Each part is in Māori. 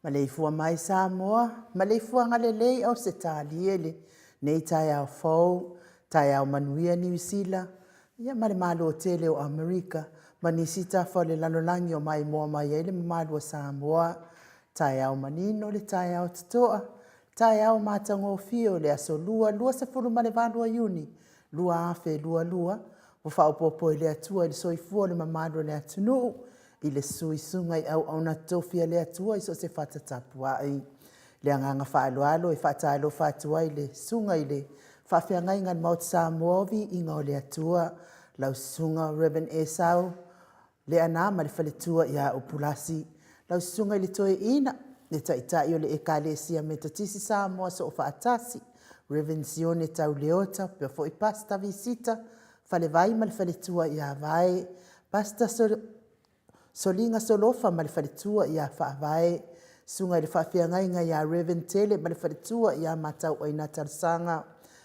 Ma le ifua mai Samoa, ma le ifua ngalelei au se tāliele, nei tai au fau, tai au manuia New Zealand, ia ma le malo o tele o Amerika, ma ni sita fau le lalolangi o mai moa mai ele ma malo o Samoa, tai au manino le tai au tatoa, tai au matango fio le aso lua se fulu ma le valua iuni, lua afe lua, o fau popo le atua i le soifua le mamalo le atunuu, i le suisunga i au na tofia le atua i so se whatatapua ai. Le anganga whaaloalo i whataalo whatua i le sunga i le whawhianga i ngan Mount Samoavi i ngau le atua. Lau sunga Reverend Esau le anama le whaletua i a upulasi. Lau sunga i le toe ina le taitai o le ekalesia metatisi Samoa so o whaatasi. Reverend Sione Tau Leota pia fo i pasta visita whale vai ma le whaletua i a vai. Pasta Solinga solofa ma le whaletua i a whaavae. Sunga i le whawhiangainga i a Reverend Tele ma le whaletua i a matau o ina tarsanga.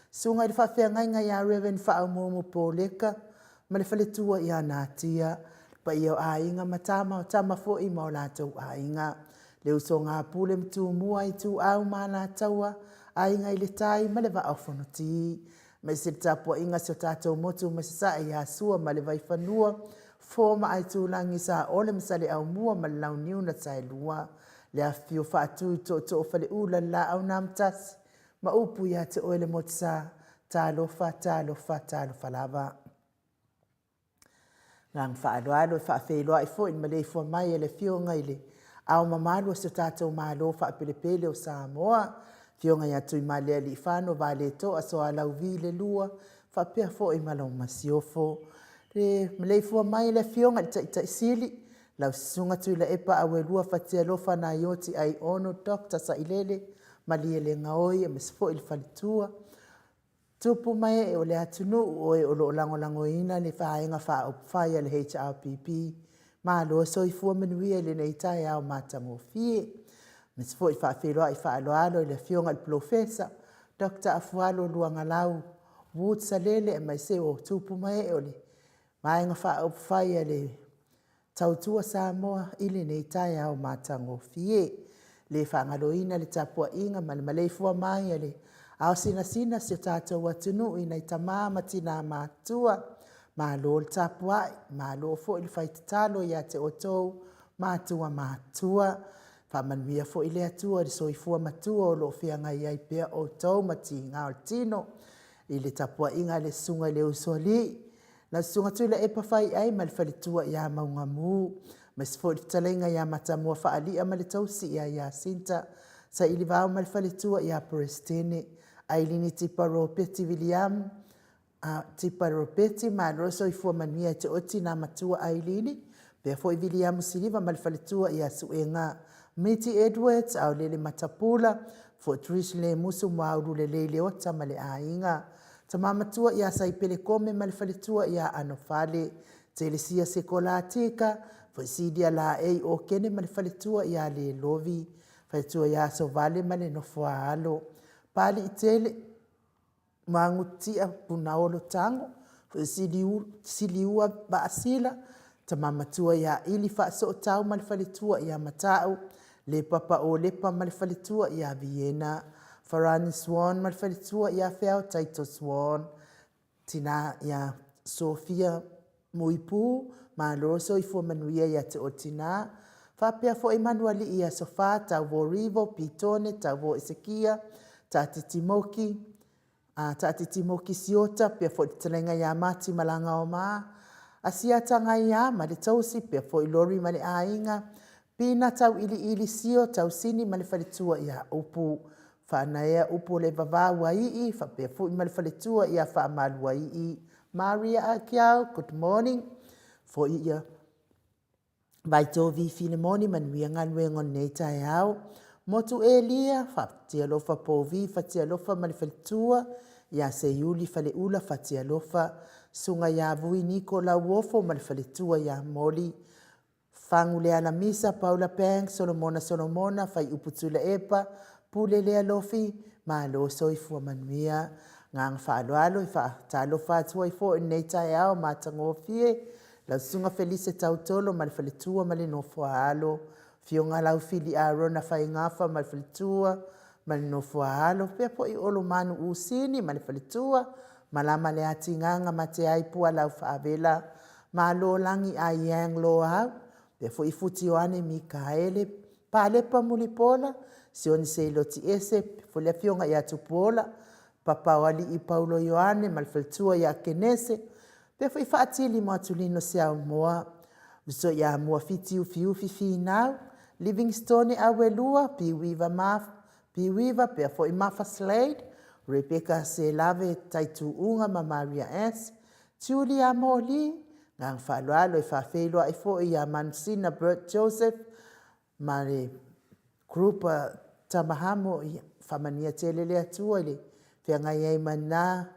Sunga i le whawhiangainga i a Reverend Whaaumumu Pōleka ma le whaletua i a Natia. Pa i au a inga matama o tama fo i maolatou a inga. Le uso ngā pule mtu mua i tu au ma nā taua a inga i le tai ma le wa au whanoti. Ma i se tapua inga si o tātou motu ma se sa i a sua ma le vai whanua. Fōma ai tūlangi sa ole misale au mua ma lau niu na tai lua. Le a fio whaatu i to o whale ula la au namtasi. Ma upu ia te oele motsa tā lofa lava. Ngang whaaloalo i whaafeiloa i fo in malei fua mai ele fio ngaile. Au mamalu o se tātou malo whaapelepele o Samoa. Fio ngai atu i malea li whano vale to aso a lau vile lua. Whaapea fo i malau masiofo. Le mleifua mai le fionga i sili lau sunga tu la epa awelua fatia lofa na yoti ai ono Dr. Sailele malie le ngaoi e mesfo il falitua tupu mai e o le atunu o e o lo lango ina le whaenga wha o whaia le HRPP ma lo so i fua menuia le nei tai au matango fie mesfo i whaaferoa i whaaloalo le fionga il professor Dr. Afualo Luangalau Wood Salele e mai se o tupu mai e o le mai nga wha whaia le tautua Samoa ili nei tai au matango fie. Le whangaloina le tapua inga ma le maleifua mai le au sina si o tātou atunu i nei tamama tina mātua. Ma lo le tapua ma lo fo ili whaitatalo i a te otou mātua. Whamanuia fo ili atua le soifua matua o lo whianga i ai pia otou mati ngā o tino. I le tapua inga le sunga le usoli. Na sunga tu le epa fai ai ma le whaletua i a maunga mū. Ma se fōi talenga i a matamua whaalia ma le tausi i a Iacinta. Sa ili vau ma le whaletua i a Prestene. Ailini tipa ropeti William. Tipa ropeti ma roso i fua manuia te oti na matua Ailini. Pea fōi William siliva ma le whaletua i a Suenga. Miti Edwards au lele matapula. Fōi Trish le musu mauru le leile ota ma le ainga. Ta mamatua ia sai pele kome ma le whaletua ia anofale. Te le sia se kolatika, whaisidia la ei o kene ma le whaletua ia le lovi. Whaletua ia so vale ma le nofua alo. Pali i tele mangutia punaolo tango, whaisiliua baasila. Ta mamatua ia ili whaaso o tau ma le whaletua ia matau. Le papa o lepa ma le whaletua ia Vienna. Farani Swan ma le whaletua ia whiao Taito Swan. Tina ia Sofia Muipu ma loso i fua manuia ia te o tina. Whapea fo i manuali ia Sofa, tau vo Rivo, Pitone, tau vo Ezekia, tati Timoki Siota, pia fo i talenga ia Mati Malanga o maa. Asia tanga ia ma le tausi, pia fo i Lori ma le ainga. Pina tau ili sio, tau sini ma le whaletua ia upu. Whanaea upo le vavau ai i, whapea fui ma le whaletua ia whaamalu ai i. Maria Akiao, good morning. Fo ia, vaito vi Filemoni manuia nganwe ngon nei tai au. Motu Elia, whatia lofa po vi, whatia lofa ma le whaletua. Ia se yuli whale ula whatia lofa. Sunga ia vui Niko la uofo ma le whaletua ia moli. Fangu le ala misa, Paula Peng, Solomona, whai uputula epa. Pule lea lofi, ma lo soifua manuia. Ngang whaaloalo i whaatalo whaatua i fo in nei tai au ma tango fie. Lau sunga Felice tautolo ma le whaletua ma le no whaalo. Fionga lau fili a rona whaingafa ma le whalitua, ma le nofua alo, pia po I olo manu usini ma le whalitua, ma lama le ati nganga ma te aipua lau whaavela, ma lo langi a yang lo au, pia po I futi oane Mikaele, pa lepa muli pola, si oni se iloti ese, po le fionga I atu pola, papa wali I Paulo Ioane, ma le whalitua I a kenese, pia po I whaatili mo atulino se au moa, viso ia mua fiti ufi ufi fi nau, Livingstone Awelua, Piwiva, pia fo I Mafa Slade, Rebecca Selave Taituunga ma Maria S, Julia Moli, ngang whaaloalo I whawhelua I fo I a Mansina Bert Joseph, ma le grupa tamahamo I whamania telele atua le, pia ngai ei mana,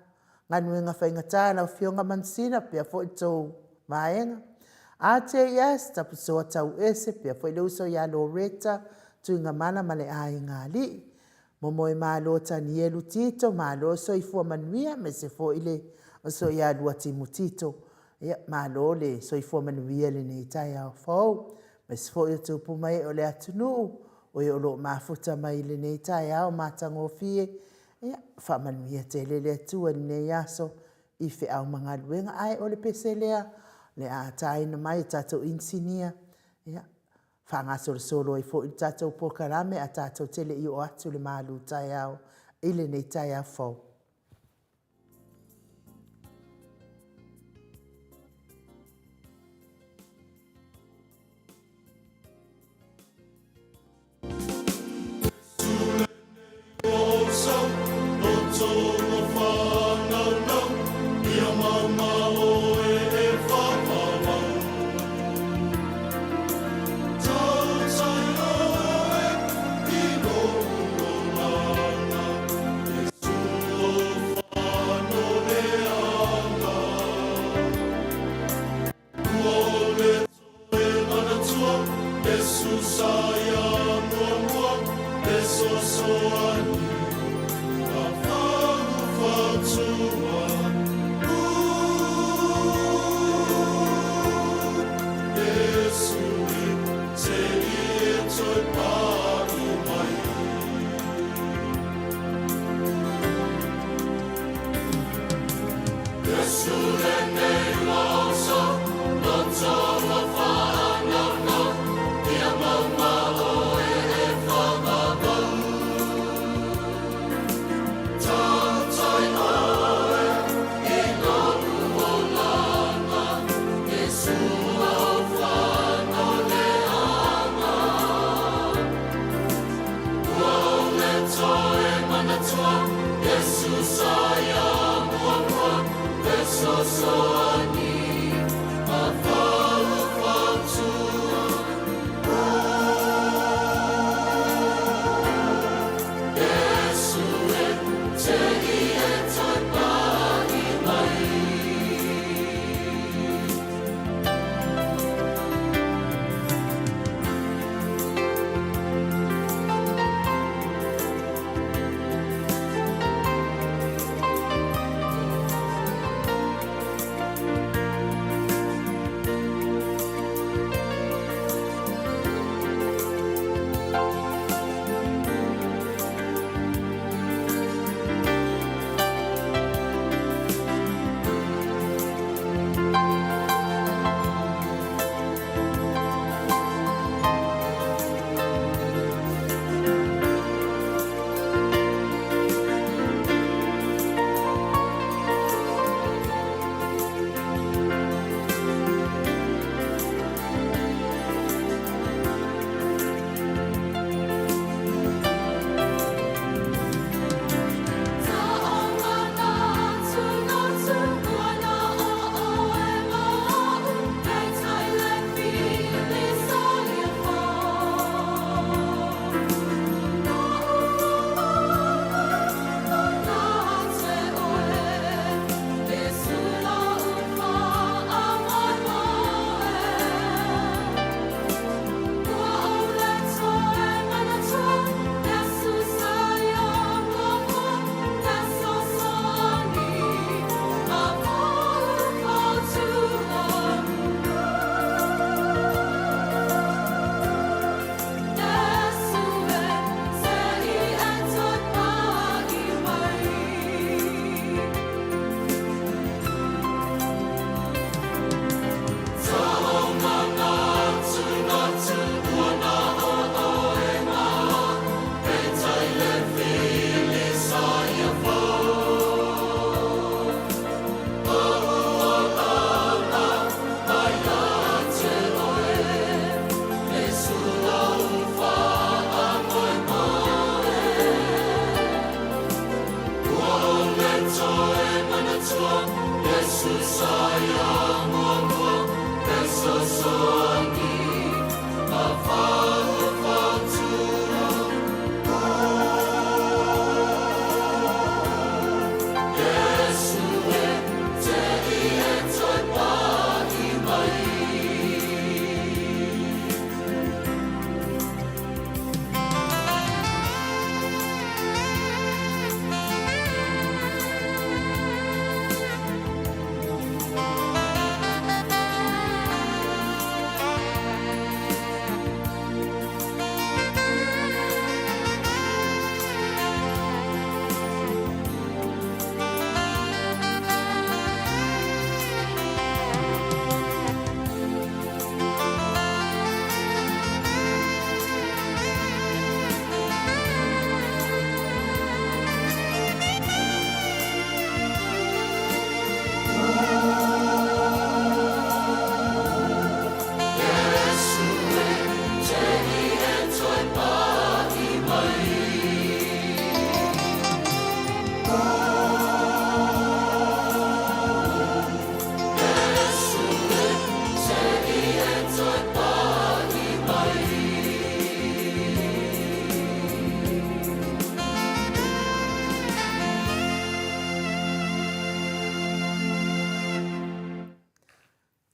nganuenga whaingatala o fionga Mansina, pia fo I tau maenga, AJS tapu soa tau ese pia foi le uso ya Loretta tuinga mana male ai ngali momo malo tani elu tito malo so I fua manuia me se foi le so ya lua timutito ya malo le so I fua manuia le nei tai au fo me se foi tu pu mai o le atunu o yo lo mafuta mai le nei tai au matango fie ya fa manuia te le tu ne yaso I fe au mangaluenga ai o le peselea le a tai na mai tato insinia ya fanga solo I fo I tato pokarame a tato tele I o atu le malu tai au ile nei tai au fo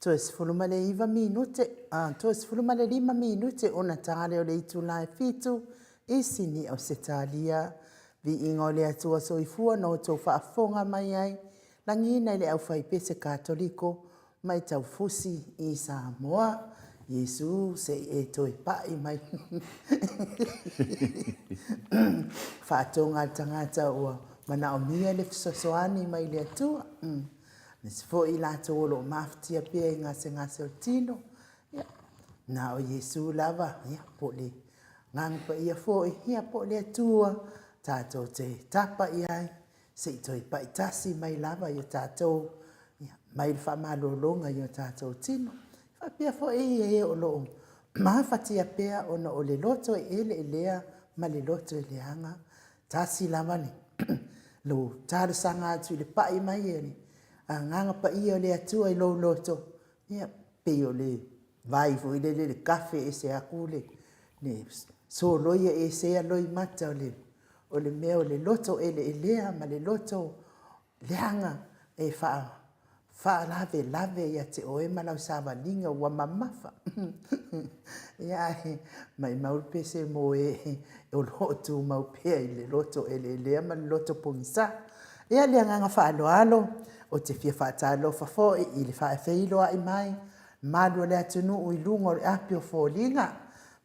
Toe sefulu le iva minute, toe sefulu le 5 minute ona tale o le itu lai fitu isi ni o se talia vi ingo le atua soifua no tau whaafonga mai ai langina le au whaipese katoliko mai tau fusi i Samoa. Yesu se e toi pai mai. Whaatonga tangata ua mana o mia le fisosoani mai le atua. Nisi fo i lato o lo maftia pia i ngase o tino. Na o Yesu lava, po le ngang pa ia fo i po le atua. Tato te tapa i ai, se i toi pa i tasi mai lava i o tato. Mai wha malolonga i o tato tino. Wha pia fo e o lo mafatia pia o na o le loto e ele e lea ma le loto e leanga. Tasi lava ni. Lo taro sanga atu le pa i mai e ni. Nganga pa ia le atua i lo loto. Ia pe o le vai fo i le kafe e se akule. Ne so loia e se a loi mata o le mea o le loto e le lea ma le loto leanga e faa lave ia te oe malau savalinga ua mamafa. Ia mai maulpe se mo e o loto maupea i le loto e le lea ma le loto pongisa. Ia le nganga faa alo o te fia whaatalo whafoi i le whae whailoa i mai, madua le atunu ui lungo le apio fōlinga,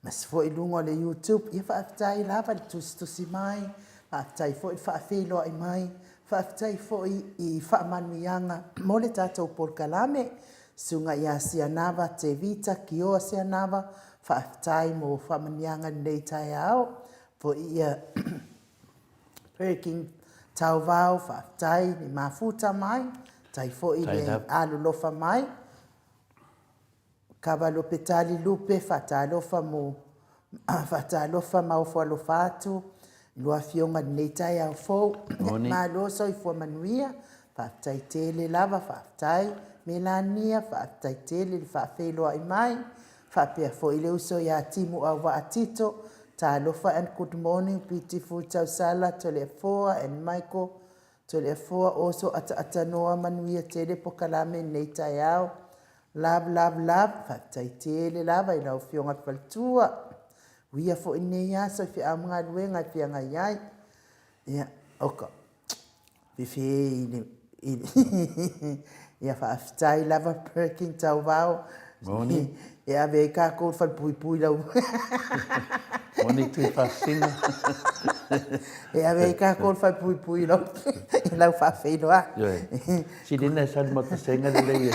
mas fo i lungo le YouTube, ia whaafitai lava le tusi mai, whaafitai fo i whae whailoa i mai, whaafitai fo i whaamanuianga, mo le tātou porkalame, sunga ia Sianava, te vita, kioa Sianava, whaafitai mo whaamanuianga nei tai au, fo ia Perking tau vau, whaafitai, ni mafuta mai, tai fo i le alu lofa mai, kawalo petali lupe, whaatalofa mo, whaatalofa mau whalofa atu, lua fionga nei tai au fo, ma loso i fua manuia, whaafitai tele lava, whaafitai, melania, whaafitai tele, whaafeloa i mai, whaapea fo i le uso i a timu au wa atito, Talofa and good morning, beautiful Tausala, Tolefoa and Michael, Tolefoa also at Noa Manuia Tele Pokalame Neta Yao, love, Fatai Tele Lava, I love Fiona Faltua. We are for in Nea, so if you am not wing, I feel a yai. Yeah, okay. Bifi, yeah, Fatai Lava Perking Tauvao. Morning. Yeah, ve ka ko fal pui lau. Morning tu fascina. Yeah, ve ka ko fal pui lau. Lau fa fe do a. Si dina san mo senga de lei.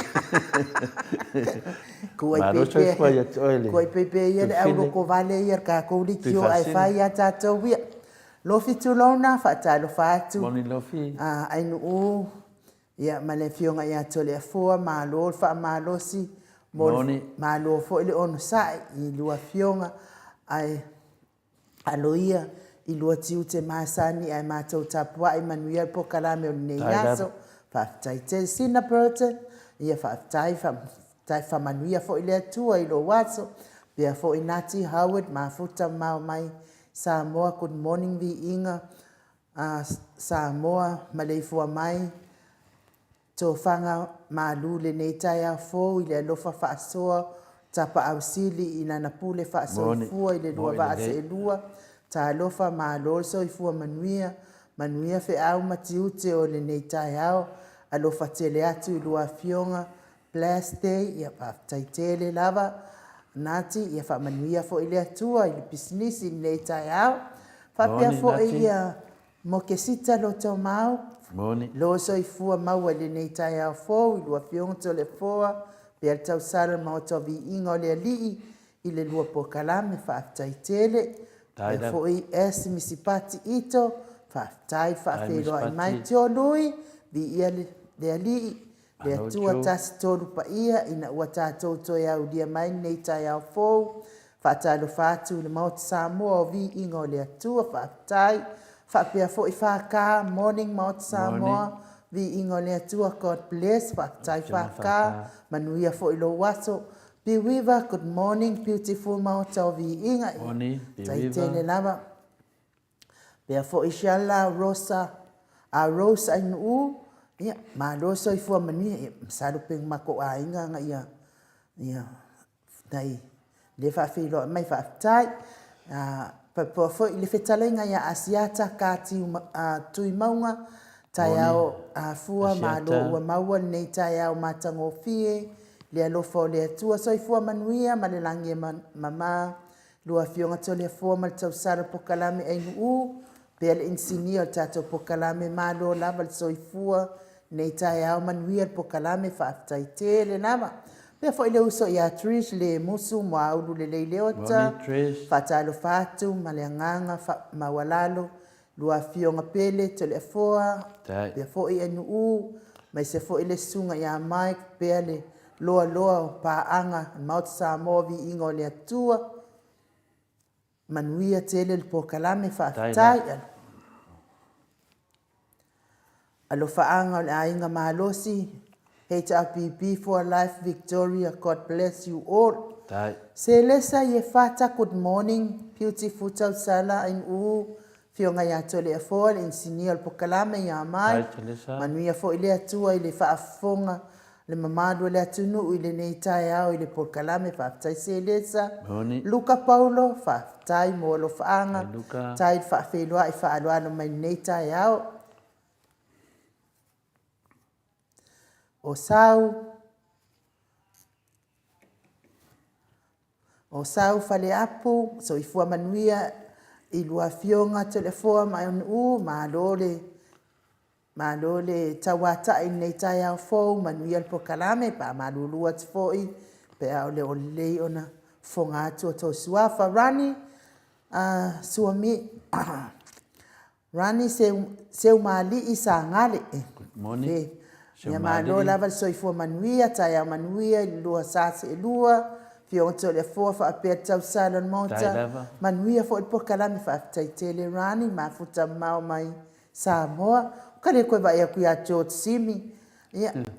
Ko ai pepe ia le au ko vale ia ka ko li tio ai fa ia tato wi. Lo fi tu lona fa ta lo fa tu. Morning lo fi. Ai no ia male fionga ia tole fo ma lo fa ma lo si. Ma lo fo ile ono sai i lua fionga ai aloia i lua tiu te masani ai mātou tapua i manuia po kalame o nei yaso whaafitai te sina protein ia whaafitai fa manuia fo ile atua i lo waso pia fo i Nati Howard mafuta mau mai Samoa good morning vi inga Samoa maleifua mai to fanga malule nei tai a fo i le alofa whaasoa tapa au sili i nana pule whaasoa fua i le lua vaase e lua ta alofa malolso i fua manuia fe au matiute o le nei tai au alofa tele atu i lua fionga plaste ia paftai tele lava nati ia wha manuia fo i le atua i le pisinisi i nei tai au whapea fo i mo ke sita lo tau mau lo so i fua maua le nei tai au fo i lua fionga to le foa pe al tau sara ma o to vi inga o le alii i le lua po kalame whaafitai tele pe fo i misipati ito whaafitai whaaferoa i mai tio lui vi ia le alii le atua tasi tolu pa ia ina ua tātou to e au dia mai nei tai au fo whaatalo whaatu le mauti Samoa o vi inga o le atua whaafitai whapea fo i whaka, morning Mount Samoa, vi ingo lea tua, God bless, whaktai whaka, manuia fo i lo waso, Piwiva, good morning, beautiful Mount o vi inga, tai tele lava, pea fo i shala, Rosa, a Rosa inu, ma Rosa i fua manuia, masaru peng mako a inga nga ia, Ia, nei, le whawhilo mai whaftai, pa po fo i le whetalenga ia asiata ka tui maunga, tai au fua ma lo ua maua nei tai au matango fie, le alofa o le atua soi fua manuia ma le langi e mama, lua fionga to le fua ma le tausara pokalame einu u, pe le insini o tato pokalame ma lo lava le soi fua, nei tai au manuia le pokalame whaftai te le nama. Pea fo ile uso ia Trish le musu mo aulu le leileota, whatalo fatu, ma le anganga, ma walalo, lua fionga pele to le foa, pea fo i anu u, mai se fo ile sunga ia Mike, pea le loa loa o paanga, maut sa movi ingo le atua, manuia tele le pokalame whaftai, alo whaanga o le ainga mahalosi, HRPP for Life Victoria, God bless you all. Se lesa ye fata, good morning, beautiful tausala in fionga ya tole afoa, in sinial pokalame ya mai, manuia fo ile atua ile whaafonga, le mamadu le atunu ile neitai au ile pokalame whaftai se lesa, Luka Paulo whaftai mo lo whaanga, tai whaafeloa i whaaluano mai neitai au, o sau fale apu so i fua manuia i lua fionga telefoa mai ma lole tawata i nei tai au fou manuia le pokalame pa malulua te foi pe au le olei ona fonga atu to suafa rani suami rani se mali i sangale good morning. Ia malo lava le soifua manuia, tai au manuia, lua sase e lua, fionga to le foa wha apea tau salon mota, manuia fo i pokalame wha afitai tele rani, ma futa mau mai Samoa, kare koe vai aku ia George Simi,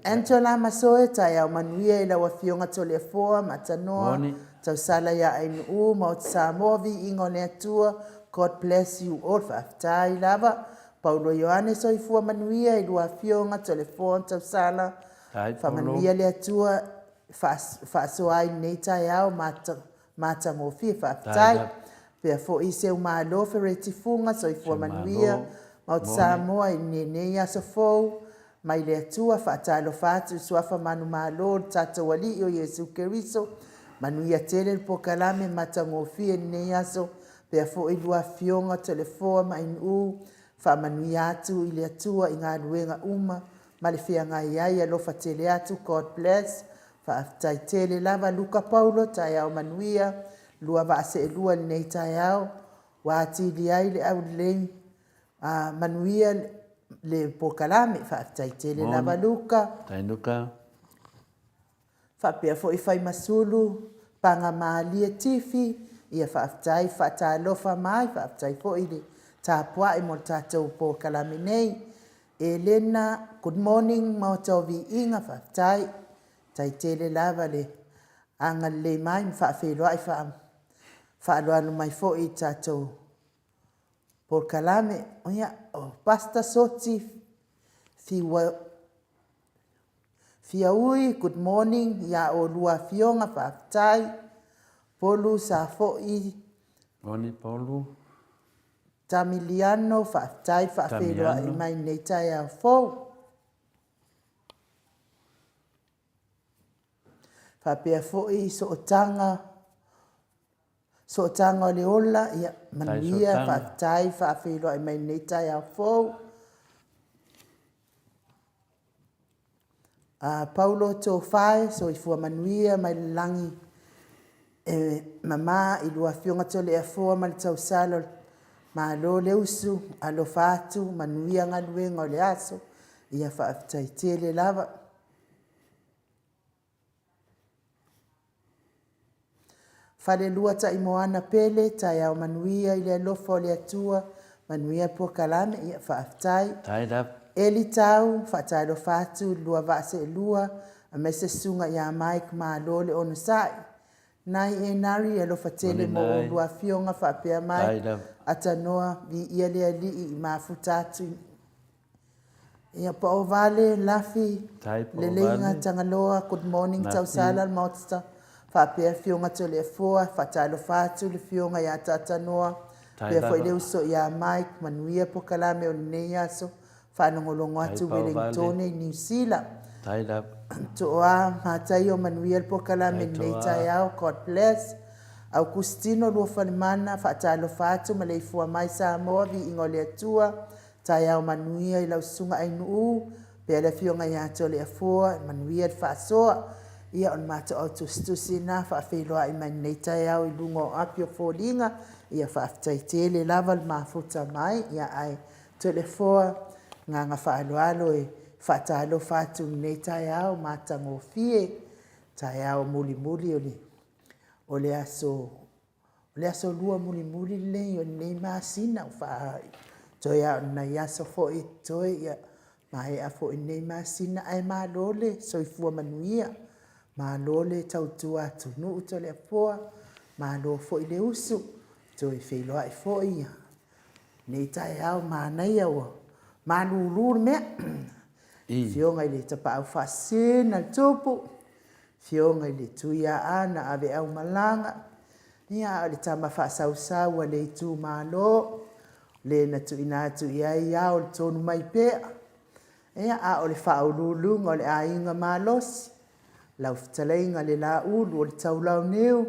Angela Masoe, tai au manuia i lawa fionga to le foa, matanoa, tau sala ia ainu maut Samoa vi ingo le atua, God bless you all wha afitai lava, Paulo Ioane soifua manuia i lua fionga telefon tau sala. Fa manuia le atua fa soai nei tai au mata ngofi fa tai. Pea fo i seu malo fereti funga soifua manuia. Maut Samoa i nene aso fou. Mai le atua fa talo fatu suafa manu malo tata wali o Yesu Keriso. Manuia tele pokalame mata ngofi i nene aso. Pea fo i lua fionga telefon ma inu fa manuia atu i le atua i ngā luenga uma, ma le whia ngai ai alofa tele atu, God bless, fa aftai tele lava Luka Paulo, tai au manuia, lua vaase e lua nei tai au, wa ati li ai le au lei, manuia le pokalame, fa aftai tele lava Luka, fa pia fo i fai masulu, panga maalia tifi, ia fa aftai, fa ta alofa mai, fa aftai fo i le, Tapua i mo tātou po kalame nei. Elena, good morning, mau tau vi inga whaftai. Tai tele lava le anga le mai mwhawheloa i whaaluanu mai fo i tātou po kalame. Oia, pasta soti fia ui, good morning, ia o lua fionga whaftai. Polu sa fo i. Morning, Polu. Tamiliano whaatai whaawheroa i mai nei tai au fou. Whapea fo i so o tanga o le ola ia manuia whaatai whaawheroa i mai nei tai au fou. Paulo tō whae so i fua manuia mai langi mama i lua fionga tole a fua mai tau salo ma lo le usu alo fatu manuia ngaluenga o le aso ia whaafitai tele lava. Whale lua ta i moana pele tai au manuia i le alofa o le atua manuia po kalame ia whaafitai. Eli tau whaatai lo fatu lua vase e lua a mese sunga ia Mike ma lo le ono sai. Nai e nari e lo fatele mo o lua fionga whaapea mai atanoa vi ia lea li i mafutatu. Ia pa o vale lafi le leinga tangaloa, good morning tau sala mautsta Whapea fionga to le foa, whatalo whātu le fionga ia tātanoa. Pea fo ile uso ia Mike, manuia po kalame o nei aso. Whanongolongo atu Wellington, New Zealand. Taila. Toa, mātai o manuia po kalame nei tai au, God bless. Augustino lua whanimana, whatalo whātu, ma leifua mai Samoa, vi ingo le atua. Tai au manuia i lau sunga ainuu. Pea le fionga ia to le afoa, manuia le whaasoa. Ia on mata o tustusi na whaafeiloa i mai nei tai au i lunga o apio fōlinga. Ia whaaftaitele lava le mafuta mai. Ia ai telefoa nganga whaaloalo e whaatalo whātu nei tai au mata ngōwhie. Tai au muli muli o le aso lua muli muli le o nei maasina o whaai. Toi au nei aso fo i toi ia mai a fo i nei maasina ai maa lole soifua manuia. Ma lole tautua atu nuu to le apoa, ma lo fo i le usu, to i wheiloa i fo ia. Nei tai au ma nei awa, ma lulu mea. Fionga i le tapa au whasena tupu, fionga i le tuia ana ave au malanga, ia o le tama whasausau a le tu ma lo, le na tu ina atu ia ia o le tonu mai pea. Ia a o le whaululunga o le ainga ma losi. Lau fitalainga le la ulu o le taulau neu.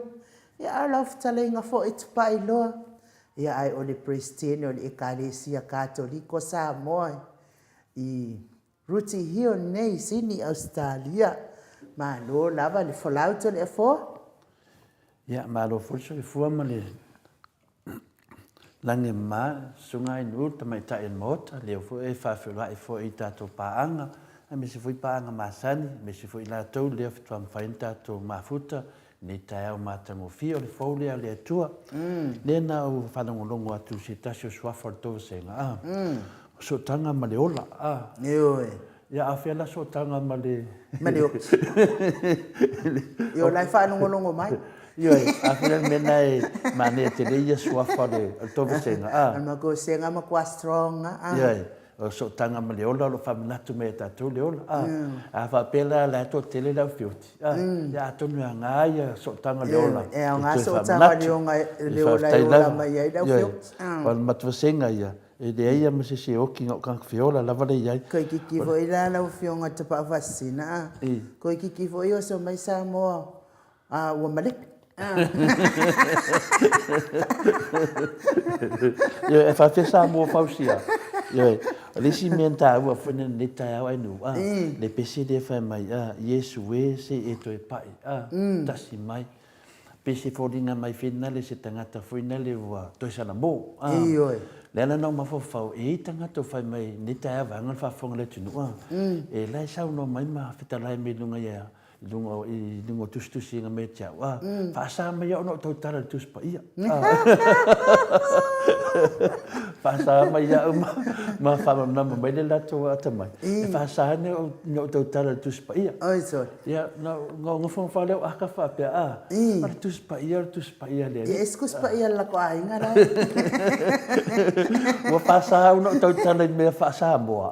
Ia lau fitalainga fo e tupai loa. Ia ai o le prestene o le ekalesia katoliko Samoa. I ruti hio nei sini Australia. Ma lo lava le folauto le fo. Ia ma lo fulso le fuama le lange ma sunga i nu tamai ta en mota le fo e fa fo i tato paanga. Me se foi paanga masani, me se foi la tau lea fitua mwhainta to mafuta, ni tae au matango fio le fōlea le atua. Nena au whanongolongo atu se tasio suafa le tau senga. So tanga ma le ola. Eoe. Ia a whiala so tanga ma le... Ma le ola. Io lai whanongolongo mai. Ioi, a whiala mena e mane te leia suafa le tau senga. Anma ko senga ma kua strong. Ioi. O so tanga ma le ola lo whamanatu me tatu le ola. A whapela la to tele lau whiuti. Ia atonu a ngāia so tanga le ola. E au ngā so tanga le ola mai ai lau whiuti. Wan matuwasenga ia. E le eia ma se se oki ngau kanka whiola lava le iai. Koe ki kivo i la lau whionga te pa wasina. Koe ki kivo i o so mai Samoa. Ua malepi. Ia e whawhia Samoa whausia. Ia Lisi menta ua fune ne tai au anu le pese de fa mai Yesu we se e to e pai tasi mai pese fodinga mai fina le se tangata fina le wa to sana mo le ana no ma fo e tangata fa mai ne tai ava ngal fa fonga le tunu e lai sa no mai ma fita lai me lunga ia lunga tustusi nga me tia wa fa sa mai no to tara tus pa ia Fasa mai ya ma fa na mai le la to atamai. Fasa ne no to tala tu spa ia. Oi so. Ya no fon fa le aka fa pe Ar tu spa ia le. E esku spa ia la ko ai ngara. Mo fasa no to tala me fasa mo.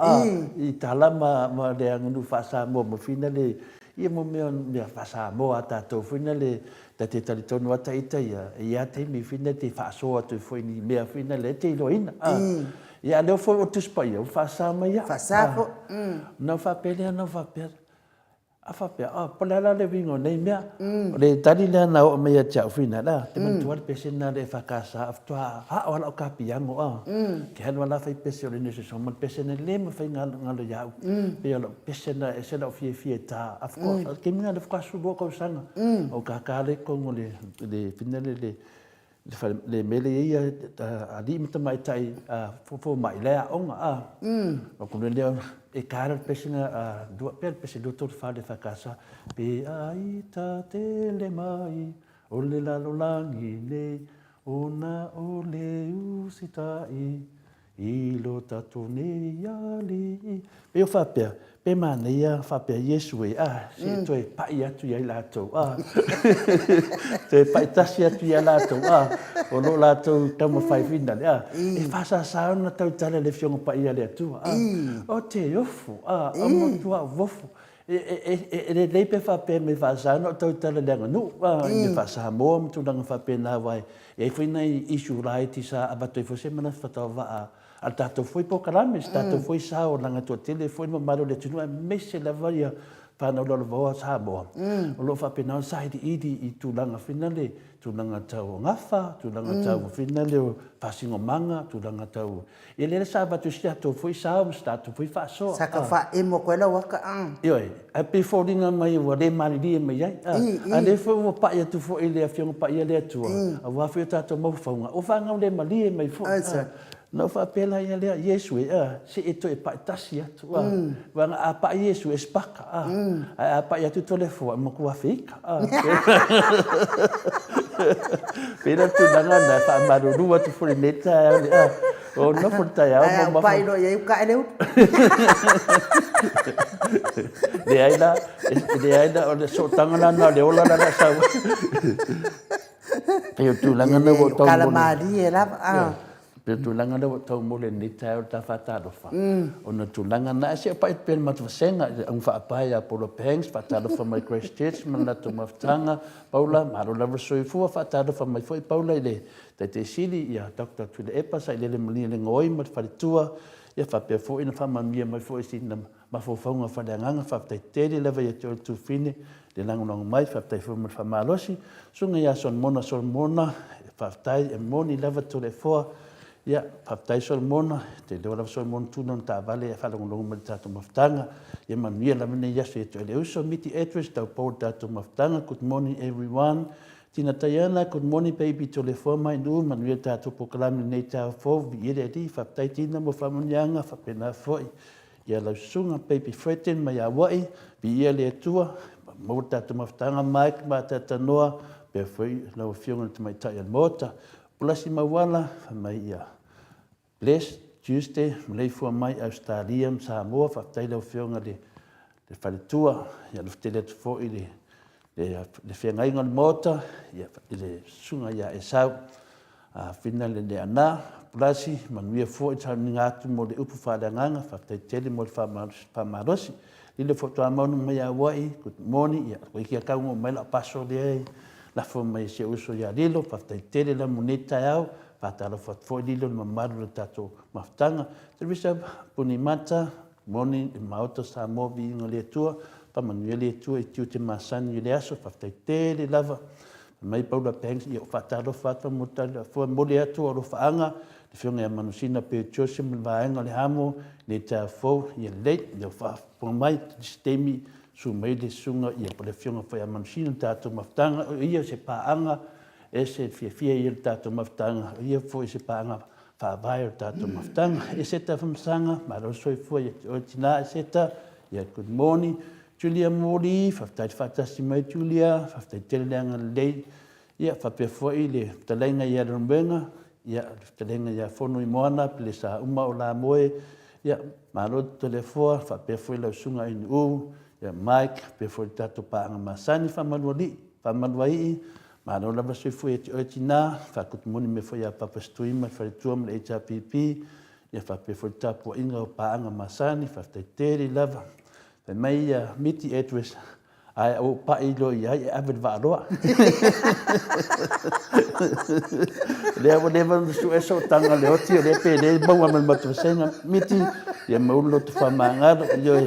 I tala ma le ngu fasa mo fina le ia mo me fasa mo ata to fina le te tali tonu ata ita ia te mi fina te whaasoa tu foi ni mea fina le te iloina. Ia leo foi o tuspa ia, o whaasama ia. Whaasako. Nau whapelea, nau whapea. A whapea, polala le wingo nei mea. Le tali lea nau o mea tia fina la. Te mantua le pese na le whakasa aftua wala o kapiango. Ke hanu ala whai pese o le nese so, man pese na le ma whai ngalo iau. Pea lo pese na e sena o fie ta. Afko, ke minga le whakasu lua kausanga. O kakale kongo le fina le mele ia ali mita mai tai fo mai lea onga o kuno lea e kara pesina dua per pesi doutor fa de fakasa pe ai ta tele mai o le la lolangi le ona o le usitai i lo tatone ali pe o fa pe mania fa pe Yesu e se to e pai atu ia lato te pai tasi atu ia lato o lo lato tamo fai fina e fa sa na tau tale le fionga pai ia le atu o te ofu o mo tua vofu e le pe whape me whaasana o tau tala leanga nu, me whaasaha moa mo tūranga whape nā wai. E whai nei isu rai ti sa abatoi fo se mana whatau waa. Al tātou fwoi po karame, tātou fwoi sa o langa tua tele, fwoi ma maro le tunua, me se la varia whanau lolo vaua sa moa. O lo whape nao sa idi i tūranga whinale, tūranga tau ngafa, tūranga tau whinale o pasingo manga, tūranga tau. E lele sa abatu si tātou fwoi sa o, tātou fwoi whaasoa. Saka wha e mo koe la waka. Ioi, a pe fōringa mai wa le mariri e mai ai. A le fo wa pa ia tu fo ile a fionga pa ia le atua. A wa fio tātou mau whaunga. O whangau le mariri e mai fo. No fa pela ia le Yesu se e to e pa tasi atu. Wa a pa Yesu e spaka. A pa ia tu tole fo mo ku afika. Pera tu danga na fa maruru atu fo le meta. O no fo ta ia mo pa ilo ia ka ele. De aida o le so tanga na le ola na sa. Pe tu langa na wo to. Calamari era Pe tulanga na tau mole ni tau ta fatado fa. Ona tulanga na se pa pe matu senga ang fa pa ya polo pengs fatado fa my Christchurch man la tu maftanga Paula maro la verso fu fatado fa my foi Paula ile te sili ya Dr. tu le epa sa ile le mli le ngoi mat fa tua ya fa pe fo ina fa mamia mai fo sin ma fo fonga fa le nganga fa te tele le va ya tu fine le lango no mai fa te fo fa malosi sunga ya son mona fa tai e moni leva tu le fo. Ya, papai sol mona, te lora sol mon tu non ta vale e fala ngolo mo ta maftanga. Ya mania la mene ya se to le uso miti etres ta po ta maftanga. Good morning everyone. Tina Tayana, good morning baby to le forma nu manuel ta to proclaim ne ta fo vi ere di papai tina mo famanyanga fa pena foi. Ya la sunga baby freten ma ya wai bi ele tua mo ta maftanga Mike ma ta noa pe foi no fiona to mai ta mota. Plasi mawala mai ia. Blessed Tuesday, mlei fua mai Australia, Samoa, whaftai lau whionga le whaletua, ia luftele tu fo i le whiangai ngal mota, ia le sunga ia e sau, whina le ne ana, plasi, manuia fo i tau ni ngātu mo le upu whaleanganga, whaftai tele mo le whamarosi, lile fo toa maunu mai a wai, good morning, ia wiki a kaungo mai la paso le ei, la fo mai se uso ia lilo, whaftai tele la muneta au, patalo fo lilo le mamaru le tato maftanga. Te visa puni mata, moni le maota sa movi inga le tua, pa manuia le tua i tiu te masani le aso, whaftai tele lava, mai paula pengs i o whatalo whata mutala, fua mole atu o rofaanga, le whionga ia manusina pe Joseph le vaenga le hamo, le ta fo i leit, le whapunga mai, stemi, su mai le sunga i a le whionga whai a manusina tato maftanga, ia se paanga, e se fia i le tato maftanga, ia fo i se paanga, whaavai o tato maftanga, e se ta whamsanga, maro soi fua i o tina e se ta, ia good morning, Julia Mori, whaftai whatasi mai Julia, whaftai teleanga lei, ia whapea fua i le talenga i a rumbenga, ia talenga i a whono i moana, pile sa uma o la moe, ia maro tole fua, whapea fua i lau sunga i u, ia Mike, pea fua i tato paanga masani, whamanua ii, maro lava soi fua i o tina, whakutumuni me fua i a papastui mai wharitua me le HRPP, ia whapea fua i tapo inga o paanga masani, whaftai teri lava, Pe mai miti address ai o pa i lo ia e avid va roa. Le avo never su eso tanga le oti le pe le bau mal matu senga miti ia maulo tu fa manga yo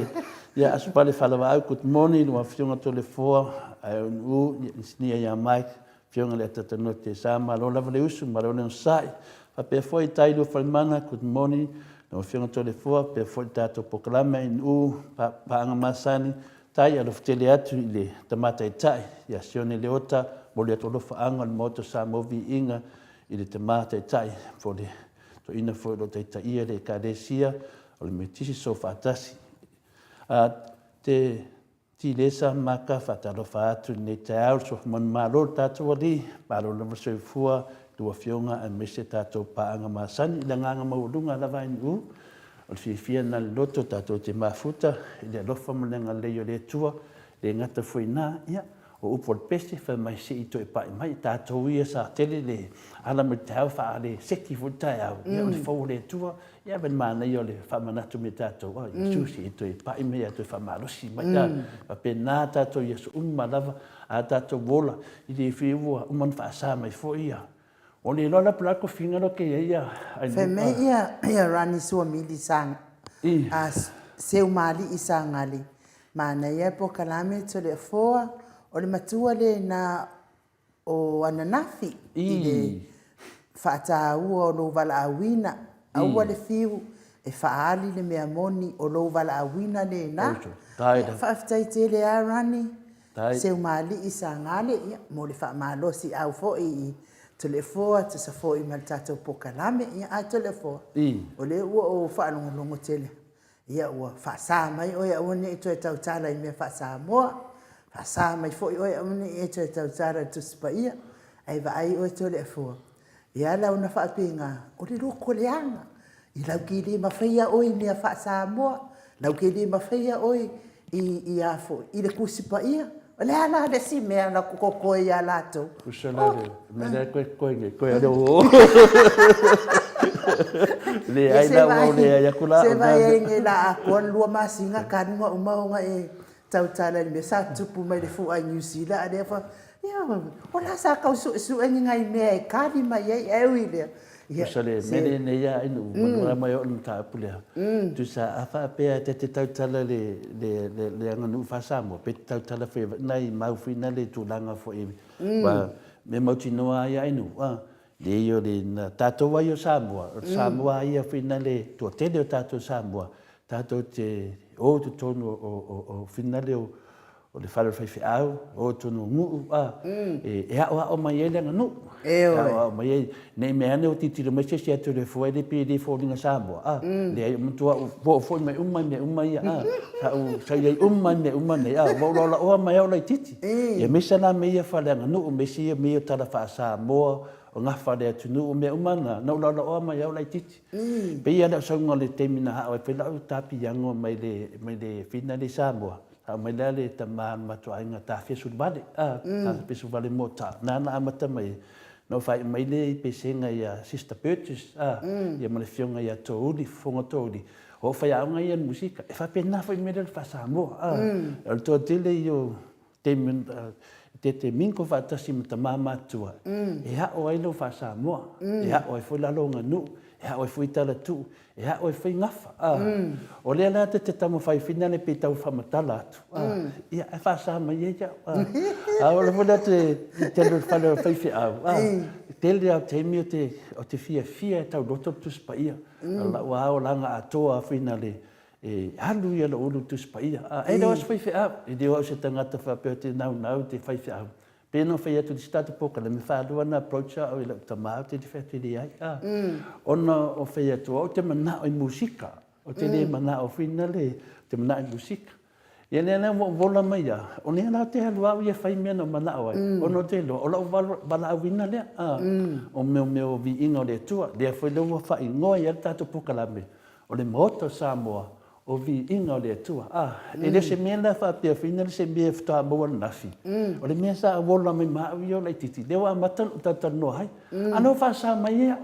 ia asupale fala va good morning no afionga to le fo ai u ni ia Mike fionga le tata no te sa malo la le usu malo ne sai pa pe foi tai do falmana good morning no whionga tole fua, pe fwoi tātou pokalama in paanga masani, tai alo ftele atu i le tamata i tai, ia sione le ota, mo le atolo whaanga le moto sa movi inga i le tamata i tai, fo le to ina fwoi lo teita ia le karesia, o le metisi so whaatasi. Te ti lesa maka whatalo whaatu ne te au, so man malo tātou ali, malo le wasoi fua, tua whionga a mese tātou paanga masani, ila nganga maurunga lawa in u, o le whiwhia na loto tātou te mafuta, i le alofa malenga leo le tua, le ngata fwoi nā, ia, o upo le pese fa mai se ito e pai mai tātou ia sa tele le ala me te hau wha le seki futai au ia o le fau le tua ia ben mana i o le wha manatu me tātou ia susi ito e pai mai atu e wha marosi mai ia pa pe nā tātou ia su lava a tātou wola i le whiua uman wha asa mai fo ia o le lola plako finga lo ke ia Fe me ia rani sua mili sang a seu mali i sangali mana ia po kalame to le foa o le matua le na o ananafi i le whaataua o lo wala awina aua le fiu e whaali le mea moni o lo wala awina le na whaafitai te le a rani seu mali i sangale ia mo le whaamalosi au fo i telefoa te sa fo i mal tatou pokalame ia a telefoa o le ua o whaalongolongo tele ia ua whaasa mai o ia ua i toe tautala i mea whaasa moa whaasa mai fo i o ia ua i toe tautala i tusipa ia ai wa ai o i telefoa ia lau na whaapinga o le loko le anga i lau ki li mawhaia oi mea whaasa moa lau ki li mawhaia oi i a fo i le kusipa ia o le ala le si mea na kukoko i a lato. Usalare, mea koe ale o. Le ai la o le ai akula. Se vai e nge la a kuan lua masinga kanunga umaunga e tautala ni me sa tupu mai le fu a New Zealand a lefa. Ia, o la sa kau su e ngai mea e kani mai e ewi lea. Usale, mene ne ia inu, manura mai o nta apulea. Tu sa afa apea te tautala le anganu whasamo, pe tautala whewa, nai mauwhina le tūlanga fo e. Wa me mauti noa ia inu, le io le tātou ai o Samoa, Samoa ia whina le, tua tele o tātou Samoa, tātou te o tu tonu o whina le o le whare whaiwhi au, o tonu nguu, e hao o mai ele nganu. Hao mai ele, nei mea ne o titira mai se atu le fuai le pi le fōringa Samoa. Le ai mtua o fōi mai umai ia, sa iai umai nei, waulola oa mai au lai titi. Ia mesa nā mea whale nganu, mesa ia mea tala wha Samoa, o ngā whare atu nu o mea umana, nau lala oa mai au lai titi. Pe ia leo saunga le temina hao e whelau tāpi yango mai le whina le Samoa. Mai lale ta matuainga ta fesu vale ta fesu vale mota nana amata mai no fai mai le pesenga ia sister purchase ia male fionga ia touli fonga touli o fai anga ia musika e fa pena fai me le fa samo el to tele io te minko fa tasi mata mama tua e ha o ai no fa samo e ha o foi la longa nu e ha o foi tala tu e ha o foi ngafa o le ala te tamo fai fina le pe tau fa matala atu ia e fa sa mai ia o le foda te lo fa le fai fi au te le au te mi o te fia tau roto tu spa ia la wa o langa atoa fina le e halu ia lo ulu tu spa ia e le was fai fi au e de o se tangata fa pe te nau te fai fi au peno fai atu di statu poka le me fa lua na approach au ila tamau te di fete di ai ona o fai atu o te mana o musika o te le mana o fina le te mana o musika ia le na vola mai ia o ne na te halua ia fai me no mana o ai ono te lo o la bala wina le o meu vi ingo le tua le foi lo fai ngoa ia tatu poka la me o le moto Samoa o vi inga le tua e le se mena fa pe fina se be fta bo nafi o le mesa vola me ma io le titi le wa matan tata no hai ano fa sa mai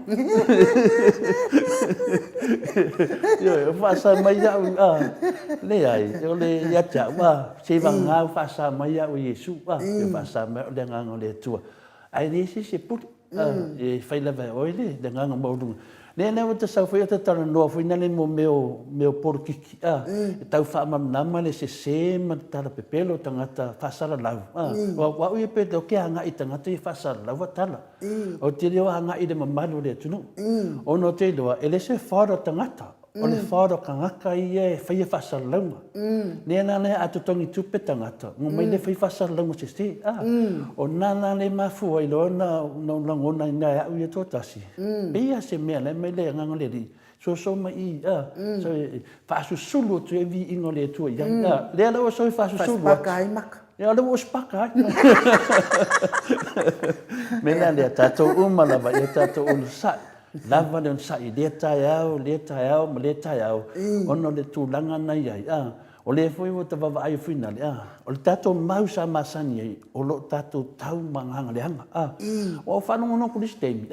io fa sa mai le ai o le ya cha wa se va nga fa sa mai o Yesu fa sa mai le nga le tua ai ni se put e fai la va o le nga mo du le na o te sau foi te tala no foi na le mo meu porkiki tau fa mamama le se ma tala pepelo tangata fasala lau wa o pe to ke anga i tangata i fasala lau tala o te leo anga i de mamalu le tunu o no te loa ele se faro tangata o le faro kangaka i e fai fasala lau le na le atutongi tupe tangata mo mai le fai fasala lau se o nana le mafu i lo na ngona ina ya u to tasi ia se me le me le nganga le di so mai so fa su sulu tu e vi ingo le tu ia le ala o so fa su sulu pakai mak ia ala o spaka me na le tato uma lava ia tato un sa lava le sa i le tai au ono le tu langa na ia O le foi o te vava ai fina le o le tato mau sa masani ai o lo tato tau manganga le hanga o whanongo no kulis temi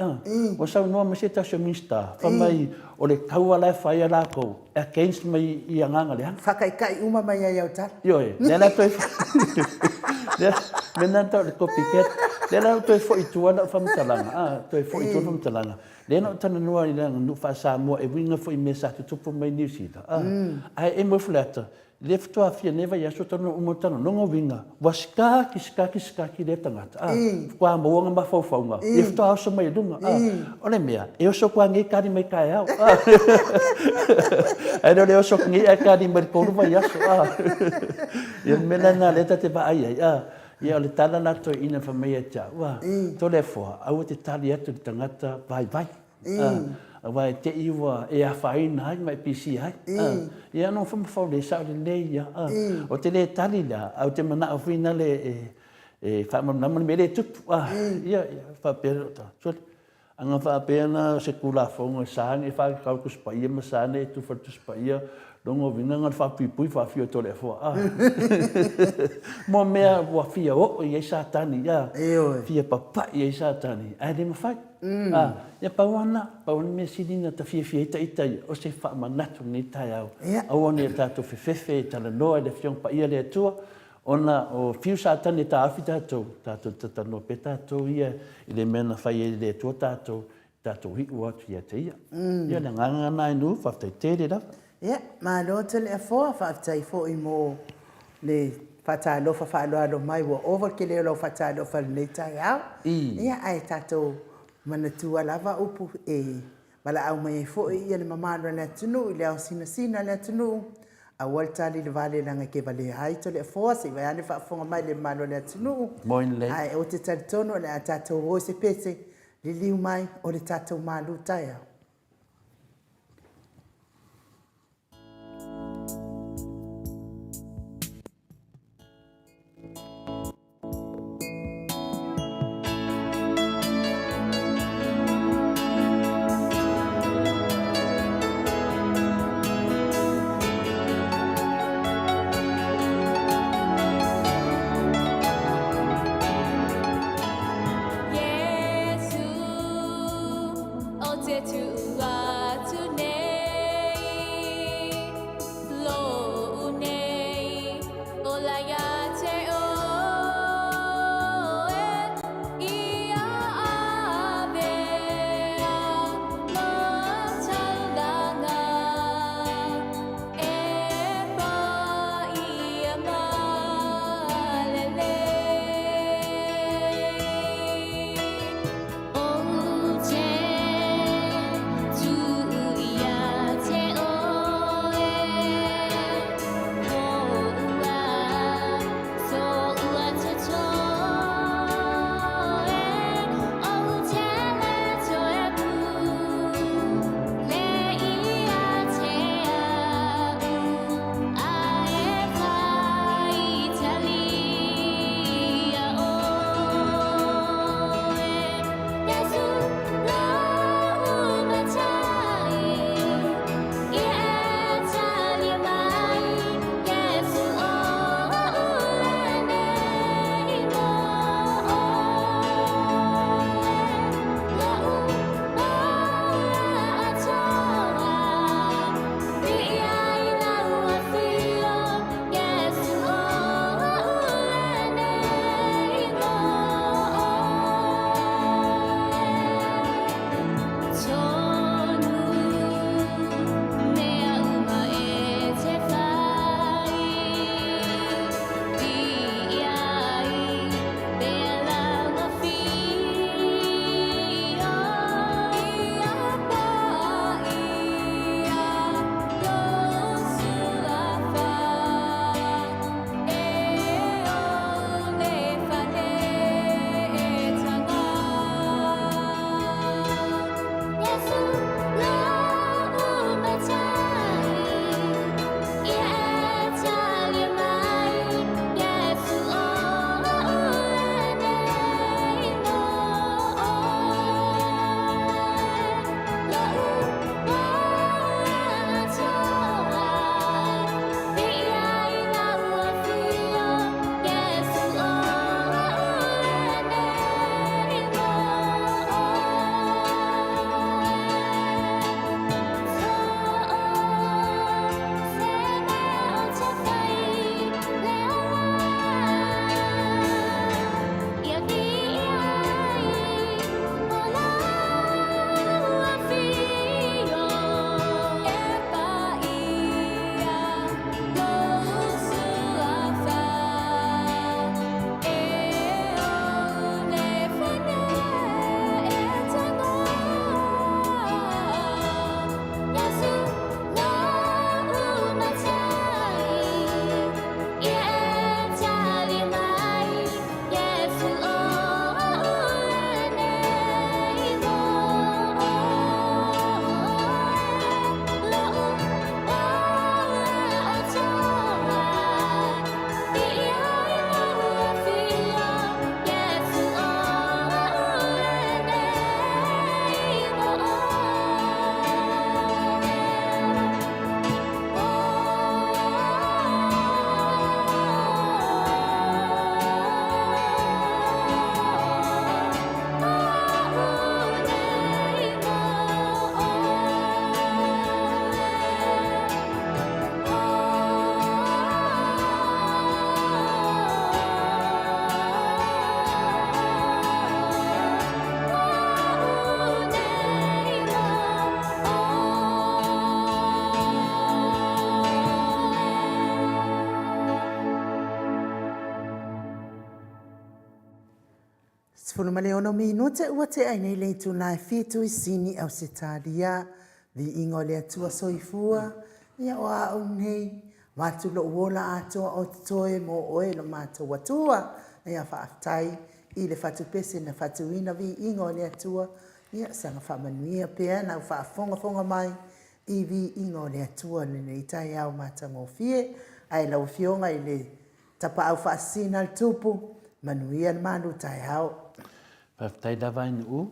o sau noa mase tasio minsta whamai o le kaua lai whai ala kou against mai i anganga le hanga Whakaikai uma mai ai au tala. yo e nela toi mena tau le copycat nela toi fo i tuana whamtalanga toi fo i tuana whamtalanga lena o tana noa i langa nu wha Samoa e winga fo i mesa te tupu mai New Zealand ai e mo flata le ftoa fia neva ya so tano umotana nongo winga skaki le tangata kwa moanga ma faufaunga le ftoa so mai dunga ole mea e o so kwa ngi kari mai kai au ai no le o so ngi kari mai ko lu vai aso e mena na le tate ba ai ia le tala na to ina fa mai cha wa to le fo au te tali atu tangata vai vai te iwa e a faina ai mai pisi ai ia no fam fa le sa le ia o te le tali la au te mana ofina le e fa ma me le tupu ia fa per so anga fa pena se kula fonga sa ni fa ka ku spa ia ma sa ne tu fa tu spa ia dongo vinga ngal fa pui fa fio to le fo mo mea wa fia o ia sa tani ia fia papa ia sa tani ai le ma fa ia pauana me sidina ta fia ita o se fa manatu ni tai au au ne ta to fefe ta la noa de fiong pa ia le tua ona o fiu sa tani ta afita to ta no peta to ia ile mena fa ia le tua ta to hi wa ia te ia le nganga nai nu fa te da Ia, ma lo te le afoa whaatai fo i mō le whatalofa whaaloalo mai wa over ke leo lo whatalofa nei tai au. Ia ai tātou manatua lava upu mala au mai fo i ia le mamano le atunu i le au sina le atunu a waltali le vale langa ke vale hai to le afoa se vai ane whaafonga mai le mamano le atunu. Moin le. Ai o te taritono le a tātou o se pese le liu mai o le tātou malu tai au. To tolu ma le ono minute ua te ai nei le tuna e fitu i sini au se talia vi ingo le atua soifua ia o au nei watu lo uola atoa o toe mo oe lo mātou atua ia whaaftai i le whatu pese na whatu ina vi ingo le atua ia sanga whamanuia pea na whaafonga mai i vi ingo le atua le nei tai au mātango fie ai lau fionga i le tapa au whaasina le tupu manuia le manu tai au. Whaftai dawa inu u,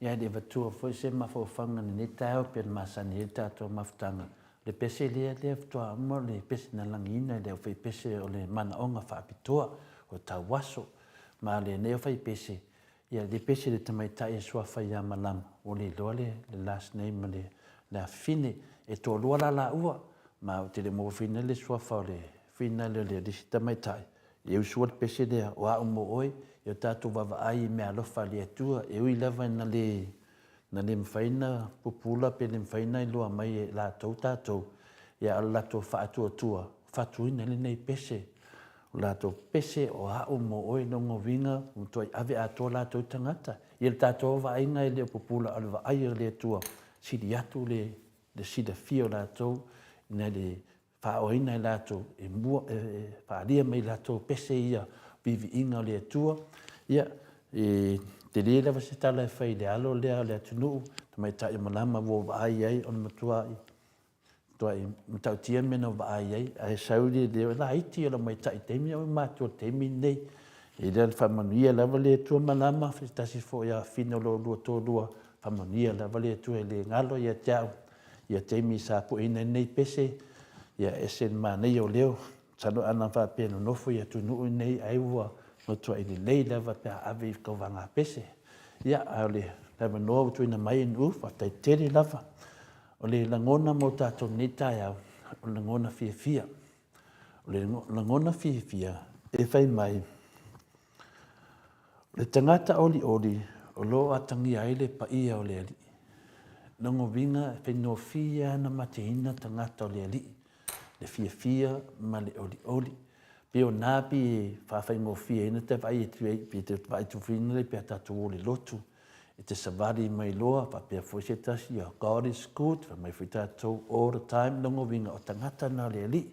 ia de vatua foi se mawhawhanga ni tau pe masani e tātou mawhtanga. Le pese lea lea whtua amo le pese na langina le whai pese o le mana onga whaapitoa o tau waso. Ma le neo whai pese, ia le pese le tamaitai e sua whai a malama o le loale le last name le la fine e tō luala la ua. Ma o te le mo fine le sua whao le fine le disi tamaitai. E usua le pese lea o a umo oe, e tātou wawa ai me alofa le atua, e ui lewa na le mwhaina pupula pe le mwhaina i loa mai e la tātou, e a lato whaatua tua, whatuina le nei pese, o lato pese o a umo oe nongo winga, toi ave atoa lato tangata, i le tātou wa ainga e le pupula alwa ai le atua, sidi atu le sida fio lato, ina le whaoina i lato, e mua, whaaria mai lato pese ia, vivi inga le atua, ia, te rea lewa se tala e whai le alo lea le atunuu, ta mai tai malama wo ai ai, on matua i, toa i matau tia mena wa ai ai, a e sauri leo, la iti ala mai tai temi, o matua temi nei, e lea le whamanuia lewa le atua malama, tasi fo ia fina lo lua tō lua, whamanuia lewa le atua e le ngalo ia tiao, ia temi sa po ina nei pese, ia esen ma nei o leo, sano ana wha pēno nofo ia tunuu nei aiua, no tua i lei lewa pēa ave i kawanga pese. Ia, au le lewa noa utu ina mai in ufa, tai tere lava. O le langona mo tātou netai au, o le langona fia fia. O le langona fia fia, e whai mai. Le tangata oli oli, o lo atangi aile pa ia o le ali. Nango winga, e whenua fia na mateina tangata o le ali. Le fia fia, ma le oli oli. Peo nāpi e whawhai ngō fia ina te vai e tuei, pe te vai tu whina le pia tātou o le lotu. E te savari mai loa, pa pia fwaisetasi, God is good, pa mai whi tātou all the time, nongo winga o tangata nā le ali.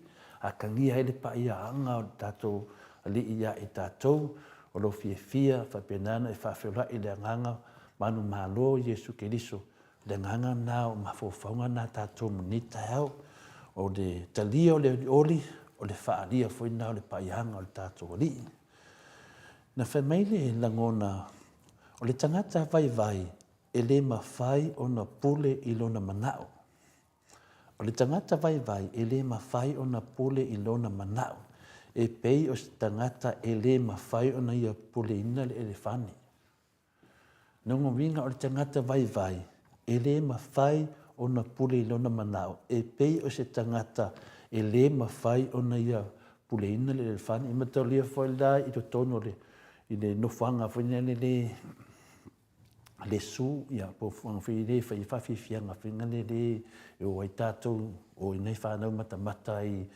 A kangia ele pa ia anga o tātou ali ia e tātou, o lo fia fia, pa pia nana e whawhewra i le anganga, manu mālo Jesu Keriso, le anganga nā o mawhawhaunga nā tātou munita hau, o le talia o le oli, o le whaaria fwoi nao le paianga o le tātou ali. Na whamaile e langona, o le tangata vai vai, e le mawhai o na pule i lona manao. O le tangata vai vai, e le mawhai o na pule i lona manao. E pei o se tangata e le mawhai o na ia pule ina le elefani. Nongo winga o le tangata vai vai, e le mawhai o na pule i lona manao. E pei o se tangata e le mawhai o na ia pule ina le elefani. I matau lia fwoi la i to tono le, i le nofanga fwoi le su, ia po fuang fwi le fai whawhi fianga whinga le e o ai tātou o i nei whanau mata i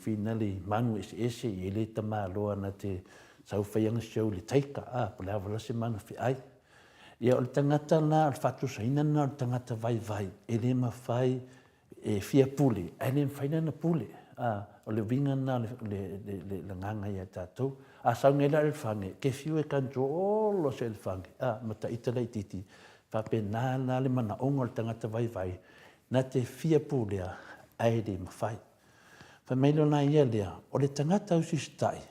whina le manu ese i le tama loa na te sau whaianga show le taika, po le awala se manu whi ai. Ia o le tangata na, le whatu saina na, le tangata vai vai, e le mawhai e fia pule, e le mwhaina na pule, o le winga na le nganga ia tātou, a sau ngela le whange, ke fiu e kanto olo se le whange, mata itala i titi, whape nā le mana ongo le tangata vai vai, na te fia pulea, ai le mawhai. Whameilo nā ia lea, o le tangata usistai,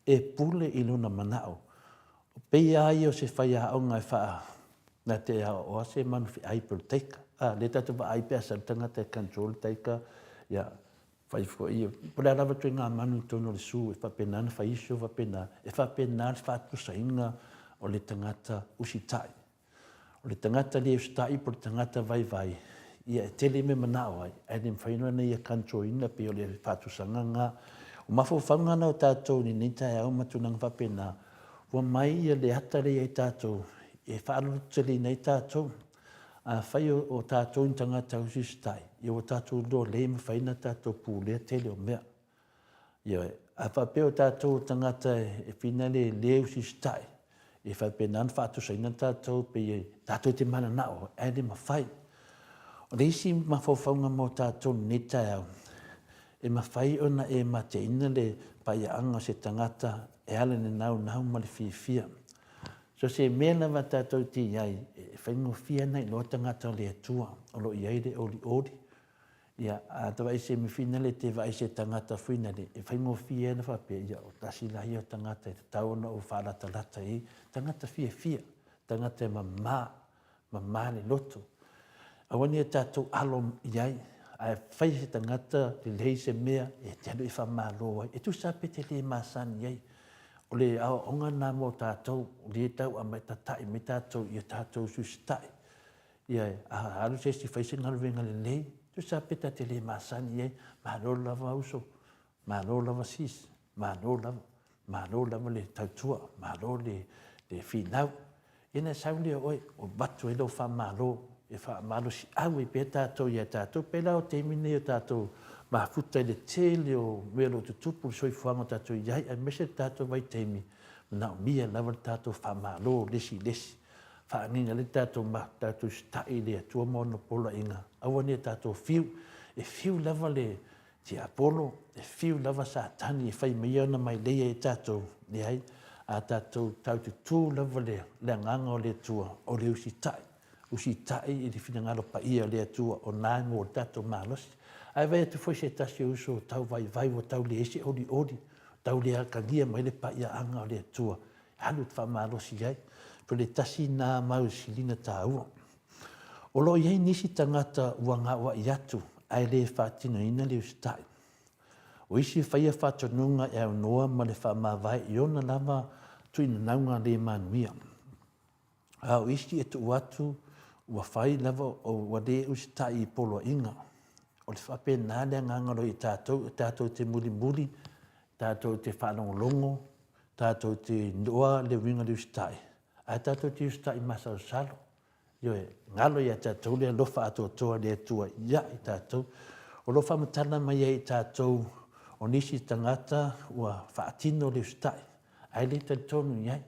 e pule i luna manao, o pei ai o se whai a onga e wha, na te o ase manu fi ai pulu teika, le tatu wa ai pia sa tangata e kanto le teika, ia, fai fo ia pole lava tu ngā manu tono le su e whapena na whai iso whapena e whapena le whatu sainga o le tangata usitai. O le tangata le usitai po le tangata vai vai ia e tele me manao ai e le mwhainua na ia kanto ina pe o le whatu sanganga o mawhawhanga na o tātou ni nitai au matunang whapena ua mai ia le atare ai tātou e whaalutali nei tātou a whai o tātou in tangata usitai. Ia o tātou lo le mawhaina tātou pūlea tele o mea. Ia a whapeo tātou tangata e whina le usitai. e whaipenan whaatusaina tātou pe e tātou te mana nao, e le mawhai. O le isi mawhauwhaunga mō tātou netai au, e mawhai ona e ma te ina le paiaanga se tangata e ala ne nau ma le whiwhia. So se mea lawa tātou te iai, e whaingofia nei lo tangata le atua, o lo iai le oli. Ia, a tawa i se miwhina le te wa i se tangata whina le, e whaingofia na whape, ia o tasi lahi o tangata, e tauna o whaalata lata i, tangata whiwhia, tangata mamā le loto. Awani e tātou alo iai, a whai se tangata le lei se mea, e te anu i whamāloa, e tu sape te le māsani iai, o le au onga nā mō tātou, le tau a mai tatai me tātou, i tātou sustai. Ia, a alu se si whaise ngaruwenga le lei, tu sape ta te le māsani iai, mālo lava uso, mālo lava sis, mālo lava le tautua, mālo le whinau. Ina sauli oi, o batu e lau whamālo, e whamālo si au e pe tātou ia tātou, pe lau te mine o tātou, mafuta i le tele o melo tutupu soi fuanga tātou iai, a mese tātou vai teimi, na o mia lava tātou whamālo, lesi. Whaanginga le tātou ma tātou stai le atua mono pola inga. Awane tātou fiu, e fiu lava le te apolo, e fiu lava satani, e whai mea na mai leia e tātou, le ai, a tātou taututu lava le nganga o le atua, o le usi tai i le whinangaro pa ia le atua, o nāngo o tātou mālosi. Ai vai atu foi se tasi uso tau vai o tau le ese oli, tau le akangia mai le pa ia anga o le atua. Halu te whamālosi iai, po le tasi nā mau silina tā ua. O lo iai nisi tangata ua ngā wa i atu, ai le whātina ina le ustai. O isi whaia whātonunga e au noa ma le whamāwai i ona lava tuina naunga le manuia. O isi e tu atu ua whai lava o wade ustai i polo inga. O le whape nā le ngangaro i tātou te muli, tātou te whanongolongo, tātou te noa le winga le ustai. A tātou te ustai masau salo. Ioe, ngalo ia tātou le lofa ato toa le atua ia i tātou. O lofa matana mai i tātou o nisi tangata ua whaatino le ustai. Ai le tātonu iai.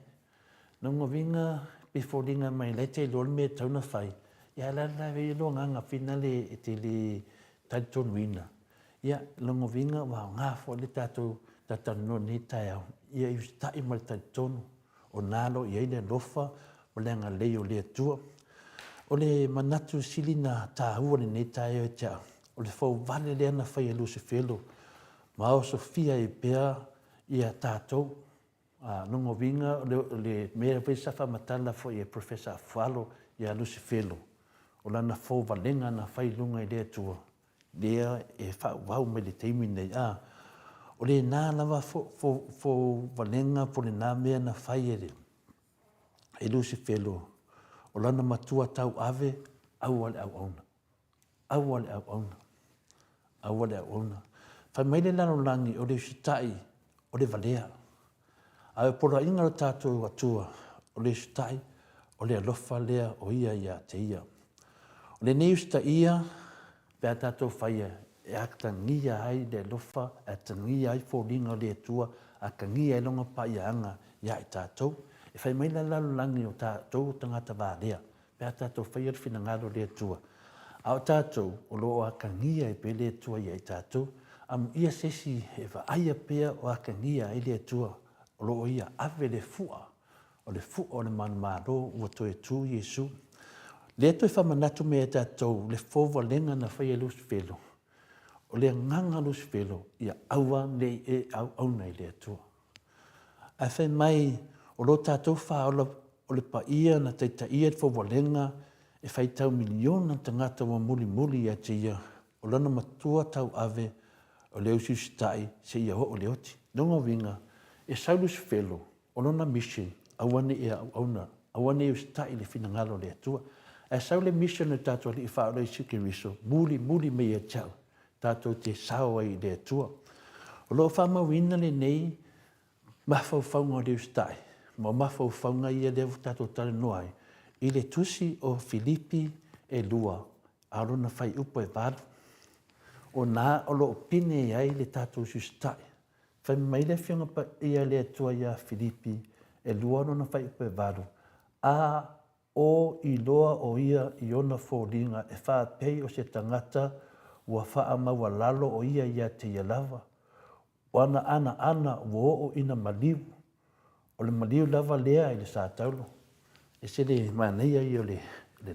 Nongo winga piforinga mai le te lor me tauna whai. Ia lala vei lo nganga whina le e te le tātonu ina. Ia longo winga wa ngā fo le tātou tātanu ni tai au. Ia i ustai mai tātonu. O nalo iai le lofa o le anga leo le atua. O le manatu silina tā ua le netai o tea. O le fau vale le ana whai e Lucifelo. Ma o Sofia e pea ia tātou. Nungo winga le mea pesa whamatala fo i Professor Afualo ia Lucifelo. O lana fau valenga na whai lunga i le atua. Lea e whau me le teimi nei o le nā lava fo valenga po le nā mea na whai ere. E Lucifelo. O lana matua tau ave, au ale au auna. Whai maile lano langi o le usitai, o le valea. A e pora inga o tātou atua, o le usitai, o le alofa lea o ia te ia. O le ne usita ia, pēr tātou whaia, e akatangia ai le alofa, e tangia ai fo ringa o le atua, a kangia e longa pa ia anga, ia i tātou. E whai maila lalo langi o tātou tangata vālea, pēr tātou whaia le whinangaro le atua. A o tātou, o loo a kangia e pe le atua ia i tātou, am ia sesi e aia pēr o a kangia e le atua, o loo ia ave le fua, o le manumaro, ua toe tū Iesu. Le ato e whamanatu me e tātou, le fōwa lenga na whaia Lucifelo. O le nganga Lucifelo, ia aua nei e au nei le atua. A whai mai, o lo tātou whaola o le paia na teita ia te whawalenga e whai tau miliona tangata wa muli a te ia o lana matua tau ave o leo siustai se ia o le oti. Nonga winga e sau Lucifelo o lona mission awane e auna, awane e ustai le finangalo le atua. E sau le mission e tātou li i whaola i sikiriso, muli me ia tau, tātou te sao ai le atua. O lo whamawina le nei, mawhauwhaunga le ustai. Ma mawhauwhaunga ia le tātou tale noai. I le tusi o Filipi e lua. Arona whai upo e vāru. O nā o lo pine ai le tātou sustai. Whai mai le whianga pa ia le atua ia Filipi e lua no na fai pe valu. A o I loa o ia I ona fōringa e wha pei o se tangata ua wha maua lalo o ia te ia lava. Wana ana wo o ina maliu. O le maliu lava lea I le sa taulo. E se le maneia I o le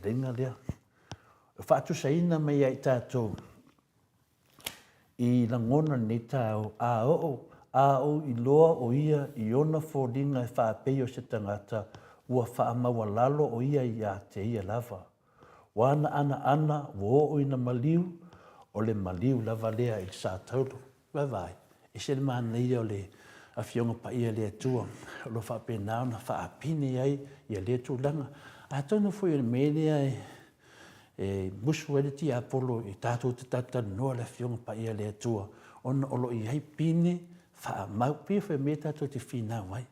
renga lea. E wha atu saina mai ai tātou. I langona ni tāu a o I loa o ia I ona fōringa e wha pei o se tangata ua wha maua lalo o ia te ia lava. Wana ana wo o ina maliu o le maliu lava lea I le sa taulo. Vai. E se le maneia o le a fionga pa ia le tua. O lo wha penao na wha apine ai ia le tūlanga. A tonu fo I mele ai e musu ele ti apolo I tātou te tata noa le fionga pa ia le tua. Ona olo I hai pine wha mau pia wha me tātou te whina wai.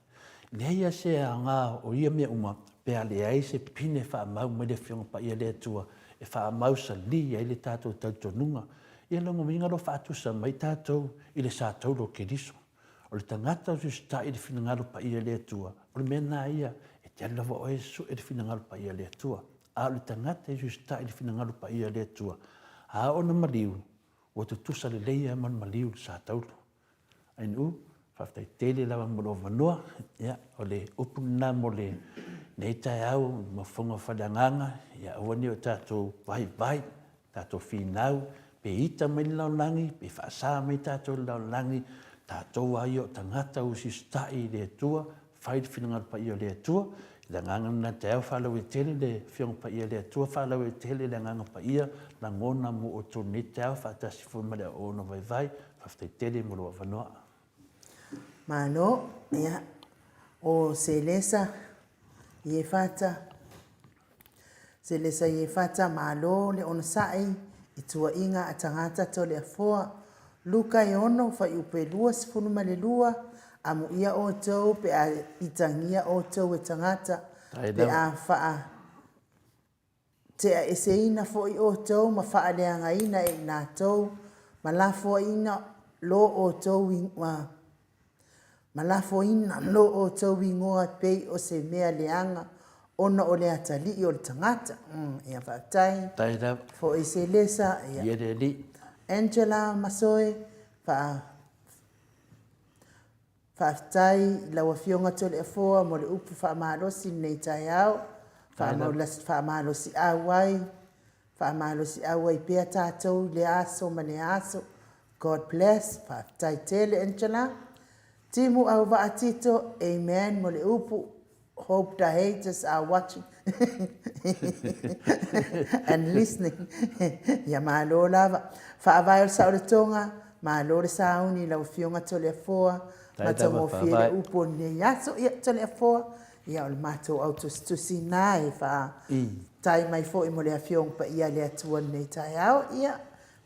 Le ia se a ngā o ia mea uma pea le ai se pine wha mau me le fionga pa ia le tua. E wha mau sa li ai le tātou tautonunga. Ia longo minga lo wha atu sa mai tātou I le sa taulo ke riso. O le tangata o sta I le whinangalo pa ia le tua. O le mena ia e te alawa o esu e le whinangalo pa ia le tua. A o le tangata e sta I le whinangalo pa ia le tua. A o na maliu, o te tusa le leia man maliu sa taulo. Ainu, whaftai tele lawa molo vanua, ia, o le upuna mo le nei tai au, ma whonga whadanganga, ia awani o tātou vai, tātou whinau, pe ita mai laulangi, pe whaasa mai tātou laulangi, tātou ai o tangata o si stai le tua, whai whinangar pa i o le tua, la nganga na te au whalau e tele le whiong pa ia le tua, whalau e tele le nganga pa ia, la ngona mo o tō ne te au, whaatasi whamare o no vai, whaftai tele mo loa wanoa. Mano, ia, o se lesa, ie whata, se lesa ie whata, malo le ona sai, I tua inga a tangata to le afoa, luka I ono whai upe lua sifunu male lua, amu ia o tau pe a itangia o tau e tangata, pe a wha te a eseina fo I o tau, ma wha leanga ina e nā tau, ma la fo ina lo o tau ma la fo ina lo o tau ingoa pei o se mea leanga, ona o le atali I o le tangata. Ia whaatai. Taida. Fo I se lesa. Ia le li. Angela Masoe. Whaatai. Lawa fionga tole a foa. Mo le upu whaamalosi nei tai au. Whaamalosi awai. Whaamalosi awai pia tātou le aso ma le aso. God bless. Whaatai tele Angela. Timu au vaatito. Amen. Mo le upu. Hope the haters are watching and listening. Ya malo lava. Whaavai o sao le tonga. Malo le sauni lau fionga tole a foa. Mata mo fie le upo ne yaso ia tole a foa. Ia o le mato autostusi nai. Tai mai fo I mo le a fionga pa ia le atua nei tai au. Ia.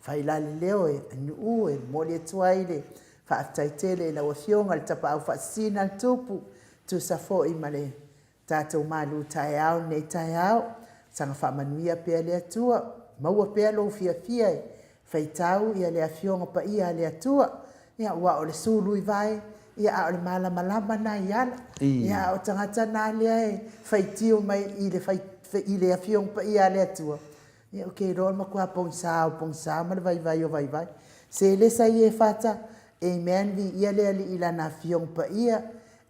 Whailale leo e anu e mo le tuaile. Whaatai tele lau a fionga le tapa au whaasina le tupu. Tu sa fo I male tātou malu tai au nei tai au sanga whamanuia pia le atua maua pia lo fia e whaitau ia le afionga pa ia le atua ia ua o le sulu I vai ia a o le malama na iala ia o tangata na lea e whaitio mai I le afionga pa ia le atua ia o kei roa makua pongsa ma le vai o vai se le sa I e whata amen vi ia le ali ila na afionga pa ia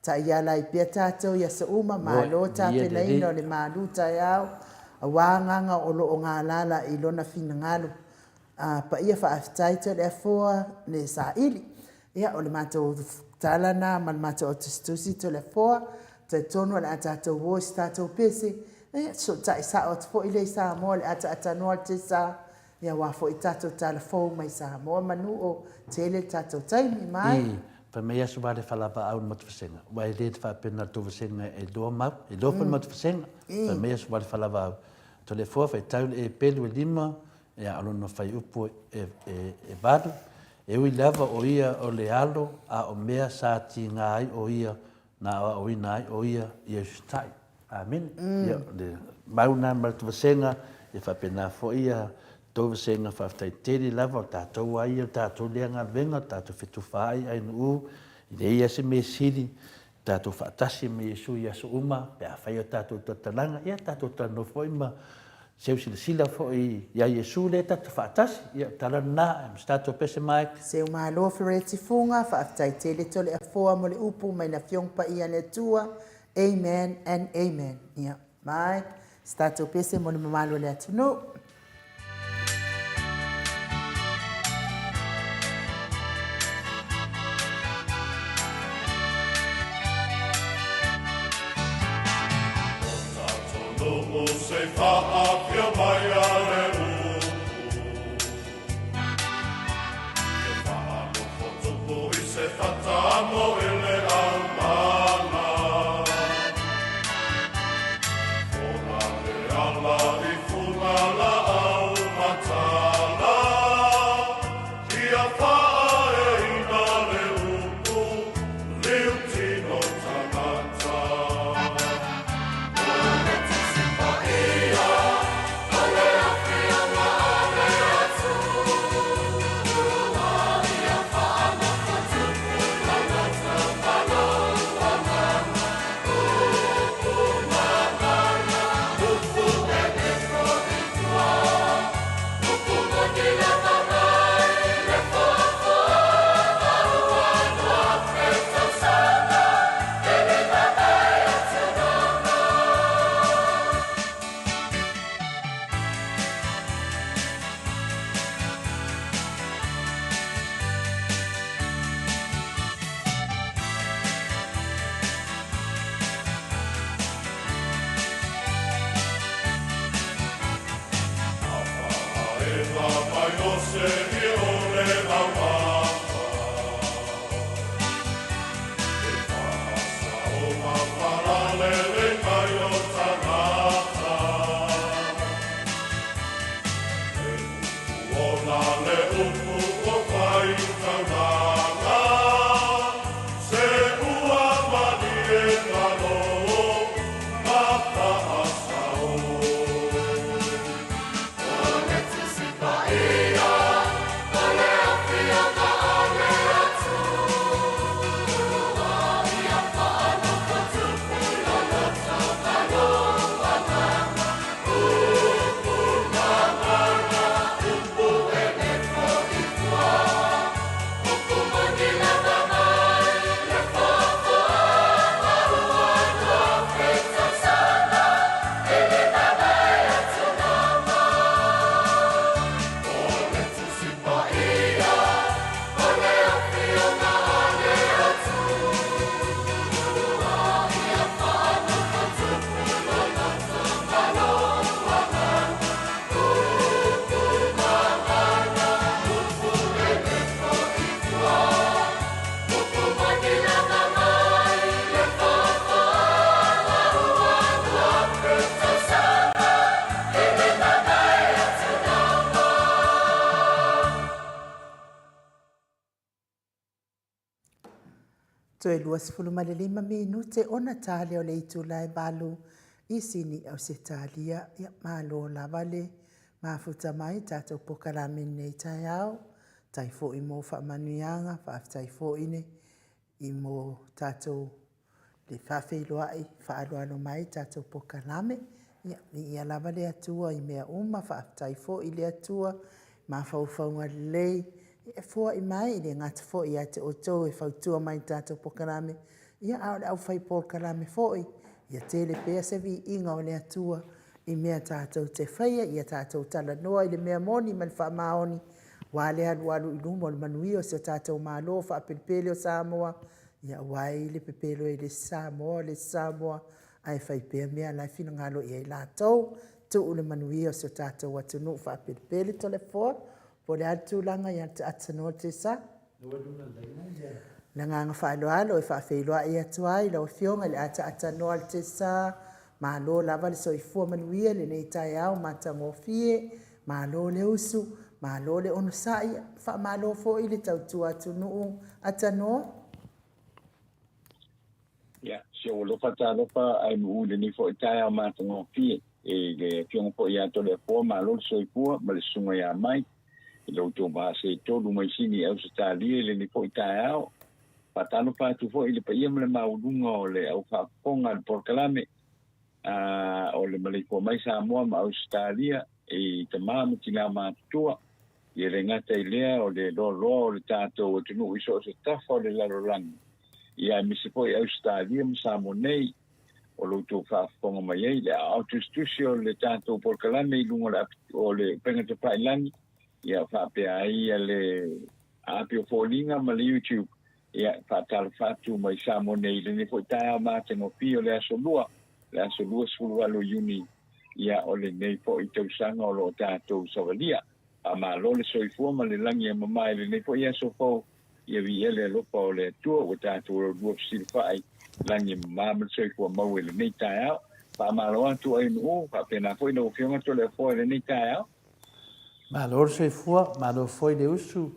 ta ia lai pia tātou ia sa uma malo ta penaina o le malu tai au a wānganga o lo o ngā lala I lona whinangalo pa ia whaaftai to le afoa le sa ili ia o le mātou talana ma le mātou o tustusi to le afoa ta tonu le a tātou wos tātou pese so ta isa o tfo I le sa mo le ata atanoa te sa ia wafo I tātou talafou mai sa mo manu o tele tātou taimi mai pa mea su vale falava au matu fasenga. Wa ele te whapena tu fasenga e doa mau, e doa pa matu fasenga. Pa mea su vale falava au. To le fua fai tau e pelu e lima, e alono fai upu e vadu. E ui lava o ia o le alo, a o mea sa ti ngā ai o ia, na o ina ai o ia, ia justai. Amen. Ia le mauna matu fasenga, e whapena fo ia, tau senga whaftai teri lava o tātou ai o tātou leanga venga, tātou whetu whai ai nu I le ia se me siri, tātou whaatasi me Iesu ia so uma, pe a whai o tātou tatalanga, ia tātou tano fo ima, seu sila fo ia Iesu le tātou whaatasi, ia tarana, tātou pese mai. Se uma lo fereti funga, whaatai te le tole a foa mo le upu mai na fiongpa ia le tua. Amen and amen. Ia, mai, tātou pese mo le mamalo le atunu. Se whaapia mai a le upu E whaanofo tupu I se whatamo I le au mana Fona le ala I funa la au matala Ia whaa e ina le upu Liu tino tanata Toe lua sifulu ma le 5 minute ona tale o le itu lai balu I sini au se talia ia malo lava le mafuta mai tatou pokalami nei tai au tai fo I mo whaamanuianga whaaftai fo ine I mo tatou le whawhiloai whaaloalo mai tatou pokalame ia lava le atua I mea uma whaaftai fo I le atua ma whauwhaunga lei e fua I mai le ngata fo I ate o tau e whautua mai tātou pokarame. Ia au whai pokarame fo ia tele pēa se vi inga o le atua I mea tātou te whaia, ia tātou tala noa I le mea moni ma le wha maoni. Wā le alu I lumo le manuio se tātou mālo wha pelipele o Samoa. Ia wai le pepelo e le Samoa ai whai pēa mea lai fina ngalo I ai lātou. Tu le manuio se tātou atunu wha pelipele to le fo. Po le atu langa ia te atanoa te sa. Na nganga whaaloalo e whaafeiloa I atua I lau fionga le ata atanoa te sa. Ma lo lava le soifua manuia le nei tai au matango fie. Ma lo le usu. Ma lo le ono sa ia. Wha ma lo fo I le tautua atunu atanoa. Ya, so lo fatalofa ai mu le ni fo tai au matango fie. E le fionga po ia to le po ma lo soifua ma le sunga ia mai. Lo to ba se to lu mai sini au sta li le ni po tai au patano patu fo ile pa ia mle maulunga o le au whaponga le porkalame o le maliko mai Samoa ma Australia e te māma tina mātua i le ngata i lea o le lolo o le tātou o tunu iso o se tafa o le larolangi i a misipo i Australia ma Samoa nei o lo tu whaponga mai ei le autustusi o le tātou porkalame i lunga o le pengata pailangi i a whapea ai a le apio fōlinga ma le YouTube ia whātala whātu mai Samoa nei le ne fo i taia mātengo pio le asolua sulu alo uni ia o le nei fo i tausanga o lo tātou savalia a ma lo le soifua ma le langi e mamai le nei fo i aso fo ia vi ele lopa o le tua o tātou o lua fsilwhai langi mamai soifua mau e le nei taia pa ma lo atu ai nu pa pena fo i no fionga to le fo le nei taia ma lo soifua ma lo fo i le usu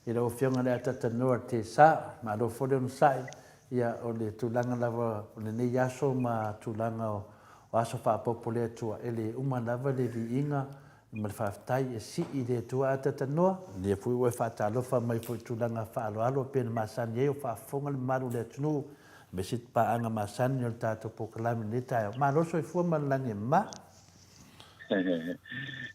i lo fionga le atata noa te sa ma lo fo le unsai ia o le tulanga lava o le nei aso ma tulanga o aso whaapopo le atua e le uma lava le vi inga ma le whaftai e si i le atua atata noa le fui ue whaatalofa mai fui tulanga whaaloalo pēna masani e o whaafonga le maru le atunu me sit paanga masani o le tātou pokalami le tae ma loso i fua malangi ma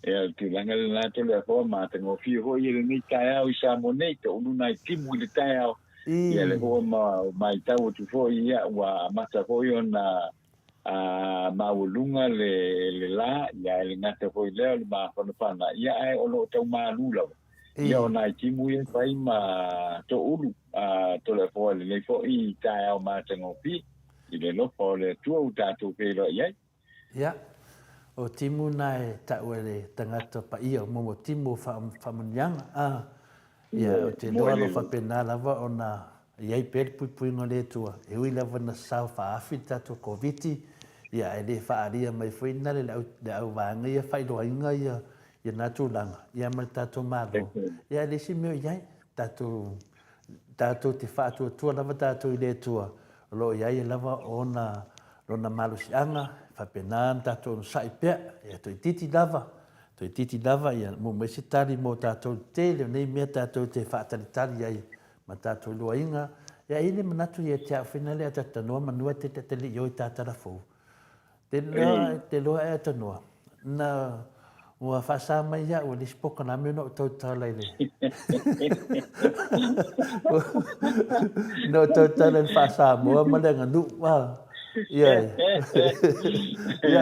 e tulanga le nato le hoa ma te ngofi ho i le nei tae au i Samoa nei te unu nai timu i le tae au ia le hoa mai tau tu fo ia wa mata fo i ona maulunga le la ia le ngata fo i leo le mawhanapana ia ai o lo tau maalula ia o nai timu i pai ma to ulu to le fo le nei fo i tae au mata ngofi i le lopo le tua u tātou pēro iai ia o timu nai tau e le tangata pa ia o momo timu whamunianga ia o te loa lo whapena lava o na iai pere puipuinga le tua e ui lava na sau whaafi tato koviti ia e le whaaria mai whaina le au vanga ia whairoa inga ia natu langa ia mai tato malo ia le si meo iai tato te whaatua tua lava tato i le tua lo iai lava o na lona malo si anga whapena tato no sai pea ia toi titi lava ia mo mai se tari mo tato te leo nei mea tato te whaatalitari iai ma tato lua inga ia ine manatu ia te awhina le atatanoa manua te li ioi tātara fōu te loa e atanoa na ua whaasa mai ia ua lisi poka na meo no tau tala ile no tau tala le whaasa mua ma le nganu ia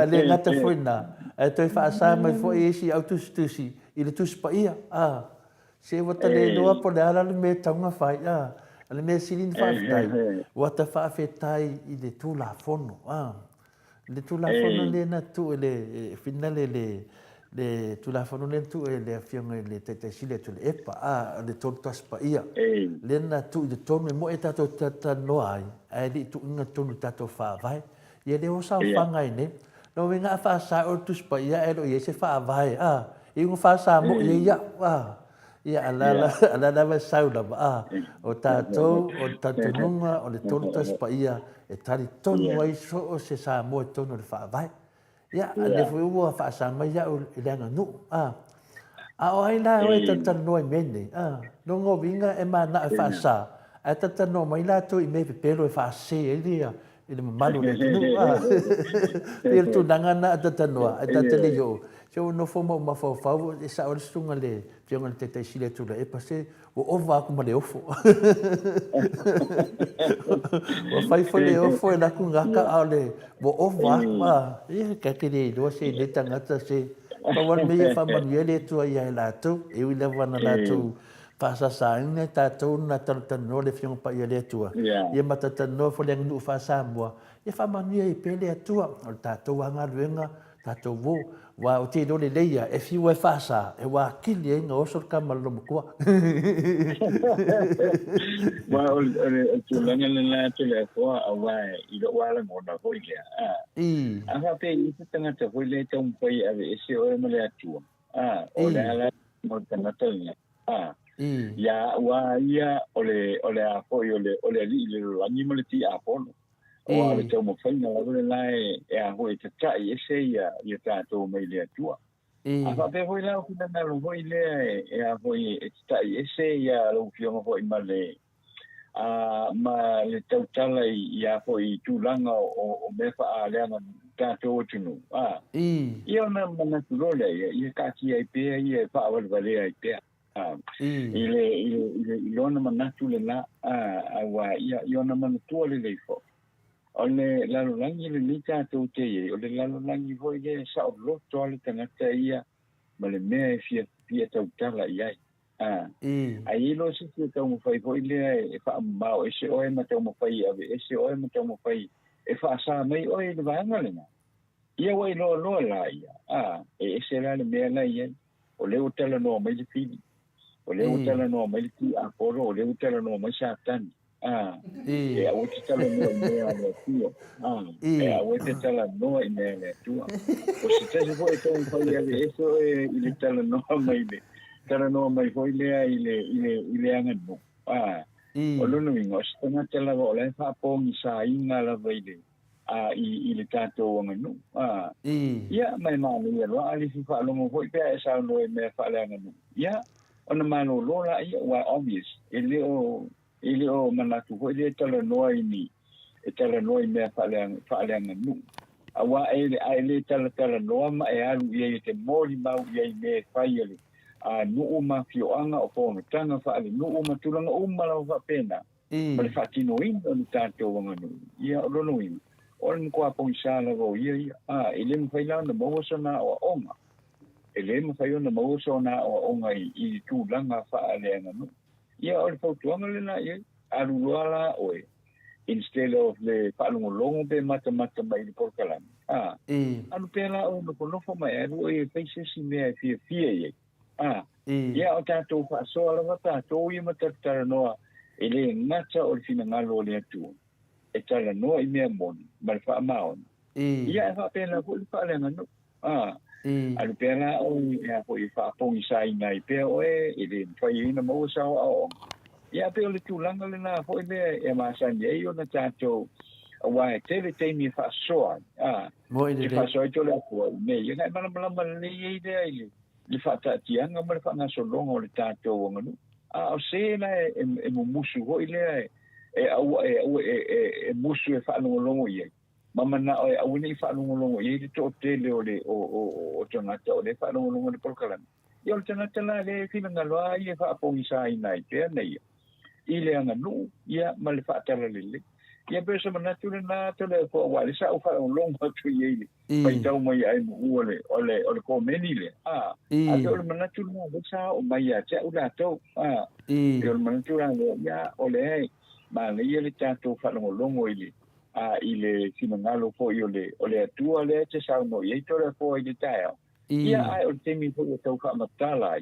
le ngata whoina e toi whaasa mai fo e isi au tusi i le tusi pa ia se wata le loa po le ala le me taunga whai le me silin whaafitai wata whaafetai i le tūla fono le tūla fono le na tu le finale le tūla fono le tu le afionga le te sile tu le epa le tonu tas pa ia le na tu i le tonu mo e tato tata noa ai li tu inga tonu tato whaavai ia le o sao whangai ne no wenga whaasa o tus pa ia e lo ia se whaavai i unga whaasa mo ia ia alala va saula o tātou o tatununga o le tontas pa ia e tari tonu ai so o se sa mo tonu le whaavai ia le fui ua whaasa mai ia o le anga nu o ai la o e tatano i mene no ngō winga e mana e whaasa e tatano mai la to i me pepelo e whaase e lia i le mamalu le tunu pere tu nangana e tatanoa e tatele yo so no fo mo mafau e sa o sunga le fionga le te sile tu le e pase o ova ku male ofo o fai fo le ofo e la ku ngaka ale o ova e ka ke le do se le tangata se pa wan me fa manuele tu ai la tu e wi le wana la tu pasa sa ina ta tu na tano le fionga pa ile tu e mata tano fo le ndu fa sa mo e fa manuele pele tu o ta tu anga luenga ta tu vo wa o te dole leia e fi we fasa e wa kili e nga osor kamalo mo kwa wa o tu langa na te le ko wa i do wala mo na ko ile ha pe i te tanga te ho le te un pai ave ese o mo le atu o le ala mo tanga te ya wa ia o le a ko o le li le langi mo le ti a po o ale te mo fai na le lai e a hoi te tai ese ia tātou mai le atua. A whape hoi lau kuna na lo hoi le e a hoi e te tai ese ia lo fionga hoi ma le ma le tautala ia fo I tūlanga o me wha a leanga tātou tunu. Ia ona manatu role ia kāki ai pēa ia wha awalwale ai pēa. I lona manatu le la awa ia ona manatua le leifo. O le lalolangi le ni tātou te ia, o le lalolangi hoi le sa o loto ale tangata ia ma le mea fia tautala iai. Ai lo se te tau mo fai hoi le fa mau ese oe ma tau mo fai ave ese oe ma tau mo fai fa sa mai oe le vanga le na ia wai lo la ia ese la le mea la ia o le utala no mai le fili o le utala no mai le ki a poro o le utala no mai sa tan e a uti tala no mea le tio e a uti tala no mea le tio o se te foi tau fai ave ese oe i le tala no mai le tara no mai foi lea ile anga no o lono ingo stanga tela o le fa pongi sa inga la veile I le tato anga no ia mai manu ia lo ali fi fa longo foi pe sa no me fa le anga no ia ona manu lo la ia wa obvious ile o manatu foi le tala no ni e tala no me fa le anga no awa ele tala no ma e alu ia te moli mau ia me fa ia nuu mafioanga o pōna tanga whaale nuu matulanga umala o whapena. Ma le whatino ina o ni tātou wanga nui. Ia o rono ina. O le mkua pongi sāla go ia. Ele mwhailau na mawasa na o onga. Ele mwhailau na mawasa na o onga I tūlanga whaale anga nui. Ia o le pautuanga le na ia. Aruala oe. Instead of le whaalongolongo pe mata mai le porkalami. Anu pēla o na konofo mai aru e whaisesi mea fia ia. Ia o tātou whaasoa lawa tātou I matatara noa e le ngata o le fina ngalo o le atua. E tala noa I mea moni, ma le wha maona. Ia e whapena ko le whalenga no. Alu pēna o e a ko I whapongi sa inga I pēa o e le mwhai ina maua sao a o. Ia pēo le tūlanga le nā hoi le e maasani e o na tātou wa e tele teimi e whaasoa. Te whaasoa I tole akua. Me, ia ngai malama le i le le whaatatianga ma le whangasolonga o le tātou wanga nu. O se na e musu hoi lea e musu e whaanongolongo iai. Mamana o e awine I whaanongolongo iai le tō tele o le o tangata o le whaanongolongo le porkalami. Ia o le tangata la le whilanga loa I e whaapongi sa inai pēr na ia. I le anga nu, ia ma le whaatala lele. Ia pēsa manatu le nā tole ko wale sa o whaanongolongo atu iai le. Pai tau mai ai mu ole ko meni le a ole manatu na sa o mai a te ula to ole manatu na ya ole ma le ile tato fa longo ile ile sinangalo fo ile ole atua le te sa no ye to le fo ile tae ia ai o temi fo to fa matala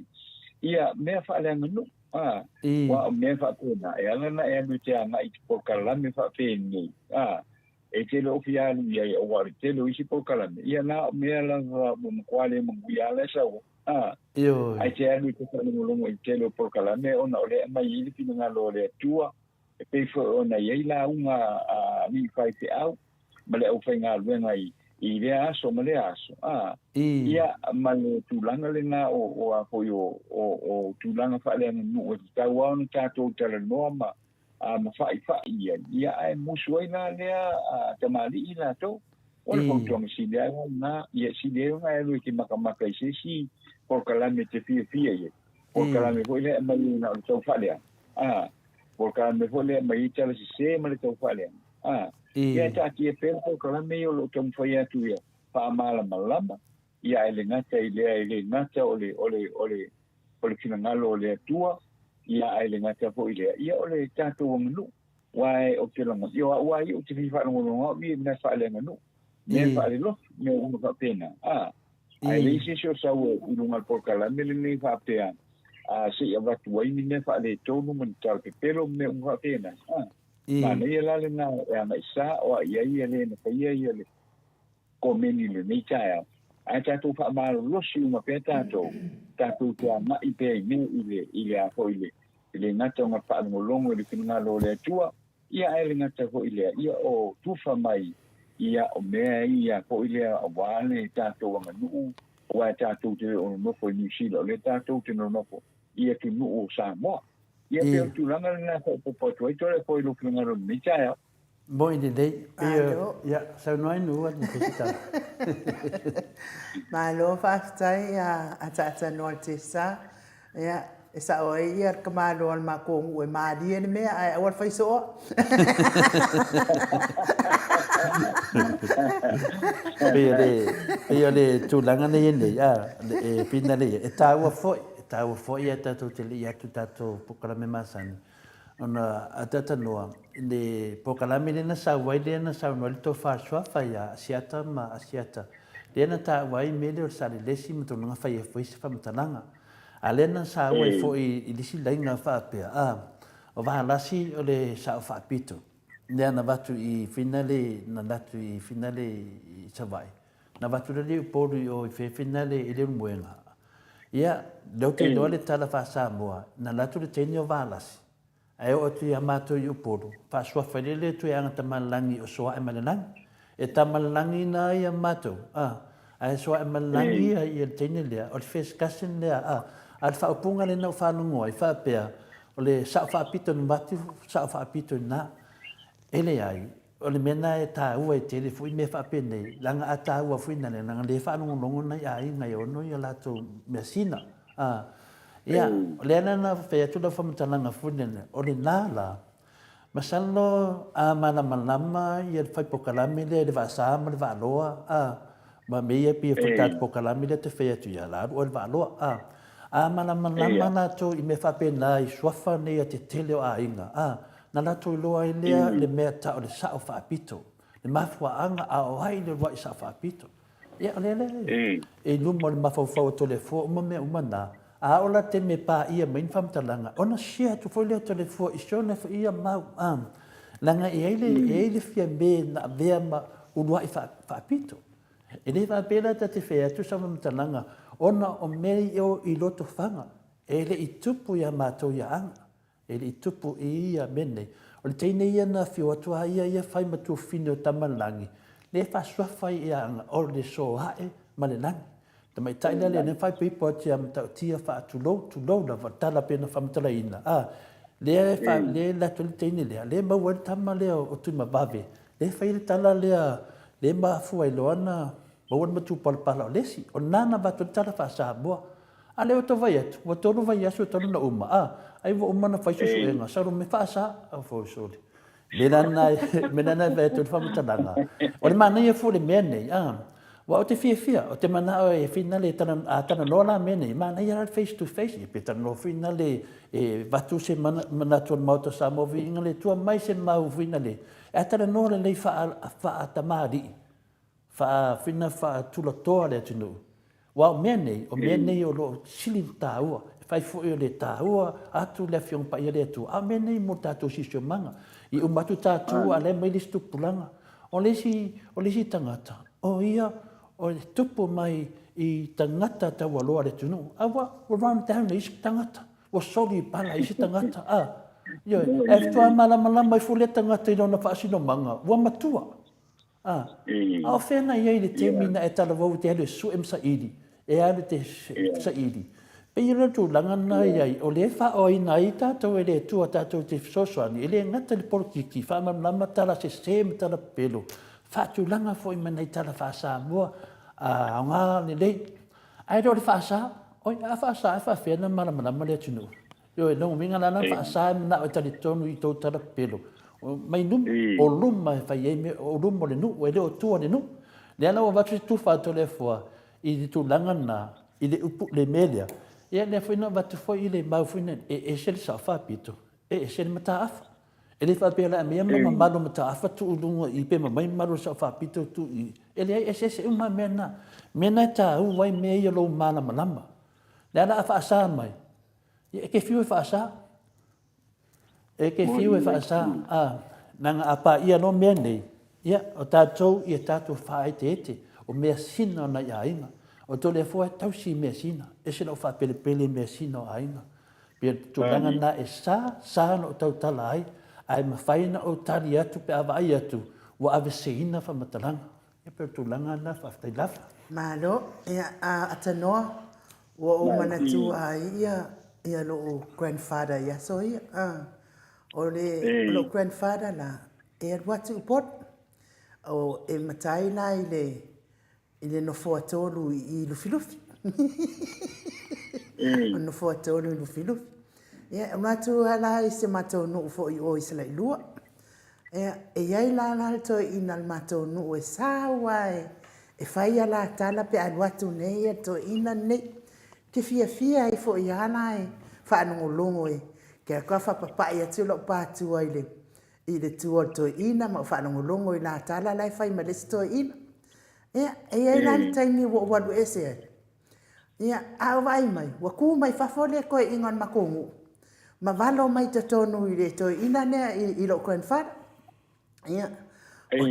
ia me fa le ngano wa me fa pena e ala na e lu te anga I po kala me fa peni e te lo fialu ia o wale te lo isi po kalame ia na mea la mo kwale mo ia la sa ai te alu te longo I te lo po kalame ona ole mai I fina ngalo le tua e pe fo ona ia la unga ni fai te au male o fai ngalo I le aso male aso ia male tulanga le na o apoio o tulanga fa le no o tawa no tato tele noma ma fai ia ai musu ina lea tamali ina to o le fontonga si lea na ia si lea nga e lui ki makamaka I si por kalame te fia ia por kalame foi le mai na o tau falea por kalame foi le mai tala si se ma le tau falea ia ta ki e pera por kalame o lo tau fai atu ia pa mala malama ia ele ngata I le ngata ole kinangalo ole atua ia ai le ngata fo ile ia ole tātou nganu wai o te longa ia wai o te whanongonga mi me whaale nganu me whaale lo me unga whapena ai le isi sio sau urunga porkala me le nei whapea se ia watu wai mi me whaale tonu man tau ke pelo me unga whapena ma ne ia lale na e ana isa o ia le na whaia ia le ko meni le nei taia ai tātou whaamaro losi unga pēr tātou te a mai pēr ile a fo ile ngata o ngā whaangolongo le kinangalo le atua ia ai le ngata fo ile ia o tufa mai ia o mea ia fo ile a wale tātou anga nuu o ai tātou te o nofo I New Zealand le tātou te nofo ia tu nuu o Samoa ia pe tu langa na po tu le foi lu ngaro ni cha Mo i dei ia sa noi nu wa ni pita. Malo whaftai a tata noa te sa. Ia, e sa o e ia ka malo al makongu e maari e ni mea ai awal whaisoa. Pia le tūlanga nei nei, e pina nei, e tāua foi e tātou te li atu tātou pokalame masani. Ona a tata noa, le pokalame le na sauai le na saunua le tō whāsua whai a asiata ma asiata. Le na tāwai mele o sari lesi ma tōnunga whai e whaisa whamatananga. A le na sauai foi i lisi lainga whāpea. O wahalasi o le sao whāpito. Nea na watu i finale, na watu i finale i Savai. Na watu rali uporu o i finale i le muenga. Ia, leo te loa le tala wha mua, na watu le teni o waalasi. Ai o tu ia mātou i uporu. Wha sua whailele tu e angata malalangi o soa e malalangi. E ta malalangi na ia mātou. Ai soa e malalangi i le teni lea, o le whesikasin lea. A le whaupunga le nau whanungoa i whapea. O le sao whapito ni matu, sao whapito ni nā. Ele ai, o le mena e tā ua e tere fui me whape nei, langa a tā ua fui nane, langa le whanongonongo nei a inga i ono i a lato mea sina. Ia, o le anana whea tula whamatalanga fui nane, o le nāla, masalo a malamalama i a whaipokalame le whaasama le whaaloa, ma mea pia whatat pokalame le te whea tu i a laru o le whaaloa, a malamalama nato i me whape nai swafa nei a te tele o a inga, na lato loa i lea le mea ta o le sao whaapito. Le mafuaanga a o hai le wai sao whaapito. Ia o le. E luma le mafawhau to le fua uma mea umana. A ola te me pā ia main whamtalanga. Ona shea tu fo lea to le fua i shona fa ia mau. Langa e eile fia me na vea ma unua i whaapito. E le whaapela ta te whea tu sa whamtalanga. Ona o mei eo i loto whanga. E le i tupu ia mātou ia anga. E le tupu i ia mene. O le teine ia na whio atua ia whai matu whine o tamalangi. Le whasua whai ia anga o le so hae ma le langi. Ta mai taina le ne whai pipo ati am tau tia wha tu lou na tala pena whamatala ina. Le lato le teine lea. Le maua le tama lea o tui mawave. Le whai le tala lea. Le maafua i loana. Maua le matu palapala o lesi. O nana watu le tala wha saa mua. A leo to vai atu. Wa tonu vai asu tonu na uma. Ai wa uma na faisu suenga. Saru me whaasa. Au fo soli. Menana vai atu whamatananga. O le mana ia fu le mea nei. Wa o te fia. O te mana o e whina le tana nola mea nei. Mana ia face to face. I pe tana no whina le watu se mana tuan mauta sa movi. Inga le tua mai se mau whina le. E tana nola le wha tamari. Wha whina wha tula toa le atinu. Wa o mea nei o lo sili tāua. Whai fwoi o le tāua, atu le whiong pa ia le atu. A mea nei mo tātou sisio manga. I umatu tātua a le mai le stupulanga. O lesi tangata. O ia, o le tupu mai i tangata taua loa le tunu. Awa, o run down le isi tangata. O soli pala isi tangata. Yo, e tua malamalama i fule tangata i lona whaasino manga. Wa matua. A o whena iei le te mina e tala wau te hale su em sa iri. E ale te sa iri. Pe ira tu langana iei, o le wha o ina i tātou e le tua tātou te sosoani, e le ngata le politiki, wha mamlama tala se seme tala pelo. Wha tu langa fo i mana i tala wha sa mua, a ngā le lei. Ai ro le wha sa, oi a wha sa e wha whena malamalama le atunu. Yo e nongo minga lana wha sa e mana o tali tonu i tau tala pelo. Mai num, o luma e whai eime, o luma le nu, o e leo tua le nu. Le ana o watu tu whato le fua, i tu langana, i le upu le melea. Ia le whaina watu fwoi i le mau whaina, e se le sa whapito, e se le mata afa. E le whapela a mea mama malo mata afa tu ulunga i pe mamai malo sa whapito tu i. E le ai se uma mena, mena ta uwai mea i alo mana malama. Le ana a whaasa mai. E ke whiu e whaasa. E ke whiu e whaasa. Nanga apa ia no mea nei. Ia, o tātou i tātou whae te ete. O mea sina na ia inga. O to le fua tausi mea sina. E se lau wha pele mea sina o inga. Pia tūlanga na e sa no tau tala ai. Ai mawhaina o tari atu pe awa ai atu. Wa ave se ina wha matalanga. Ia pia tūlanga na whaftai lafa. Malo, ia atanoa. Wa o manatu a ia ia lo grandfather ia so ia o le lo grandfather la e watu pot o e matai la ile no fo atolu I lufilufi no fo atolu I lufilufi ia matu ala I se matou no fo I o I se lai lua e ai la to ina matou no e sawa e fai ala tala pe al watu nei to ina nei ke fia I fo I ana e fa no longo e ke ka fa papa ia tu lo pa tu ai le tu to ina ma fa no longo I la tala lai fai ma le sto ina e la taimi wo wa ese ia a vai mai wa ku mai fa fole ko ingon makungu ma valo mai te tonu I le to ina ne I lo koen fa ia o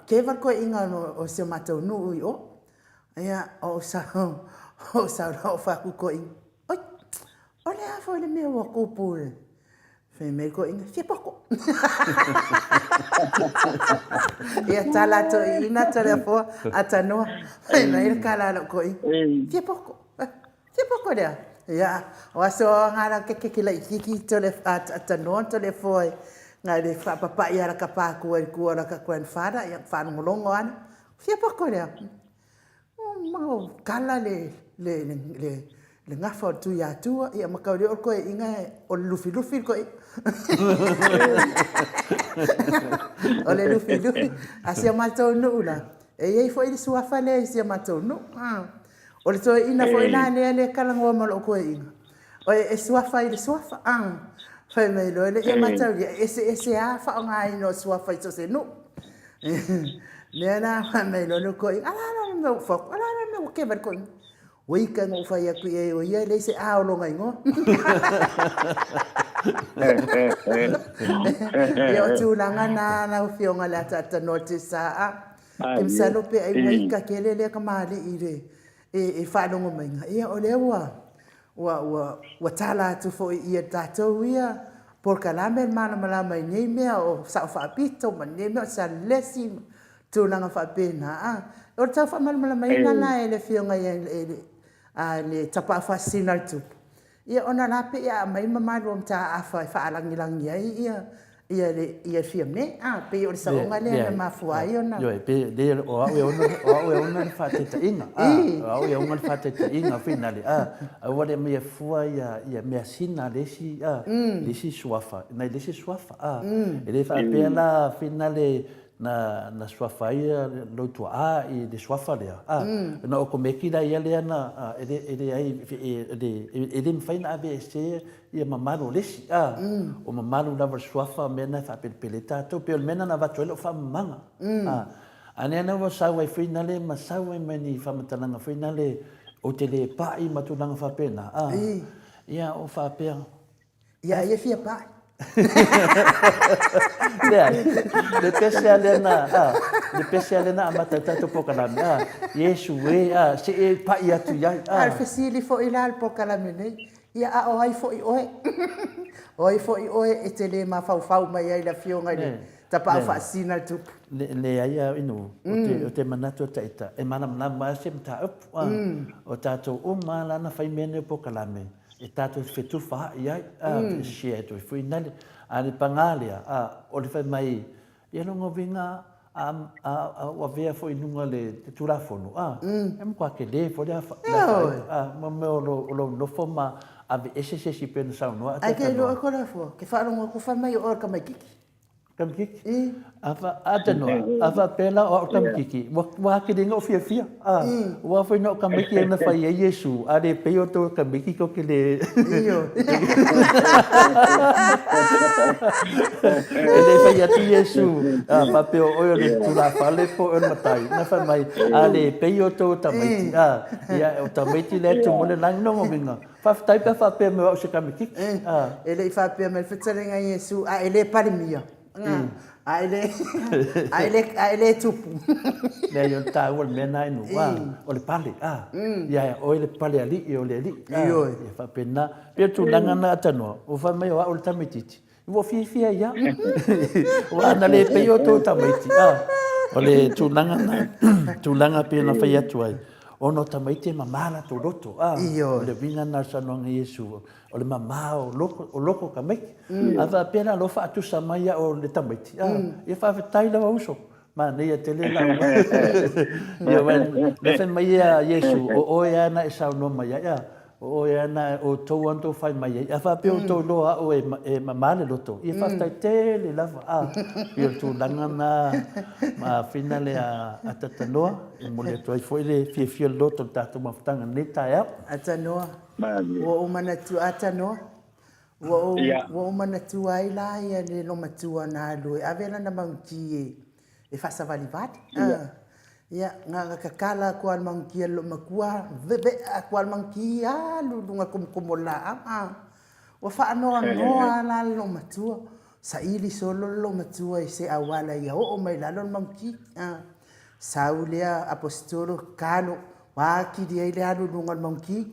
keva ko ingon o se matou nu o ia o sa o fa ku ko in oi ole a fo le me wa ku pu fe me ko in fie poko ia tala to ina tala fo atano na il kala ko in fie poko dia ia o so ngara ke la iki to le atano to le fo ngai le fa papa ia ra kapa ku ra ka grandfather ia fa ngolongo an fie poko dia mau kala le ngafa tu ya tu ia makau le ko inga o lufi ko o le lufi asia matou nu la e ei foi le suafa le asia matou nu o le to ina foi na le kala ngo mo ko inga o e suafa le suafa foi me lo le e matou ese a fa nga ino suafa to se nu le na fa me lo ko ala no fo ala no ke ver con wei ka ngo fa ya ku e o ia le se a o lo ngai ngo ia tu langa na fionga la ta notice kim salope ai wei ka kele le ka mali ire e fa no mai ia o le wa tala tu fo ia tato ia por kalame mana mala mai nei mea o sa fa pito ma nei mea sa lesi tu langa fa pena o ta fa mala mai na ele fionga le tapa fa sinal tu ia ona lape ia mai mama rom ta afa fa alangi ia fiamne pe o sa onga le ma fuai ona yo pe de o ona fa te inga o ona fa te inga finale o le me fuai ia me sina lesi suafa na lesi suafa ele fa pe la finale na suafa ia lo tu I de suafa le na o komeki da ia le na ele ai ele faina abc ia mamalo lesi o mamalo na suafa mena fa peleta to pe mena na va tolo fa manga ane na wa sawa finale ma sawa meni fa matanga finale o tele pa I matulanga fa pena ia o fa pe ia fia pa le pese alena amata tato pokalami Yesu se e pa ia tu ia al fesili fo ilal pokalami nei ia o ai fo i e tele ma fau mai ai la fionga le tapa fa sina tu le ia inu o te manato taita e mana ma se mta o tato o mala na fai mene pokalami e tato fetu fa ia share to finale ani pangalia o le fai mai ia no vinga wa vea foi nunga le turafono e mo ke le fo le ma me lo forma ave ese si pe no sauno ai ke lo ko la fo ke fa no ko fa mai or ka mai kiki ava ava pela o kamiki wa ke dinga fia wa foi no kamiki na fa Yesu ade pe yo to kamiki ko ke le ele fa ya Yesu pa pe o le tula fale po o matai na fa mai ade pe yo to tamiti ya o tamiti le to mo le lang no minga fa tai pa pe me o se kamiki ele fa pe me fetselenga Yesu ele parimia Aile tupu. Le yo ta wol mena inu o le pale ya o le pale ali o le ali ya fa pena pe tu langa na tano o fa mai o le tamititi wo fi ya wa na le pe yo to tamiti o le tu langa pe na fa ya tu ai ono tamaite mamala to roto Iyo. o le vinga na sanonga Yesu o le mama o loko ka mai ava pena lo fa tu samaya o le tamaite ia fa vetai la uso ma nei te le la ia wen le fen mai Yesu o ia na sa no mai ia o ia na o to wanto fai mai ia fa pe o to lo o e mamale loto ia fa tai te le lava ia tu langa na ma finale a tatanoa e mo le toi foi le fie loto tatu mafutanga nei tai au Atanoa. Mani. Wo mana tu atanoa. Wo mana tu ai la ia le lo matua na lu. Avela na mangki e fasa vali vat. Ya nga kakala ko al mangki lo makua vebe ko al mangki lu lunga kumkumola wa fa no la lo matua sa ili solo lo matua i se awala ia o mai la lo mangki saulia apostolo kano wa ki dia ile alu lunga mangki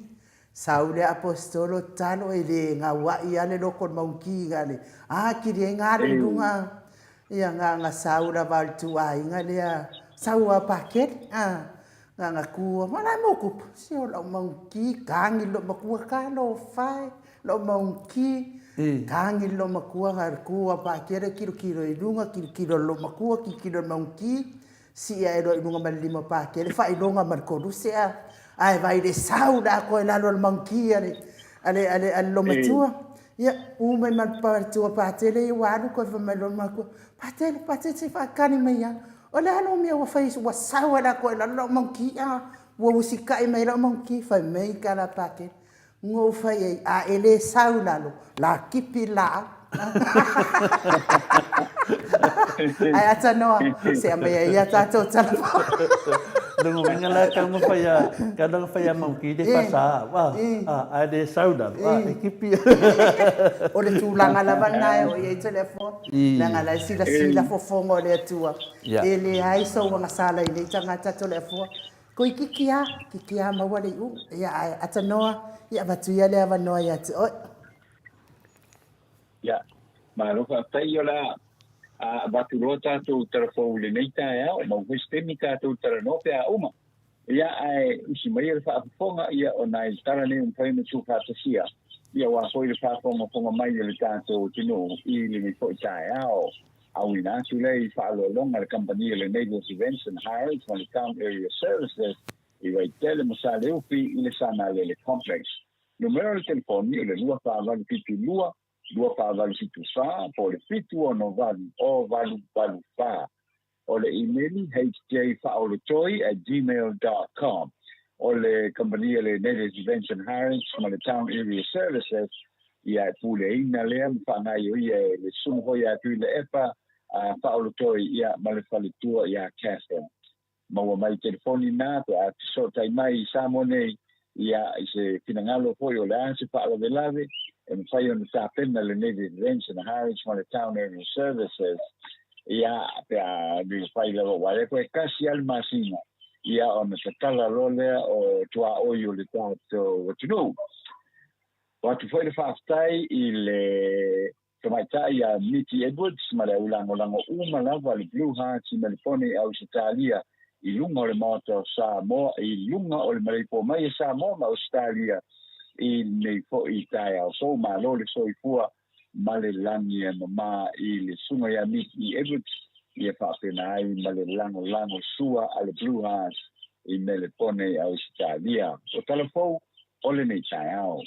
saulia apostolo talo ile nga wa ia le lo kon mangki gale ki dia ngale lunga ia nga saula val tu ai nga le saua paket nga ku mana mo ku si o lo mangki kangi lo makua ka lo fai lo mangki kangi lo makua ngar ku paket kilo ilunga kilo lo makua kilo mangki si ai ro ilunga mal lima paket fai longa mar ko se ai vai de saula ko la lo mangki ale lo matua ya mai mal pa tu patele wa ko fa lo makua patele se fa kani mai Ola ano mi wa fai wa sawa la ko la lo monkey wa usika i mai lo monkey fa mai kala pake ngo fai a ele saula lo la kipi la ai ata no se mai ia ta to tala Dungo mingala ka mo faya kadang faya monkey de pasa wa de saula e kipi o le tulanga la bana o ye telefone langa la sila fofongo le tua ele ai so nga sala ile tanga ta telefone ko kikia ma wale u ya ata noa ya batu ya le ava noa ya o ya ma lo fa tai yola batu rota tu telefone le neita ya o mo sistemika tu telefone pe a uma ya ai si mai fa fonga ya o nai tara ne un prime tu fa sia ya wa foi le fa fonga mai le tanto tino I le fo tai ao au ina tu le fa lo longa le company le neighbors events and hires on the town area services I vai tele mo sa le upi ile sana le complex numero de telefone le lua fa va pitu lua fa va pitu fa po le pitu o no valu fa o le email hjfaolotoi@gmail.com o le company le neighbors events and hires on the town area services ia pule ina le fa na yo ia le sumo ya tu le epa Paulo Toi ia male falitua ia Catherine maua mai telefoni na to a so tai mai samone ia se finangalo foi o la se Paulo Velave and fai on the pena le neve events and Harris on the town area services ia pe di fai lo wale ko kasi al masina ia on the tala role o tua oio le tato what you know what foi le fastai il Kamaita ia Mickey Edwards ma le ulango uma lava le Blue Hearts ma le pone Australia I lunga o le moto Samoa I lunga o le maripo mai Samoa ma Australia I nei fo I tai au so ma lo le so I fua ma le langi e mama I le sunga ia Mickey Edwards ia fa pena ai ma le lango sua a le Blue Hearts I me le pone Australia o telefon o le nei tai au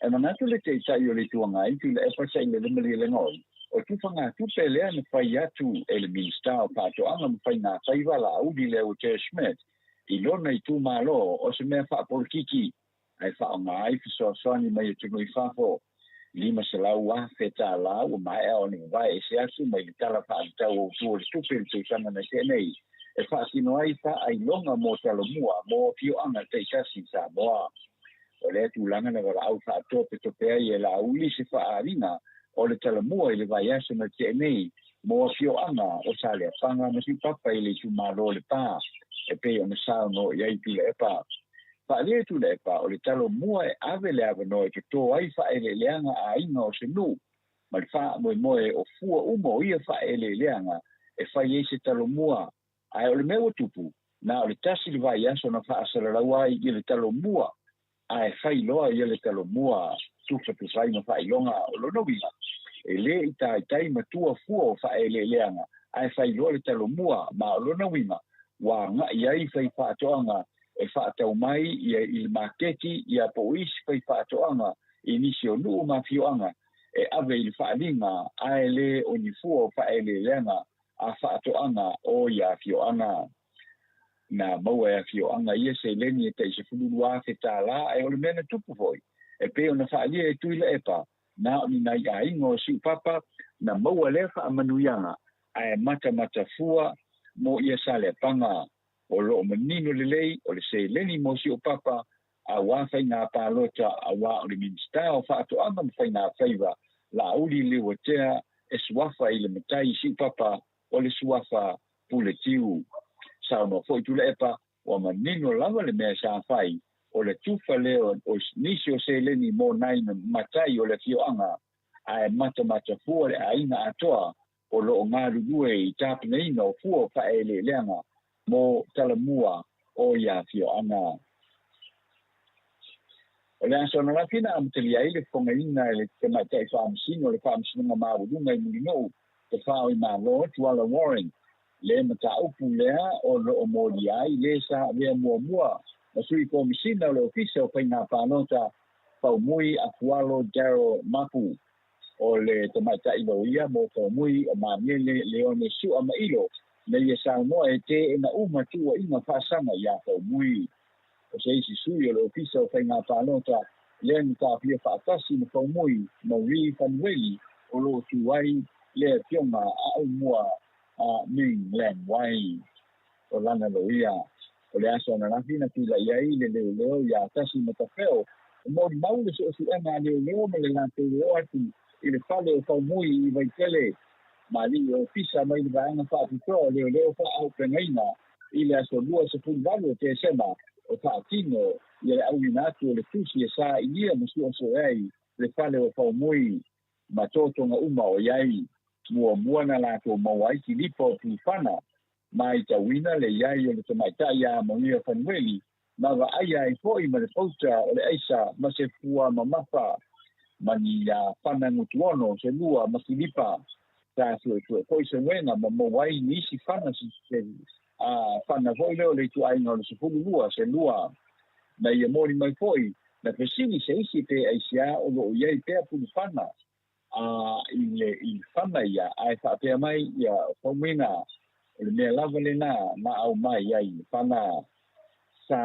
e manatu le te tai o le tuanga I tu le e pasa I le mali le ngoi o tu fanga tu pele na fai atu e le minsta o pato anga mo fai na fai wala au di le o te Schmidt I lona I tu malo o se mea fa polkiki ai fa nga ai so ni mai tu no I fa fo lima se la wa feta la o mai o ni vai se asu mai tala fa ta o tu tu pe tu sana na te nei e fa si no ai fa ai longa mo talo mua mo pio anga te kasi sa moa o le tu langa na wala au fa tope ai la uli se fa arina o le talamua I le vai ase na te nei mo fio anga o sa le panga ma si papa I le tu malo le pa e pe o na sa no ia I tu le pa fa le tu le pa o le talamua e ave le ave no e to ai fa ele leanga a inga o se nu ma le fa mo o fua umo ia fa ele leanga e fa ye se talamua ai o le meu tupu na o le tasi le vai aso na fa'asalalau ai i le talomua ae failoa ia le talomua tufa tufai ma fa'ailoga o lona uiga e lē i taʻitai ma tuafua o fa'aeleeleaga ae failoa le talomua ma o lona uiga ua aga'i ai fai fa'ato'aga e fa'atau mai ia i le maketi ia po isi fai fa'ato'aga i nisi o nu'u mafio'aga e ave i le fa'aliga ae lē o nifua o fa'aeleeleaga a fa'ato'aga o ia fio'aga na maua e fio'aga ia seileni e taʻisefululuā fetālā e o le mea na tupu fo'i e pe ona fa'alia e tui le epa na o ni nai aiga o si'upapa na maua lea fa'amanuiaga ae matamatafua mo ia saleapaga o lo'o manino lelei o le seileni mo si'upapa auā faigā palota auā o le minista o fa'ato'aga ma faigā faiva la'auli liuatea e suafa i le matai si'upapa o le suafa puletiu saunoa fo'i tula epa ua manino lava le mea sa fai o le tufa lea o nisi o seileni mo nai na matai o le fio'aga ae matamatafua le aiga atoa o lo'o galulue i tapenaina o fua o fa'aeleeleaga mo talamua o ia fio'aga o le asonalafina amatalia ai le fogaina e le tamaita'i fa'amasino o le fa'amasinoga mauluga i mulino'u te fa'o i mālo tuala Warren le mataupu lea o lo'o molia ai le sa lea muamua ma sui komisina o le ofisa o faigā palota faumui afualo Darryl Mapu o le tamaita'i loia mo faumui o mamiele Leone Su'a Mailo na ia saunoa e te e na uma tuua'iga fa'asaga iā faumui o se isi sui o le ofisa o faigā palota lea ni tāpia fa'atasi na faumui Marie Fanueli o lo'o tuai lea fionga a'aumua Ming Len Wai o lana loia o le aso na lafi na tila iai le leo ia tasi matafeo o mori mau le so su'ena leo ma le lante leo atu i le fale o faumui i vaitele ma li o fisa mai le vaenga whaapitoa leo whaau pengaina i le aso lua se punvalu o te sema o whaatino i le auina atu o le tusi e sa i nia masu o so ei le fale o faumui ma tōtonga uma o iai mua na lato mawai ki lipo tufana mai tawina le iai o le tamaita'i a Maria Fanueli ma va ai ai foi ma le pauta o le aisa ma se fua ma mafa mani ya fana ngutuono se lua ma filipa ta su foi se wenga ma mawai nisi fana se fana foi leo le tu ai no se fulu lua se lua na ia mori mai foi na pesini se isi te aisia o lo iai pe pu fana i fana ia ai whapea mai ia whaumina o le mea lava le nā ma au mai ai fana sa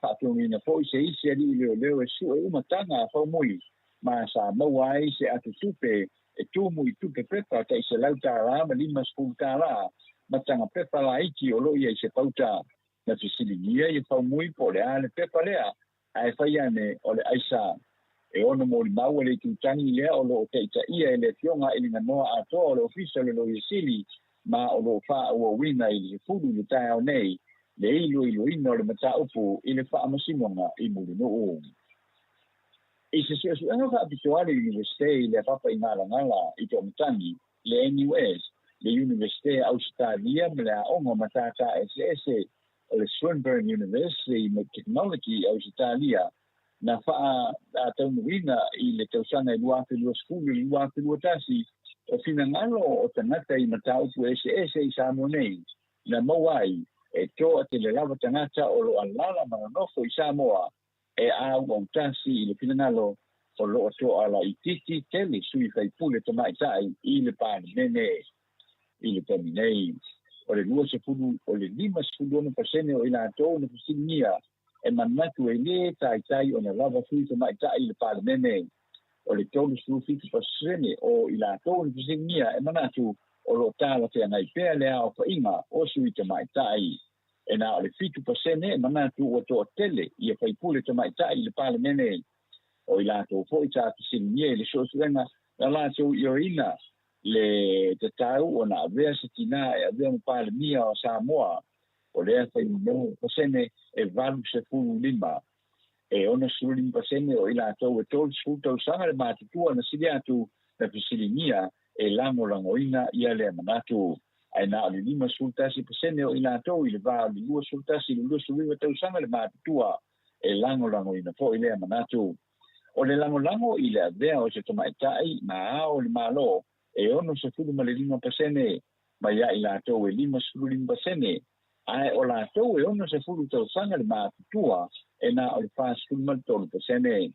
whaatuangina fo i se isi ali leo e su e umatanga whaumui ma sa maua ai se atu tupe e tumu i tupe pepa ta i se lau tāra ma lima spulu tāra ma tanga pepa la iki o lo ia i se pauta na fisilingia i whaumui po le ale pepa lea ai whaiane o le aisa e ono mo li mau le tutangi lea o lo te ita ia le fionga ili nganoa atoa o le ofisa le lo yesili ma o lo faa ua wina ili fudu le tae au nei le ilo ino le mata upu ili faa masimonga i muli no i se sesu anga faa pitoale universite le papa ingala ngala i te omitangi le NUS le universite Australia me le aongo matata SS o le Swinburne University me Technology Australia na faa taunuina i le tausanga i luafe lua skulu i luafe lua tasi o fina ngalo o tangata i mataupu SS i Samonei na mawai e toa te le lava tangata o lo alala mananofo i Samoa e au o tasi i le fina ngalo o lo toa la i titi tele sui faipule ta maitai i le pani nene i le taminei o le lua se fulu o le lima se fulu ono pasene o ina atou na fusinia e manatu e le tai o na lava fui te mai tai le palemene o le tonu su fiti pasene o ila tonu fusinia e manatu o lo tala te ngai pea le au fa inga o sui te mai tai e na o le fitu pasene e manatu o to tele i e fai pule te mai tai le palemene o ila to foi ta fusinia le so suenga la so yo ina le te tau o na vea sitina e avea palemia o Samoa o le fai no pasene e valu se fulu lima e ona suli pasene o ila tau e tol sfuta usanga le matitua na sili atu na fisilinia e lango ina ia le manatu ai na o le 5% o i latou i le va o le 2% le lusuiga tausaga le matutua e langolangoina fo'i lea manatu o le langolango i le avea o se tamaita'i ma o le malo e ono se fulu ma le 5% ma ia i latou e 5.5% ae o latou e ono se fulu tausaga le matutua e na o le fasfulu ma le 3%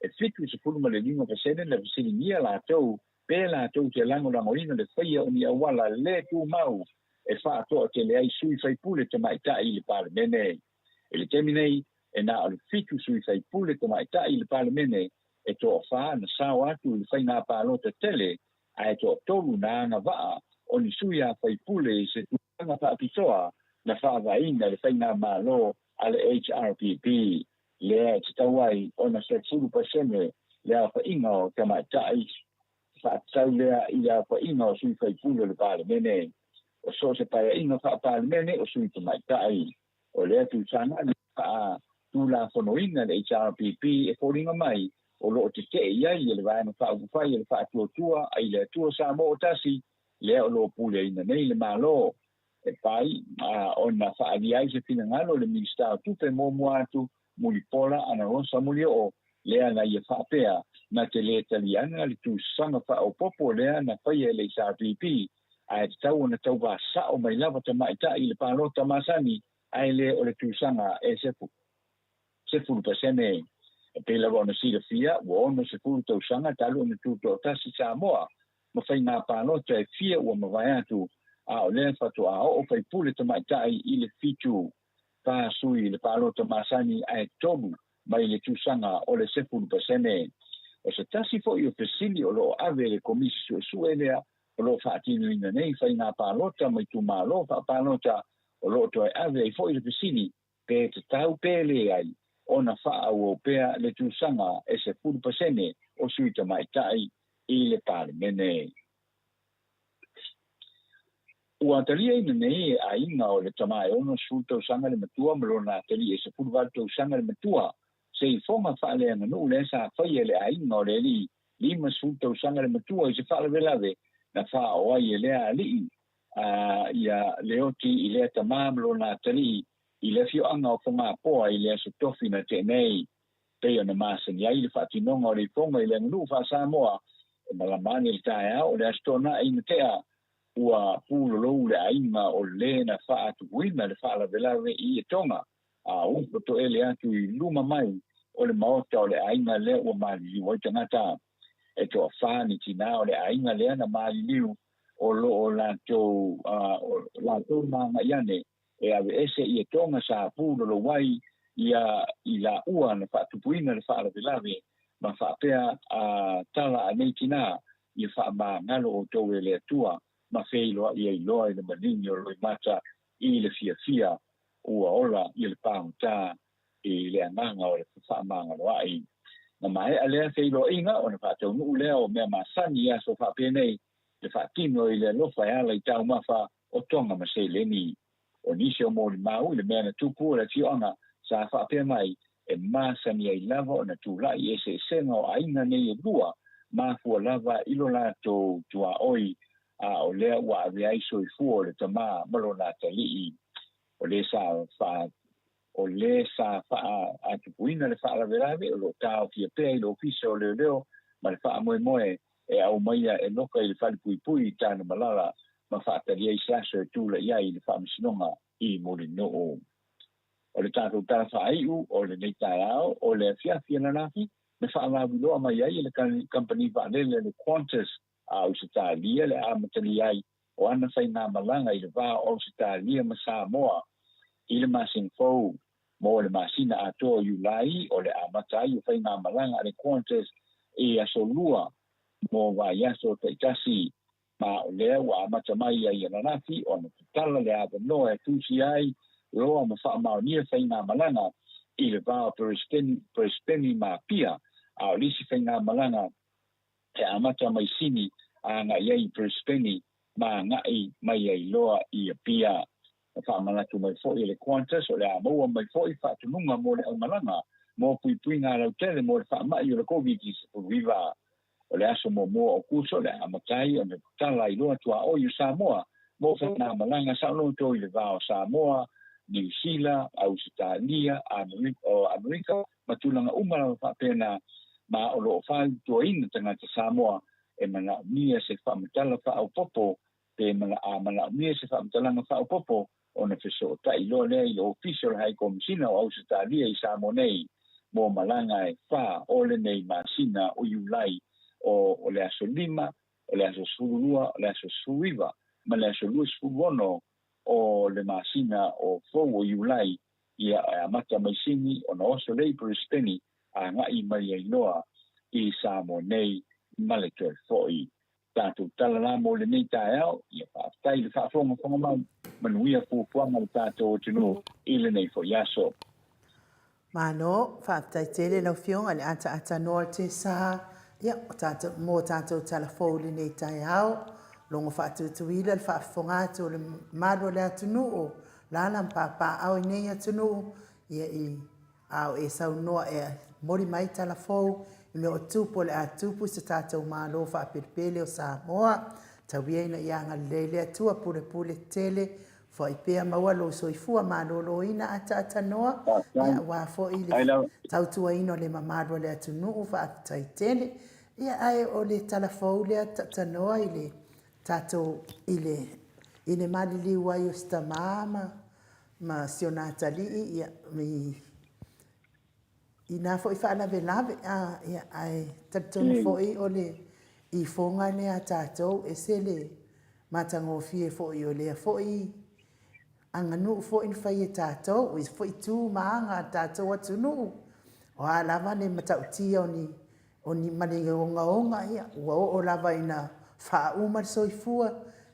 e fitu se fulu ma le 5% le fasiligia latou pe latou te langolangoina le faia o ni awala le tu mau e whaatoa te le ai sui faipule te maitai i le palemene. E le teminei e na o le fitu sui faipule te maitai i le palemene e to wha na sao atu i le whainga pālota tele a e to tolu na anga waa o ni sui a faipule i se tuanga whaapitoa na whaavaina le whainga malo a le HRPP le te tawai o na se 2% le a whainga o te maitai whaatau lea i a whainga o sui faipule le palemene. O so se pai inga wha palemene o sui te maitai. O lea tu sana ni wha tu la whanoinga le HRPP e whoringa mai o loo te te iai le vaena wha uwhai le wha tua ai le tua sa mo o tasi lea o loo pule ina nei le malo. E pai o na wha aliai se fina ngalo le minister o tupe mo mua atu muli pola ana rosa muli o lea na ia wha pea na te le talianga le tu sanga wha o popo lea na whaia le HRPP ai te tau na tau wa sao mai lava te maita i le palota masani ai le o le tusanga e sefu 10% e pe lava ona sila fia wa ona sefu tau sanga talu na tu to tasi Samoa ma fai ngā palota e fia ua mawai atu a o le fatu a o fai pule te maita i le fitu pa sui le palota masani ai tobu mai le tusanga o le 10% o se tasi fo i o pesili o lo ave le komisi su elea o lo whaatinu ina nei whai ngā pālota mai tu mālo wha pālota o lo toi ave i fo i le pesini pe te tau pēle ai o na wha au pēa le tūsanga e se 10% o suita mai tai i le palemene. Ua talia ina nei a inga o le tamae ono suita usanga le matua malona talia e se 10% usanga le matua se i fonga wha le anu le sa whai le a inga o le li 5 suita usanga le matua i se wha le lave na wha o ai lea alii ia leoti i lea tamamlo na tali i le fio anga o whanga poa i lea se tofi na te nei peo na masani ai le whaatinonga o le fonga i lea ngunu wha Samoa e malamani le tae au o le astona i na tea ua pūlolou le ainga o le na wha atupuina le wha la velawe i e tonga a upo to ele atu i luma mai o le maota o le ainga le ua mali o i tangata e to fani tina o le ainga le na mali liu o lo o la to manga iane e ave ese i tonga sa pu lo wai ia i la ua na fa tupuina le fa la velave ma fa pea tala a nei tina i fa ma ngalo o to le tua ma feilo i lo i le maninho lo mata i le fia ua ola i le pauta i le ananga o le fa manga wai na mai ale feilo inga o na fa tau nu le o me masani ya so fa penei le fa tino i le lo fa ala i tau mafa o tonga ma se leni o nisi o mo le mau le mena tupu le tionga sa fa pe mai e masani ai lava na tu la i ese senga o aina nei e lua ma fu lava ilo la to tua oi o le wa vi ai so i fu le tama malo na tali o le sa fa o le sa fa a tupuina le fa la verave o lo tau fia pe lo fiso le leo ma le fa moe e au maia e loka i le fa pui tana malala ma fa talia i sa so tu le ia i le fa msinonga i mori no o le tato ta fa ai o le nei tarao o le fia na nafi me fa la bilo ma ia i le company va le Qantas a Australia le a matalia o ana fa na malanga i le va Australia ma Samoa i le masin fo mo le masina ato Julai o le amatai o fai na malanga le Qantas e asolua mo va ia so te tasi ma o le wa amata mai ai na nafi o na tala le ava no e tusi ai lo ma fa ma ni fai na malanga i le va presteni ma pia a lisi fai na malanga e amata mai sini a nga ia i presteni ma nga i mai ai loa i pia fa mala tu mai fo ile Qantas o le mo mai fo i fa tu nunga mo le malanga mo pui nga la tele mo fa mai le covid o viva o le aso mo o kuso le amatai o le tala i loa tua o yu Samoa mo na malanga sa no to le va Samoa, New Zealand, Australia, Amerika, matulanga umala fa pena ma o lo fa to in tanga Samoa e mana mia se fa mtala fa au popo te mana mia se fa mtala fa au popo ona feso ta ilo le official high commissioner o Australia I Samoa nei mo malanga e fa ole nei masina o Julai o le aso lima o le aso sulua o le aso suiva ma le aso luis fugono o le masina o fo o Julai ia amata mai sini ona oso lei presteni a ngai mai iloa I Samoa nei maleke foi tatu talala mo le nei tae ia fa tai le fa fonga ma manuia fu ma tatu tino ile nei fo yaso Mano, whaatai tele lau fionga le ata noa te sa. Ia, mō tātou telefoni nei tai au. Longo whaatutuila le whaafonga atu le maro le atunu o. Lala mpapa au nei atunu. Ia I au e sau noa e mori mai telefoni. I me o tupo le atupu se tātou malo whaapiripele o Samoa. Tauia ina ianga lele atua pule tele. Fo I pea maua lo soifua malolo ina ata noa. Ia wa fo I le tautua ino le mamadwa le atunu fa taitele. Ia ai o le telefou le ata noa I le tato ile malili wa yo stamama ma sionata li ia mi ina fo I fa la velave ia ai tatonu fo I o le I fonga le atato esele matangofie fo I o le fo I anganu fo in fai tato is fo tu maanga tato atunu o alava ne matautia oni mane onga ia o lava ina fa uma soifua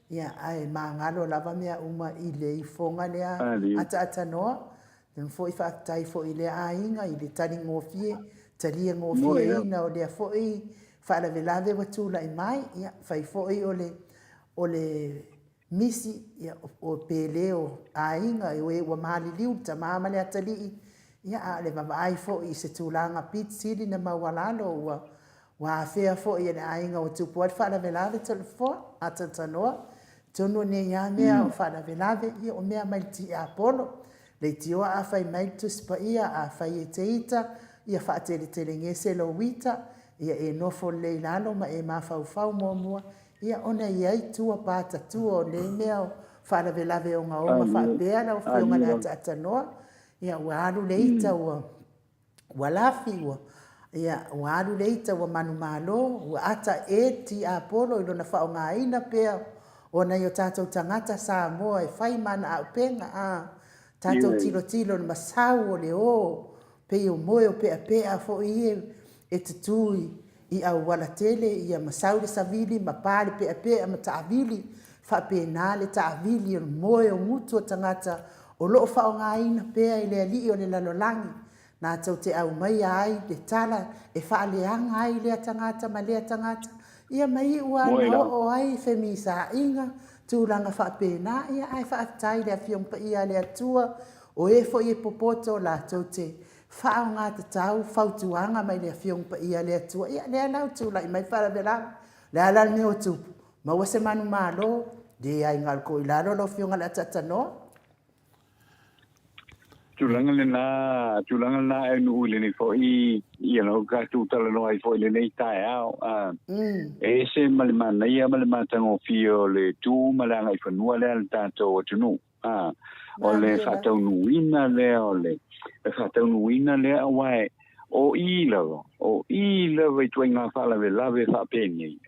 ia ai mangalo lava mea uma I le fonga le ata noa den fo I fa tai fo I le ainga I le tali ngofie tali ngofie ina o le fo I fa la velave watu la mai ia fai fo I o le misi ia o peleo ainga e wa mali liu tamama le atali ia le baba ai fo I se tulanga pit sili na mawalalo wa fea fo ia le ainga o tupu at fala velave telefo atantanoa tono ne ia mea o fala velave ia o mea mai ti apolo le tioa a fai mai tu spa ia a fai e teita ia fa tele ngese lo wita ia e nofo le lalo ma e ma fau mua ia ona iai tua pata tua le mea fala velave o ngao ma fa bea na o fionga le ata noa ia walu leita wa lafi ia walu leita wa manu malo wa ata ti apolo ilo na fa o ngaina pea ona yo tatou tangata Samoa e fai mana a penga tatou tilo na masau o le pe o moe pe fo I e tutui I au wala tele ia masauri savili mapale pe ma taavili fa penale taavili o moe o mutu o tangata o lo fa o ngaina pe I le ali o le lalolangi na tau te au mai ai le tala e fa le anga ai le tangata ma le tangata ia mai ua o ai femisa inga tūranga fa pena ia ai fa tai le fiong pa ia le atua o e fo I popoto la tau te fa nga te tau fautuanga mai le fiong pa ia le atua ia le nau tu lai mai fara vela le ala me o tu ma wase manu malo de ai ngal ko ilalo lo fiong ala tatano tulanga na e nu le ni fo I ka tu tala no ai fo le nei tae au e se malmana ia malmana tango fio le tu malanga I fanua le al tato tunu o le fatau nuina le o le fatau nuina le awai o ila vai tuenga fala ve lave fa peni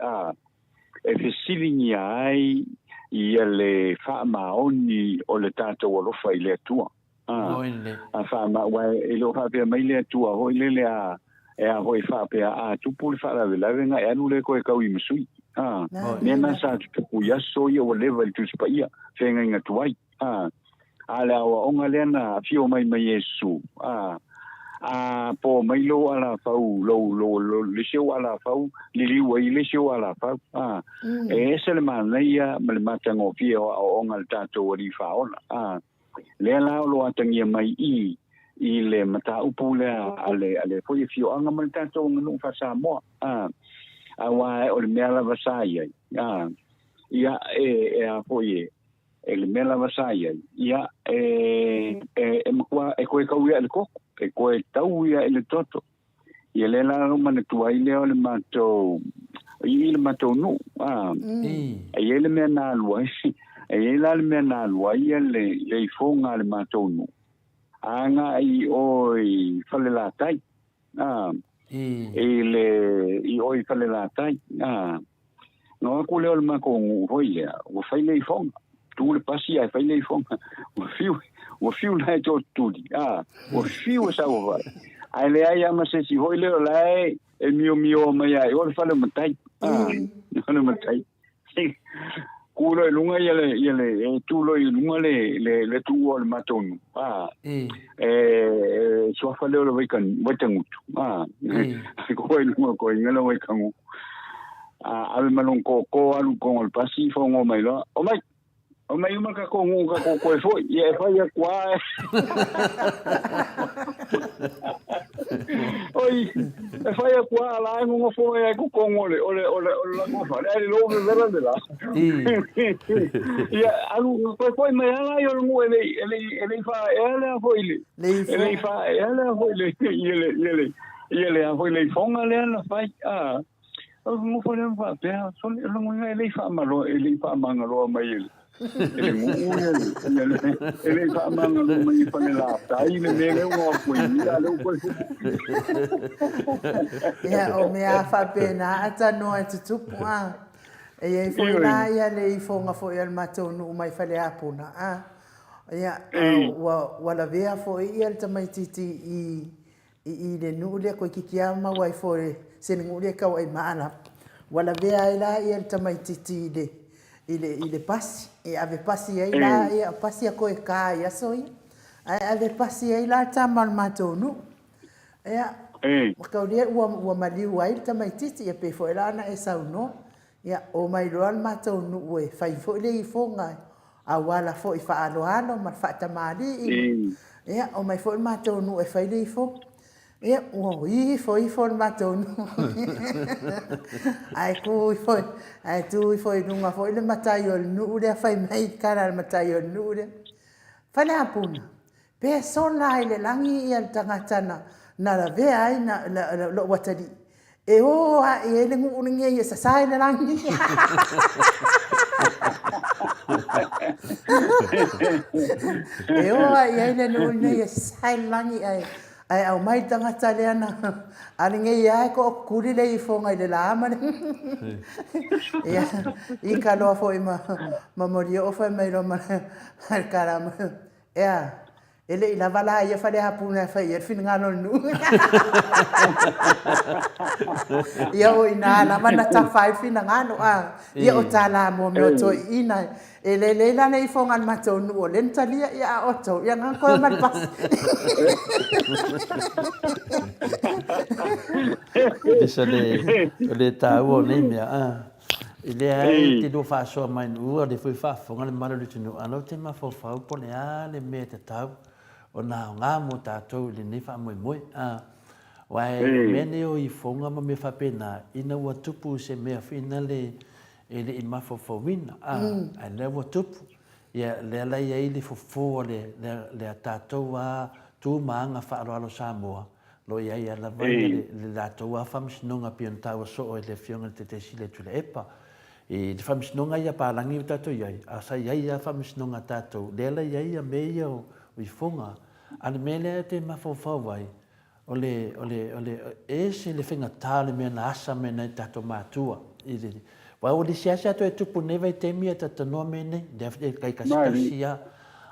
e fesilingi ai ia le fa maoni o le tato o lo fai le tua a fa ma wai e lo fa pe mai le tua ho le a e a hoi fa pe a tu pul fa la ve lave nga e nu le ko e kau I msui ne na sa tu ku ya so ia o level tu spa ia fenga nga tuai ala o onga lena fio mai Yesu po mai lo ala fau lo le show ala fau li wai le show ala fau e se le manaia me matango fio o onga tato o ri faona le la lo atangia mai I le mata upule ale foi fio anga me tato no fa Samoa awa o le mea la vasai ia e a foi le mela vasai ai ia makua koe kauia le koko koe tau ia le toto ia le la mana tuai le o le matou i le matou nu ia le mea na luai ia la le mea na luai ia le ifonga le matou nu anga i oi fale la tai i oi fale la tai no ko le o le mako hoi le o fai le ifonga tu le pasi ai fai le ifonga o fiu la to tudi o fiu sa o vai ai le ai ama se si hoi le o lai e mio mai ai o le fale matai no matai kulo lunga ile e tulo i lunga le tu o le matonu so fa le vai kan watangutu ko i lunga ko ngala vai kangu ave malon ko alu ko el pasi fo ngo mai lo o mai uma ka ko ngu ka ko fo e fa ya kwa oi e fa ya kwa la ngo fo e ko ngole ole la ngo fa le lo vera de la ya alu ko mai ala yo ngo ele fa ele fo ele fa ele fo ele fo le fonga le na fa mo fo le fa pe so le ngo ele fa malo ele fa mangalo mai ele fa mangalo mai fa la tai le me ngo ko ia lo ko ia o me a fa pena ata no atu tupu e fo la ia le fonga fo ia matou no mai fa le apuna ia wala vea fo ia le tamaititi i le nu le ko kikia ma wai fo se ngu le ka wai mana wala vea ila ia le tamaititi ile pasi e ave pasi ai la e pasi a koe ka ia soi ave pasi ai la tamal matou nu ia ka ria ua maliu ai tamaititi e pe fo ila na e sauno ia o mai roal matou nu e fai fo le i fonga a wala fo i fa alo ma fa tamali ia o mai fo matou nu e fai le i fo ia o i fo matou nu ai ku fo ai tu fo nunga fo le matai o nu le fai mai cara le matai o nu le fa le apuna pe sona ile langi ia tangatana na la ve ai na lo watadi e o a e le ngu nge ia sa sai le langi e o a ia le nu nge ia sai langi ai ai au mai tangata le ana ale nge ia ko kuri le fonga le lama ia I ka lo fo ma morio o fa mai lo ma caramba ia ele ila vala ia fa le hapuna fa ia fin ngano nu ia o ina la mana ta fa fin ngano ia o tala mo me o to ina ele le la nei fonga matou nu o lentalia ia o to ia nga ko ma pas Esa le tau o nei mea ele ai te do fa so mai nu le foi fa fonga le mara le tunu ano te ma fo fa po le le me te tau o na nga mo tatou le nei fa moi wai me ne o I fonga ma me fa pena ina wa tupu se me fina le ele I ma fo wina a le wa tupu ia le la ia ile fo le tatou wa tu manga fa alo Samoa lo ia la vai le tatou wa famsnonga pion tau so le fionga te sile tu le epa e le famsnonga ia pa langi tatou ia asa ia famsnonga tatou le la ia me ia I fonga ale mele te ma fo vai ole se le finga tale me na asa me na tatou matua ile wa o le sia to e tupu ne vai te mia tata no me ne de kai kasia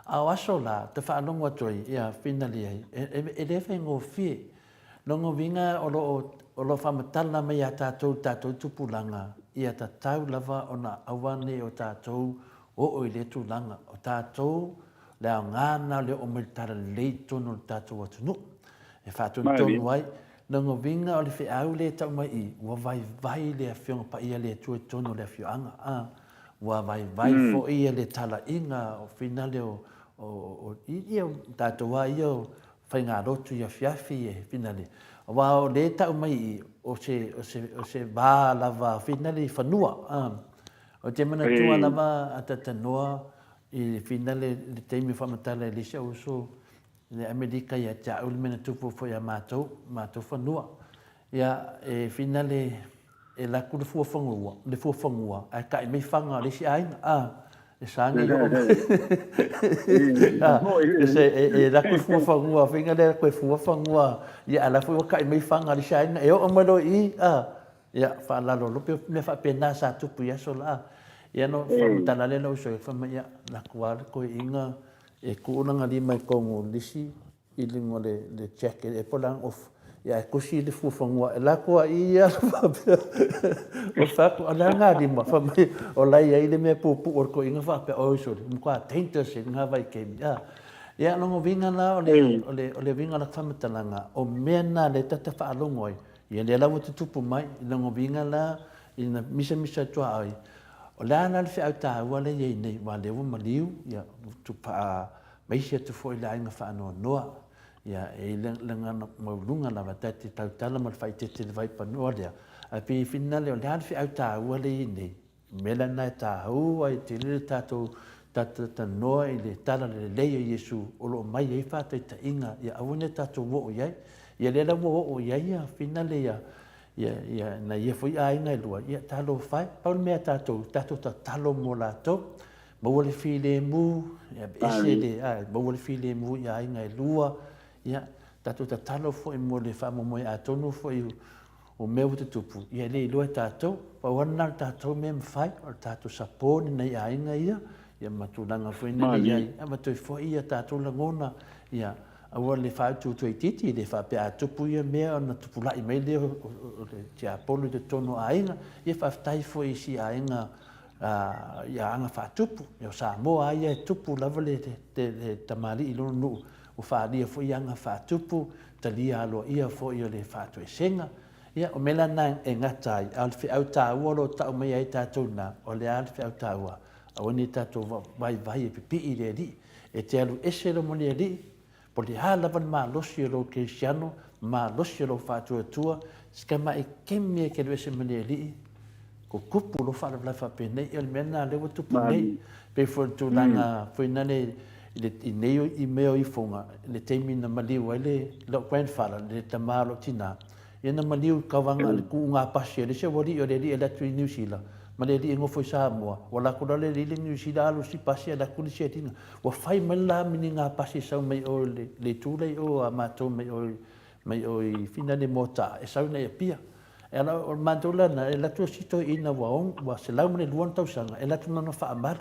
a wasola te fa no ngotoi ia finali ai e le fengo fi no ngovinga o lo fa matala me ya tatou tupu langa ia tatau lava ona awane o tatou o ile tu langa o tatou le ngana le o militara le tonu tatou atunu e fa tonu wai no vinga o le fe au le tau mai wa vai le afionga pa ia le tu tonu le afioanga wa vai fo ia le tala inga o finale o ia tatou wa ia fai ngā rotu ia fiafi e finale wa o le tau mai o se ba lava finale fanua o te mana tua lava atata noa i fina le teimi whamatala e lisa uso le Amerika ia tia uli mena tupu fo ia mātou whanua. Ia e fina le e laku le fuafangua, ai kai mei whanga le si ainga, e sangi o e laku fuafangua, whinga le koe fuafangua, ia alafu o kai mei whanga le si ainga, e o amalo i, ia whaalalo lope me whapena sa tupu ia so la, ia no whamatala le lau so e whama ia laku ale koe inga, e kuunanga lima i kongo lisi, i lingo le jacket e polang off, ia e kusi le fuafangua, e laku a ia o whaku ala ngā lima, whamai o lai ai le mea pupu o ko inga whapea oisori, mkua tainta se ngā vai kemi, ia longo vinga na o le vinga na whamatalanga, o mea nā le tata whaalongoi, ia le lawa te tupu mai, longo vinga la, ina misa tua ai, o le ana le whiau tāua le iei nei, wa lewa maliu, ia tupa maisia tu fo i le ainga whaanoa noa, ia e lenga maulunga lava tati tautala ma le whaitete le vai panua lea, a pi fina le o le ana whiau tāua le iei nei, mela na e tāu ai te lele tātou tata noa i le tala le leia Iesu, o lo mai ei whātai ta inga, ia awane tātou wo o iai, ia le la wo o iai, ia fina le ia na ia foi a inga lua, ia talo fai, pau mea tātou ta talo mo lātou, maua le file mu, ia ese le, maua le file mu ia inga lua, ia tātou ta talo foi mo le whamomoe a tonu foi o meu te tupu, ia le lua tātou, pau ana tātou mea mwhai, o tātou saponi nei a inga ia matulanga foi nei iai, matui foi ia tātou langona, ia aua le whaatu tui titi, le whapea tupu ia mea, na tupu lai mei leo, te apolo te tono a inga, ia whaftai foi si a inga, ia anga whaatupu, ia Samoa ia e tupu lava le tamari i lono nuu, o whaalia foi anga whaatupu, talia alo ia foi o le whaatu e senga, ia o mela nai e ngatai, al whiau tāua lo tau mai ai tātou nā, o le al whiau tāua, au ni tātou vai e pipi i le li, e te alu ese lo moni li, po le halavan ma losi lo Cristiano, ma losi lo whatua tua, skama e kemia ke lo ese moni li, ko kupu lo whaala wha penei, il mena lewa tupu nei, pe tu langa, nane, i neo i meo i fonga, le teimi na maliu ai le lo grandfather, le tamalo tina, ia na maliu kawanga le ku ngā pasi, le se wari o le li e latu i New Zealand, ma le li ingo foi Samoa, wala kura le li New Zealand alu si pasi a la kuli se tinga, wa fai mala mini ngā pasi sau mai o le tūlei o a mātou mai o i fina le mota, e sau nei a pia. E ala o mandola na e latu sito ina wa se lau mene luan tau sanga, e latu nana wha amaru.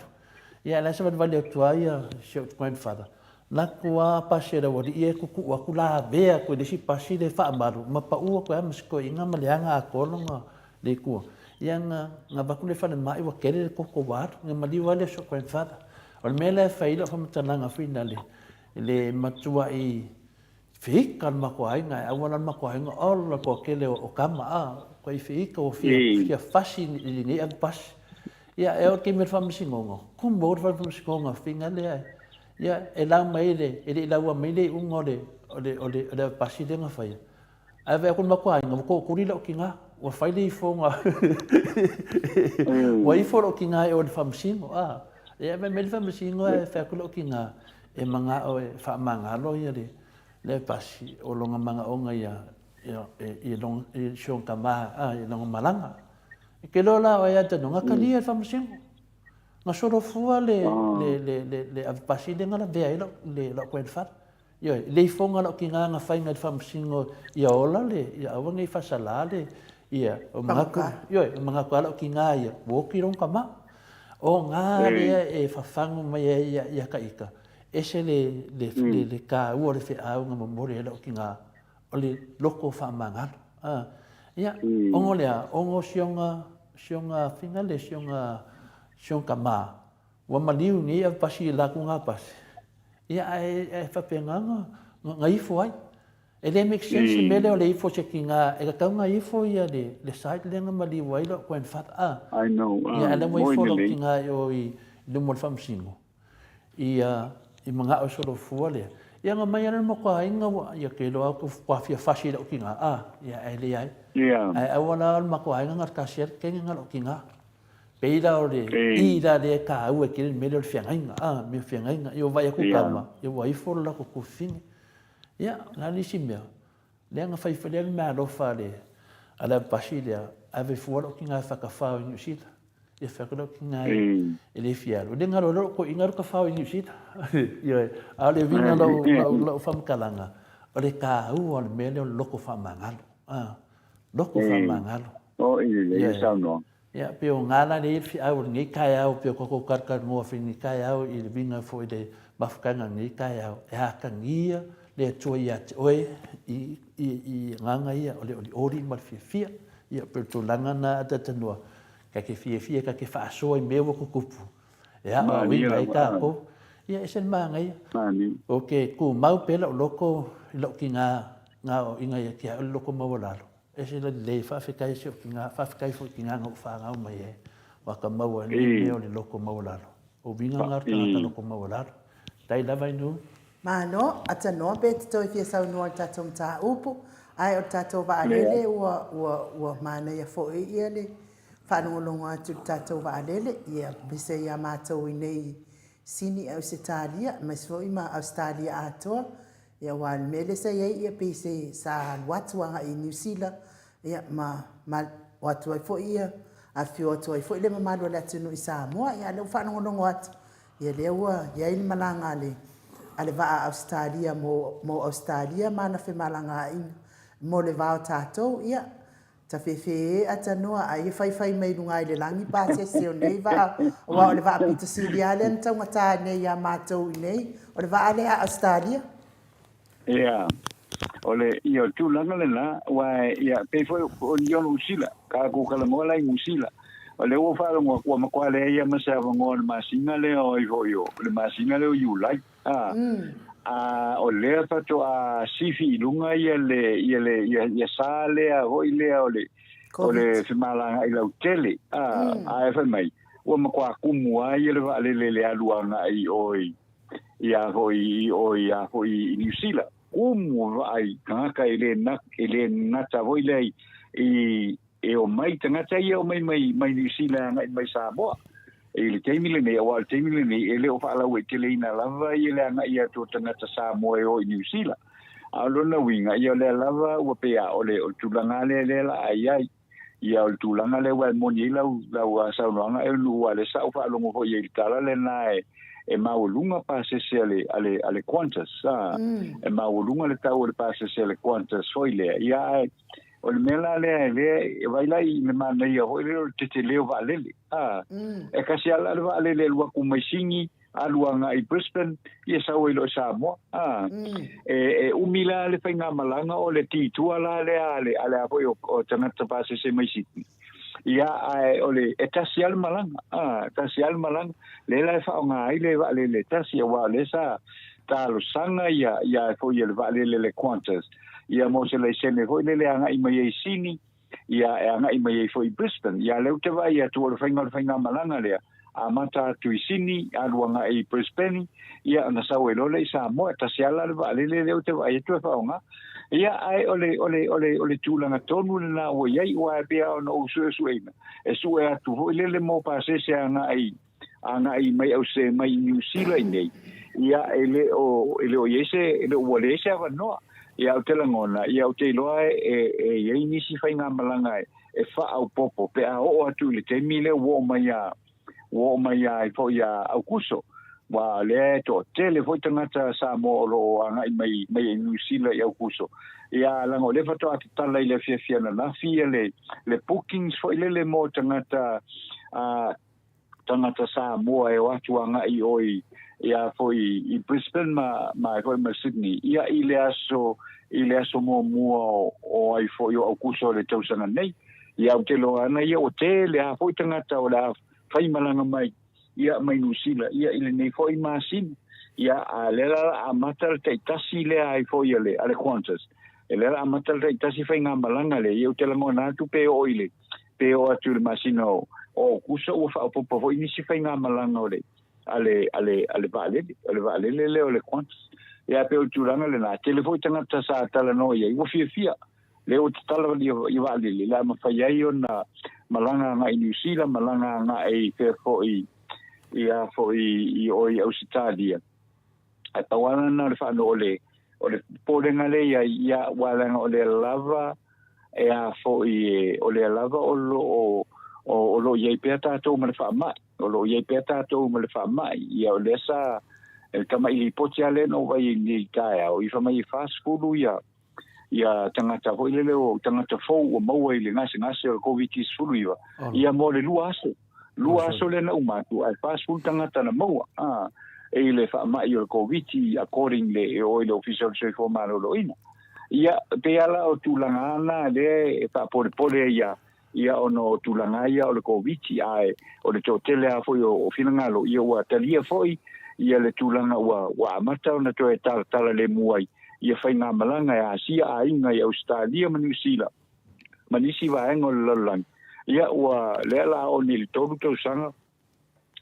Ia e laisa vali o tua ia se o grandfather. Na kua pasi e wari ia kuku wa kula vea koe le si pasi le wha amaru, ma pa ua koe amas koe inga maleanga a kolonga le kua. Ia nga baku le whana mai wa kere le koko waru, nga mali wale so grandfather. O le mele e whaila whamatananga whina le matua i whika mako ainga, awana mako ainga, ola ko kele o kama ko i whika o whia whasi ni ni ang pasi. Ia e o ke me whamasingonga, kumbo o whamasingonga whinga le ia e lau mai le, e le laua mai le unga o le pasi le nga whaia. A vea kun mako ainga, ko kurila o ki ngā, wa whaile i whonga, wa i whoro ki ngā e o le whamasingo, ia me le whamasingo e whakula o ki ngā, e manga o e whamangalo ia le pasi o longa manga onga ia i Sean Kamaha, i longa malanga. E ke lola o ia tano, ngā kalia e whamasingo. Ngā soro fua le pasi le ngana vea le lo kwen whara. Ia, le i whonga lo ki ngā whainga le whamasingo ia ola le, ia awanga i whasala le, ia, o mga kuala o ki ngā ia, woki rong kama. O ngā rea e whawhangu mai ia ka ika. Ese le ka ua le whiau ngā mamori e lau ki ngā o le loko whamangalo. Ia, ongo lea, ongo sionga whinga le sionga mā. Wa maliu ni a pasi i laku ngā pasi. Ia e whapenganga ngā ifo ai. E le make sense me leo le ifo se ki ngā, e ka kau ngā ifo ia le site le ngā maliu ai lo kuen whata. I know. Ia ele mo ifo lo ki ngā o i lumo le whamsingo. I mga o soro fua lea. Ia ngā mai ana mo kua inga ia ke loa ku whawhia whasi lo ki ngā. Ia e le ai. Ai awana al ma kua inga ngar kasier kengi ngā lo ki ngā. peira o le ira le ka ua ke me le fiangainga me fiangainga io vai ku kama io vai fo la ko kufini ia na ni simia le nga fai fai le ma lo fa le ala pasilia ave fuoro ki nga fa ka fa ni sita e fa ko ki nga e le fialo le nga lo ko inga ka fa ni sita ia ale vinga lo fa kalanga o le ka u o me le loko fa mangalo loko fa mangalo o ile sa no ya pe o ngala le fi au ngi kai au pe ko ka no fi ni kai au i vinga fo de bafkanga ngi kai au ya ka ngia le toia oi i nganga ia o le ori mal fi ia pe to langa na ta tanua ka ke fi ka ke fa so i mewo ko kupu ya o wi mai ka ko ia esen mangai okay ku mau pe lo lo ki nga o inga ia ki lo ko mawalalo ese le fa kai so nga fa kai fo ki nga ngo fa nga mai e wa ka mau ni le lo ko mawalalo o vinga nga ta lo ko mawalalo dai la vai no Mano, ata no pe te toi fia sau noa tatou mta upu, ai o tatou wa alele ua mana ia fo ia le, whanongolongo atu tatou wa alele, ia bise ia mātou i nei sini au se tālia, mas fo ima Australia atoa, ia wa mele sa ia pise sa watuanga i New Zealand, ia ma watu ai fo ia, a fio atu ai fo ile mamalo le atunu i Samoa, ia le whanongolongo atu, ia le ua, ia ini malanga le, ale va Australia mo Australia mana fe malanga in mo le va tato ia ta fe atanoa ai fai mai lunga ile langi pa se o nei va o le va pita silia le nta ngata nei ya mato nei o le va ale Australia ia ole io tu langa le na wa ia pe foi o io no usila ka ko kala mo la usila ole o fa lo ko ma kwa le ia ma sa ngo ma singa le o io le ma singa le o you like o le fa to a sifi lunga ia sale a o le fimala i la tele a fa mai o ma kwa kumu ai le aluanga i oi ia hoi New Zealand kumu ai ka ile na ta voi le e o mai tanga ia o mai New Zealand mai Samoa ele temile ne o temile ne ele o fala o tele ina lava ele anga ia to tanga ta Samoa o New Zealand a lona winga ia le lava o pe a ole o tulanga le la ai ia o tulanga le wa moni la sa longa e lu ale sa o fala ngo ia tala le na e maulunga pa se ale Qantas e maulunga le tau le pa se ale Qantas foi le ia o le mela le vai lá i me mana ia ho le te leo valele e kasi ala le valele lua ku mai singi aluanga i Brisbane ia sa o lo Samoa e umila le fainga malanga o le titu ala le ale o tanga pa se mai siti ia ole etasial malanga le la fa nga ile valele tasia wa le sa talo sanga ia fo ia valele le Qantas ia mo se le sene ho le anga i mai sini ia anga i mai fo i Brisbane ia le te vai tu le fainga malanga le a mata tu sini a luanga i Brisbane ia na sa welo le sa mo ta se ala le le te vai tu fa nga ia ai ole tu langa tonu na o ia i wa be no su ina e su e tu ho le mo pa se anga i mai au se mai New Zealand nei ia ele o yese ele o le se va no ia o te langona ia o te loa e inisi fainga malanga e fa au popo pe a o atu le te mile wo mai ai fo ia au kuso wa le to tele foi tangata sa mo lo anga mai New Zealand ia au kuso ia lango le fa to atala ile fia na fia le bookings foi le mo tangata sa mo e watu anga i oi ia foi i Brisbane ma Sydney ia ile aso mo o ai foi o kuso le tausanga nei ia o te loa ana ia o tele a foi tangata o la fai malanga mai ia mai New Zealand ia ile nei foi masin ia a lela a matal te tasi le ai foi ale Qantas lela a matal te tasi fai nga malanga le ia o te langona tu pe o ile pe o atu le masino o kuso o fa po foi ni si fai nga malanga le ale vale le Qantas ia pe o turanga le na telefoi tanga sa tala no ia i fia le o te tala i waalele la mawhai o na malanga nga i New Zealand malanga nga e whea fo i oi Australia a tawana na le whano ole pōrenga le ia walanga ole lava e a fo i ole lava o lo iei pēr tātou ma le whaamai o lo iei pēr tātou ma le whaamai ia o le sa kama i poti ale no vai ni kaya o i whamai i fast food ia tangata hoi lele o tangata fou o maua i le ngase o COVID-19 iwa ia mo le lua aso le na umatu ai fast food tangata na maua e le whaamai o COVID according le o le official say for malolo ina ia te ala o tūlanga ana le e whapore ia ono tūlanga ia o le COVID ai o le tōtele a foi o whinangalo ia ua talia foi ia le tūlanga ua amata o na toe tala le muai ia whai ngā malanga e Asia a inga i Australia ma New Zealand manisi vaenga o le lalang ia ua lea la o ni le tolu tau sanga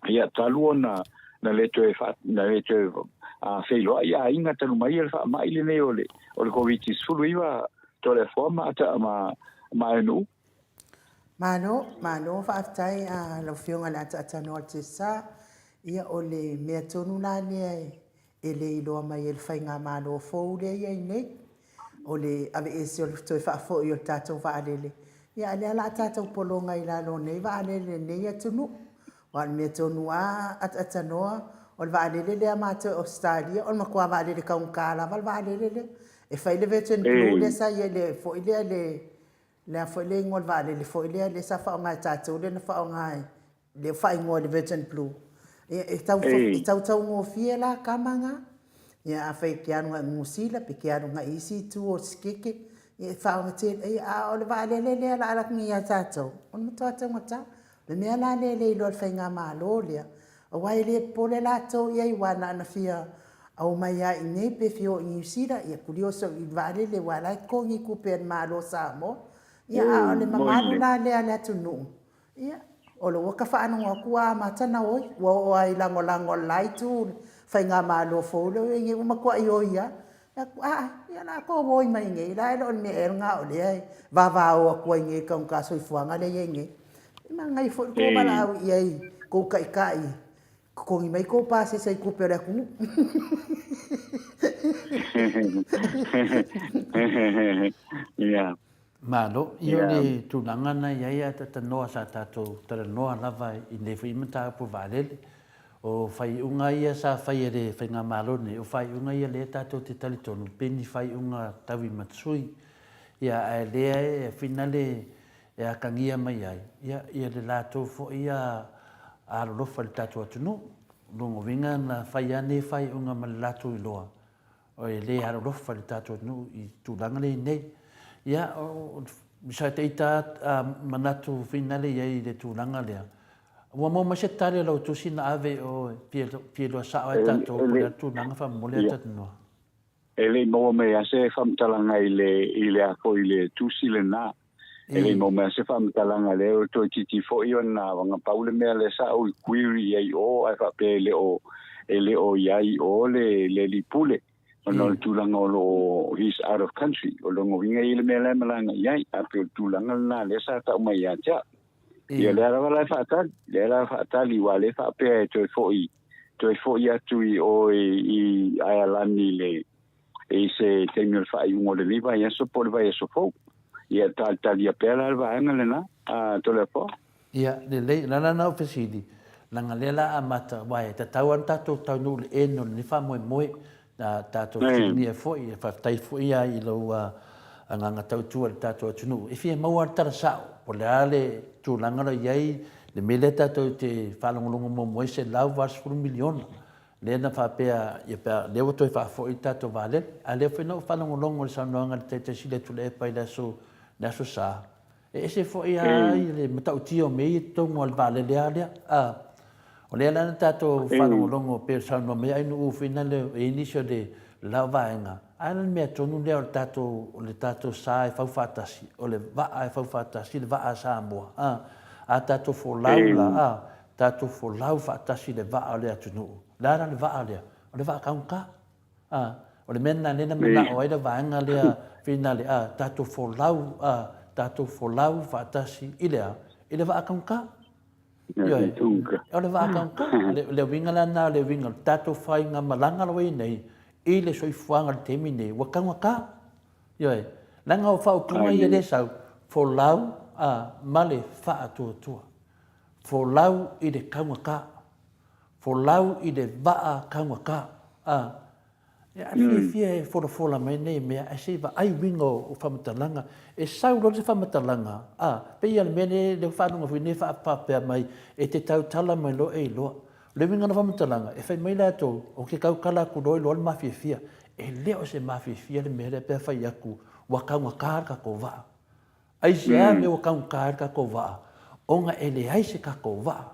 ia talu o na le toe a whailoa ia a inga tanu mai le wha mai le nei o le COVID-19 iwa tole forma ata ma enu Mano whaaftai a lau whionga le ata noa te sa ia o le mea tonu la nea e le iloa mai e le whai ngā mālo fōu le ia i nei o le ave esi o le toi whaafo i o tātou whaalele ia le ala tātou polonga i lalo nei waalele nei atunu o le mea tonu a ata noa o le waalele le a mātou Australia o le makua waalele kaungkala wal waalele le e whai le vetu en pulu le sa ia le fo i le fo le ngol vale le fo le sa fa nga tātou le na fa nga le fa ngol le vetu en pulu e tau ngo fie la kamanga ia a fai ki anu ngusila pe ki anu nga isi tu o skike e fa nga te e a o le vale le ala ngi ya tātou on mo tātou mata le me ala le lo fai nga malo le o wai le pole la to ia i wana na fia au mai ai nei pe fio i sira ia curioso i vale le wala ko ngi ku pe malo sa mo ia a le mamalu la le ala tunu ia o lo ka fa anu ku a mata na oi wo ai lango lai tu fai nga malo fo lo ngi uma ko io ia ia na ko voi mai ngi la lo me er nga o le va o ko ngi ka ka so fuanga le ngi ma ngai fo ko bala ia ko kai ko ngi mai ko pa se sai ko pera ku ia Malo, io le tūlanga na iaia tata noa sa tātou tara noa lava i le whi imata po valele. O whai unga ia sa whai ere whai ngā malone, o whai unga ia le tātou te tali tonu, peni whai unga tawi matsui. Ia a lea e whinale e a kangia mai ai. Ia le lātou fo ia a rolofa le tātou atunu. Longo winga na whai ane whai unga ma le lātou i loa. O e le a rolofa le tātou atunu i tūlanga le nei. Ia, bisa te ita manatu finale iai le tūlanga lea. Ua mo se tare lau tusina ave o pielo sao e tato o le tūlanga wha mole tatu noa. E le mo me a se whamtalanga i le ako i le tusi le nā. E le mo me a se whamtalanga le o toi titi fo i o nā wanga paule mea le sao i query iai o ai whape le o iai o le lipule. No tūlanga o lo he's out of country o lo ngovinga i le mea le malanga iai a pe tūlanga na le sa tau mai a tia ia le ara wala whaatali wa le whaapea e toi fo i atu i o i Ailani le e se teimio le whaaiungo le liva i aso po le vai aso fau ia tali a pēra le vaenga le na a tole po ia le lana nau fesidi langa lela a mata wai ta tauan tatou tau nu le eno le wha moe na tātou tini e fwoi, e whaftai fwoi a i lau nganga tautua le tātou atunu. E fia maua tara sao, po le ale tūlangara iai, le mele tātou te whalongolongo mo moe se lau vars 4 miliona. Le na whapea, ia pēr, lewa toi whafoi tātou vale, a leo whenau whalongolongo le saunoanga le teite sile tule e pai laso sa. E se fwoi a i le matau tio mei tongo al vale lea. O le ala tātou whanongolongo pe sauno mea inu uwhina le inisio de lau vaenga. Aina mea tonu lea o le tātou sa e whauwhatasi, o le waa e whauwhatasi, le waa sa mua. A tātou wholau la, tātou wholau whatasi le waa o le atunu. Lara le waa lea, o le waa kaunka. O le mena lena mena o aida vaenga lea finale tatou folau faatasi i le vaakauka ia o le vaakauka le winga lana le winga tatou faiga malaga loi nei i le soifuaga le temi nei ua kaugaka ia laga o faaupuna ia le sau folau ma le faatuatua folau i le kaugaka folau i le vaa kaugaka ia fia e folafola mai nei mea e se vaai winga o faamatalaga e sau lona se faamatalaga peia le mea le faalugafuina nei faapapea mai e te tautala mai loa e iloa le winga na faamatalaga e fai mai le atou o ke kaukala akuloa iloa le mafiafia e lea o se mafiafia le mea le pea fai aku ua kaugaka le kakou vaa ai sea me ua kaugaka le kakou vaa onga e leai se kakou vaa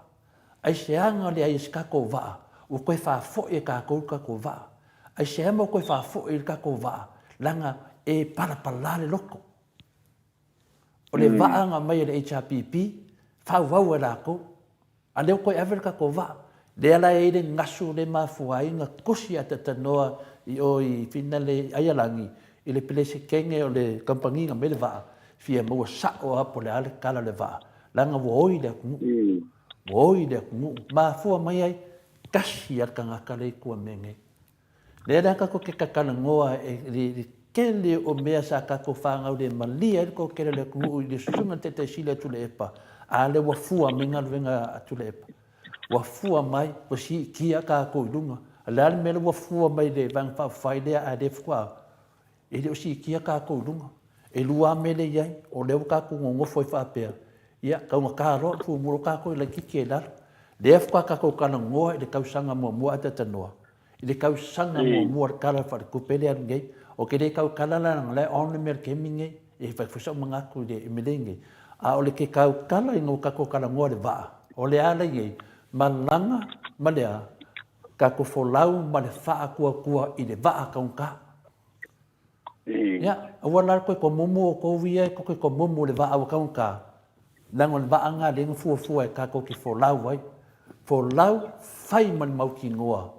ai seaga leai se kakou vaa ua koe faafoʻi e kakou le kakou vaa ai se ama koe whaafo'i le kakou vaa, langa e palapala le loko. O le vaanga mai le HRPP, whauwau e lako, a leo koe awe le kakou vaa, le ala e le ngasu le mafuai, nga kusi ata tanoa i o i fina le aialangi, i le pelese kenge o le kampanginga me le vaa, fia maua sa'o apo le ale kala le vaa, langa wooi le akungu, wooi le akungu, mafua mai ai, kasi al kangaka le kua menge. Le raka ko ke kakana ngoa e kele o mea sa kako whangau le malia e ko kele le kungu i le sunga te te sile atu le epa. A le wafua minga luenga atu le epa. Wafua mai, o si kia kako i lunga. A le ale mele wafua mai le vang whawhai lea a le fua. E le o si kia kako i lunga. E lua mele iai, o leo kako ngofo i whapea. Ia, kaunga karo, fu muro kako i la kiki e laro. Le fua kako kana ngoa i le kausanga mua ata tanoa. I le kau sanga mua kala whare kupele anu ngei, o ke le kau kala lana le on mer kemi ngei, e whai fusa mangaku le emele ngei. A o le ke kau kala i ngau kako kala ngoa le waa, o le ala ngei, malanga ma lea, kako folau ma le wha kua i le waa kaunka. Ia, awa lar koe ko mumu o kovia, koe ko mumu le waa o kaunka. Lango le waa ngā le ngā e kako ki folau wai. Folau whai man mau ki ngoa.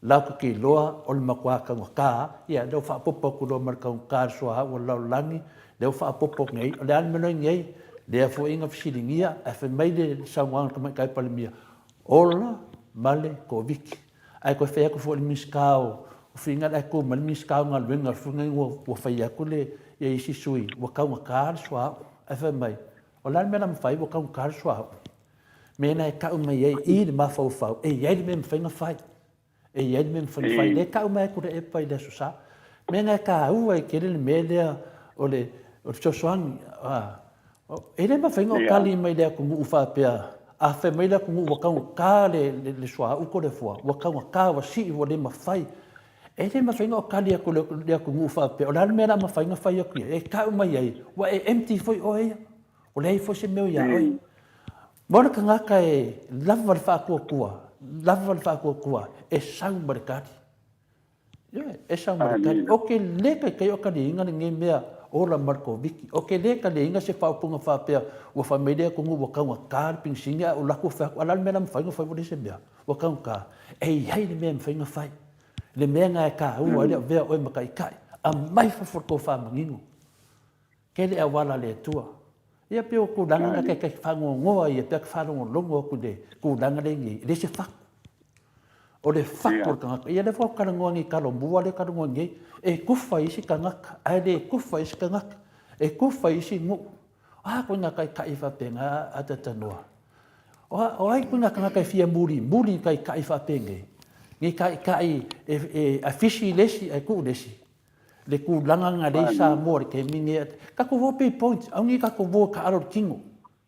Lau ki loa o le makua kaunga ia leo whaapopo ku loa markaunga soa o lau langi, leo whaapopo ngei, o le almeno ngei, lea fo inga fisilingia, e whi mai le saungang kamai kai palimia, ola male ko viki. Ai koe whea ku fo le miskao, o whinga lai ko mali miskao ngā luenga, whinga ua whai aku le ia isi sui, ua kaunga soa, e whi mai, o le almeno mwhai ua kaunga soa. Mena e kau mai i le mawhau, e iei le me mwhinga whai. E iai me mwhai le kau mai kura e pai le susa. Mena ka ua e kere le melea o le sosoangi. E le mawhainga o kali mai lea kungu uwhapea. A whai mai lea kungu wakaunga ka le soa uko le fua. Wakaunga ka wa si wa le mawhai. E le mawhainga o kali a lea kungu uwhapea. O le mea mawhainga whai aku ia. E kau mai ai. Wa e empty foi o ea. O le hei foi se meo ia oi. Mora ka ngaka e lava le whaakua lava le whaakua e sau marekari. E sau marekari. O ke leka kai o ka leinga ni nge mea ora marko viki. O ke leka leinga se whaupunga whapea ua whamerea kungu wa kaunga kāri pingsinga o lako whaku. Alal mea mwhainga whai wale se mea. Wa kaunga kā. E iai le mea mwhainga whai. Le mea ngai kā ua lea vea oi makai kai. A mai whawhorko whamangingo. Ke le a wala le tua. Ia pe o kūranga na kai whangongoa ia pe whanongo longo ku le kūranga le ngi. Le se whaku. O le whaku o kangaka. Ia le whakarangoa ngi kalombua le karangoa ngi. E kuwha isi kangaka. Ai le kuwha isi kangaka. E kuwha isi ngu. Koe ngā kai whapenga atatanoa. O ai koe ngā kangaka fia muri. Muri kai whapenga. Ngi kai a fisi lesi, a ku lesi. Le kūranga ngā reisa mō re ke mingi. Kako wō pay points. Au ngi kako wō ka aro kingo.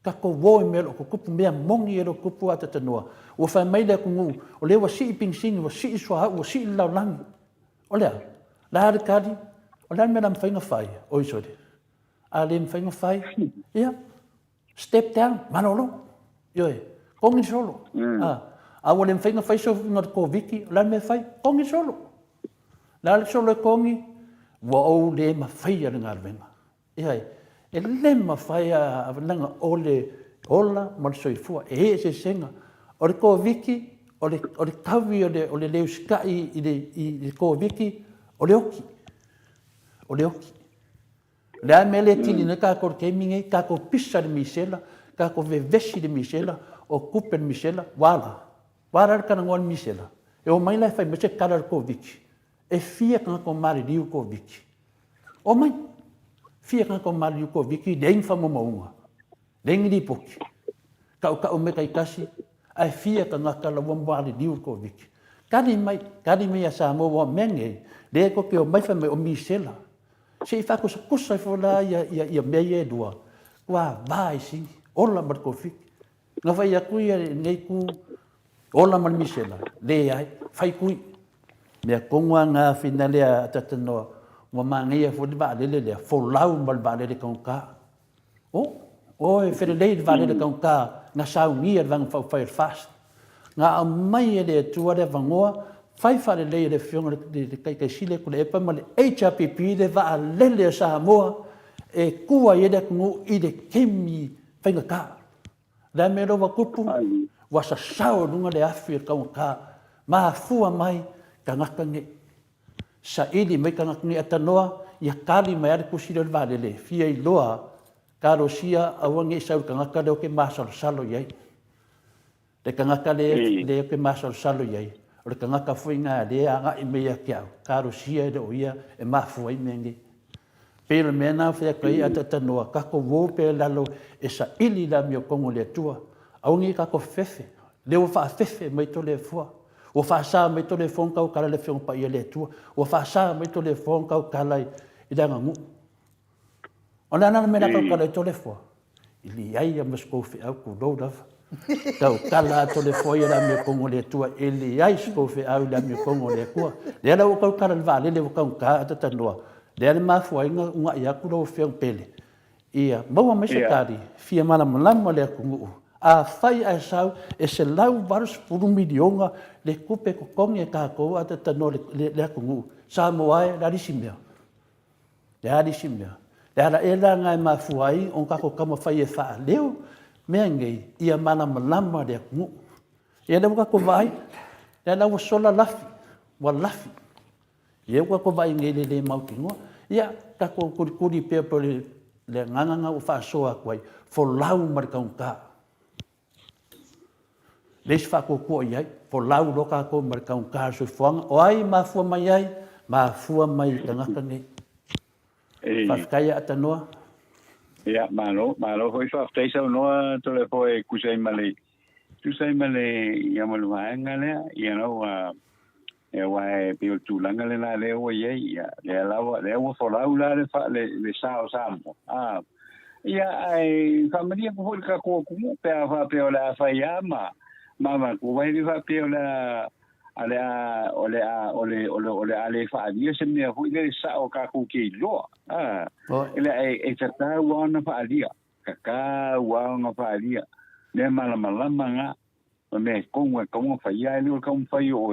Kako wō e mero ko kupu mea mongi e ro kupu atatanoa. Ua whai mai lea kungu. O lea wa si pingsingi, wa si soa, wa si lau langi. O lea. La hare kari. O lea mea mwhainga whai. Oi sore. A le mwhainga whai. Ia. Step down. Manolo. Ioe. Kongi solo. A wa le mwhainga whai so ngot ko viki. O lea mea whai. Kongi solo. La le solo e kongi. Wa o le mawhai a ngā rwenga. Iai, e le mawhai a langa o le ola ma le soifua. E se senga. O le ko viki, o le kawi o le leu skai i le ko viki, o le oki. O le oki. Le mele tili ne ka ko ke minge ka ko pisa de misela, ka ko vevesi de misela o kupe de misela wala. Wala ka ngol misela. E o mai lai fai mese kara ko viki. E fia ka ko mari diu ko viki. O mai fia ka ko mari diu ko viki deng fa mo maunga. Deng di poki. Ka o me kai kasi ai fia ka ngaka la wombo ali diu ko viki. Kani mai asa mo wa menge le ko ke o mai fa me o misela. Se fa ko kusa fo la ia meye dua. Wa vai si ola mar ko fiki. Nga fai a kui nei ku ola man misela. Le ai, fai kui. Mea kongwa ngā whina lea tatanoa. Wa mangia fo di ba lele lea. Fo lau mal ba lele kaun ka. O e where lei ba lele kaun ka. Nga sau ngia vang fau fai fast. Ngā au mai e lea tuare vangoa. Fai whare lei le whionga le kai sile kule epa ma le HRPP le va lele sa moa. E kua i le kungu i le kemi whainga ka. La me rowa kupu, wa sa sao runga le awhi e kaunga kā. Maa fua mai ka ngaka nge. Sa ili mai ka ngaka nge atanoa, ia kari mai ari kusira le vālele. Fia i loa, ka rosia awange i sau ka ngaka leo ke māsalo salo iai. Le ka ngaka leo ke māsalo salo iai. O le ka ngaka fui ngā lea anga i mea ki au. Ka rosia e leo ia e maa fua i mengi. Pelo mena fia kai ata tanoa kako wo pe lalo e sa ili la mio kongo le tua au ngi kako fefe le o fa fefe mai to le fua o fa sa mai to le fon ka kala le fiong pa ia le tua o fa sa mai to le fon ka kala i danga ngu ona na me na ka kala to le fua ili ai ya masko fe au ku do da ka kala to le fo ia la mio kongo le tua ili ai sko fe au la mio kongo le kua le la o ka kala va le ka ata tanoa le ma fuainga unga ia ku lo fiang pele ia maua mai se tari fia mana malama le kungu a fai a sau e se lau varus puru milionga le kupe ko konge ka ko ata tano le kungu sa moai la disimia le ala ela ngai ma fuai on ka ko kama fai e fa leo menge ia mana malama le kungu ia le ko vai le la sola lafi wa lafi ia ko vai ngele le mau kingo ia ka ko kuri pe le nganga o fa soa kwai fo lau mar kaun ka les fa ko ia fo lau lo ka ko mar kaun ka so fong o ai ma fu mai ai ma fu mai tanga kane fa kaya atanoa ia malo hoi fa te so no to le foi kusai male ia malu ngale ia no e wai pe tu langa le la le o ye ya le o fo la le fa le sa mo ia ai familia ko ka ko pe fa pe la fa ya mama ko vai fa pe la ole ale fa dia se me hu le sa o ka ku ki lo ele e ta wa na fa dia ka wa na fa dia le mala nga me ko fa ya le ko fa yo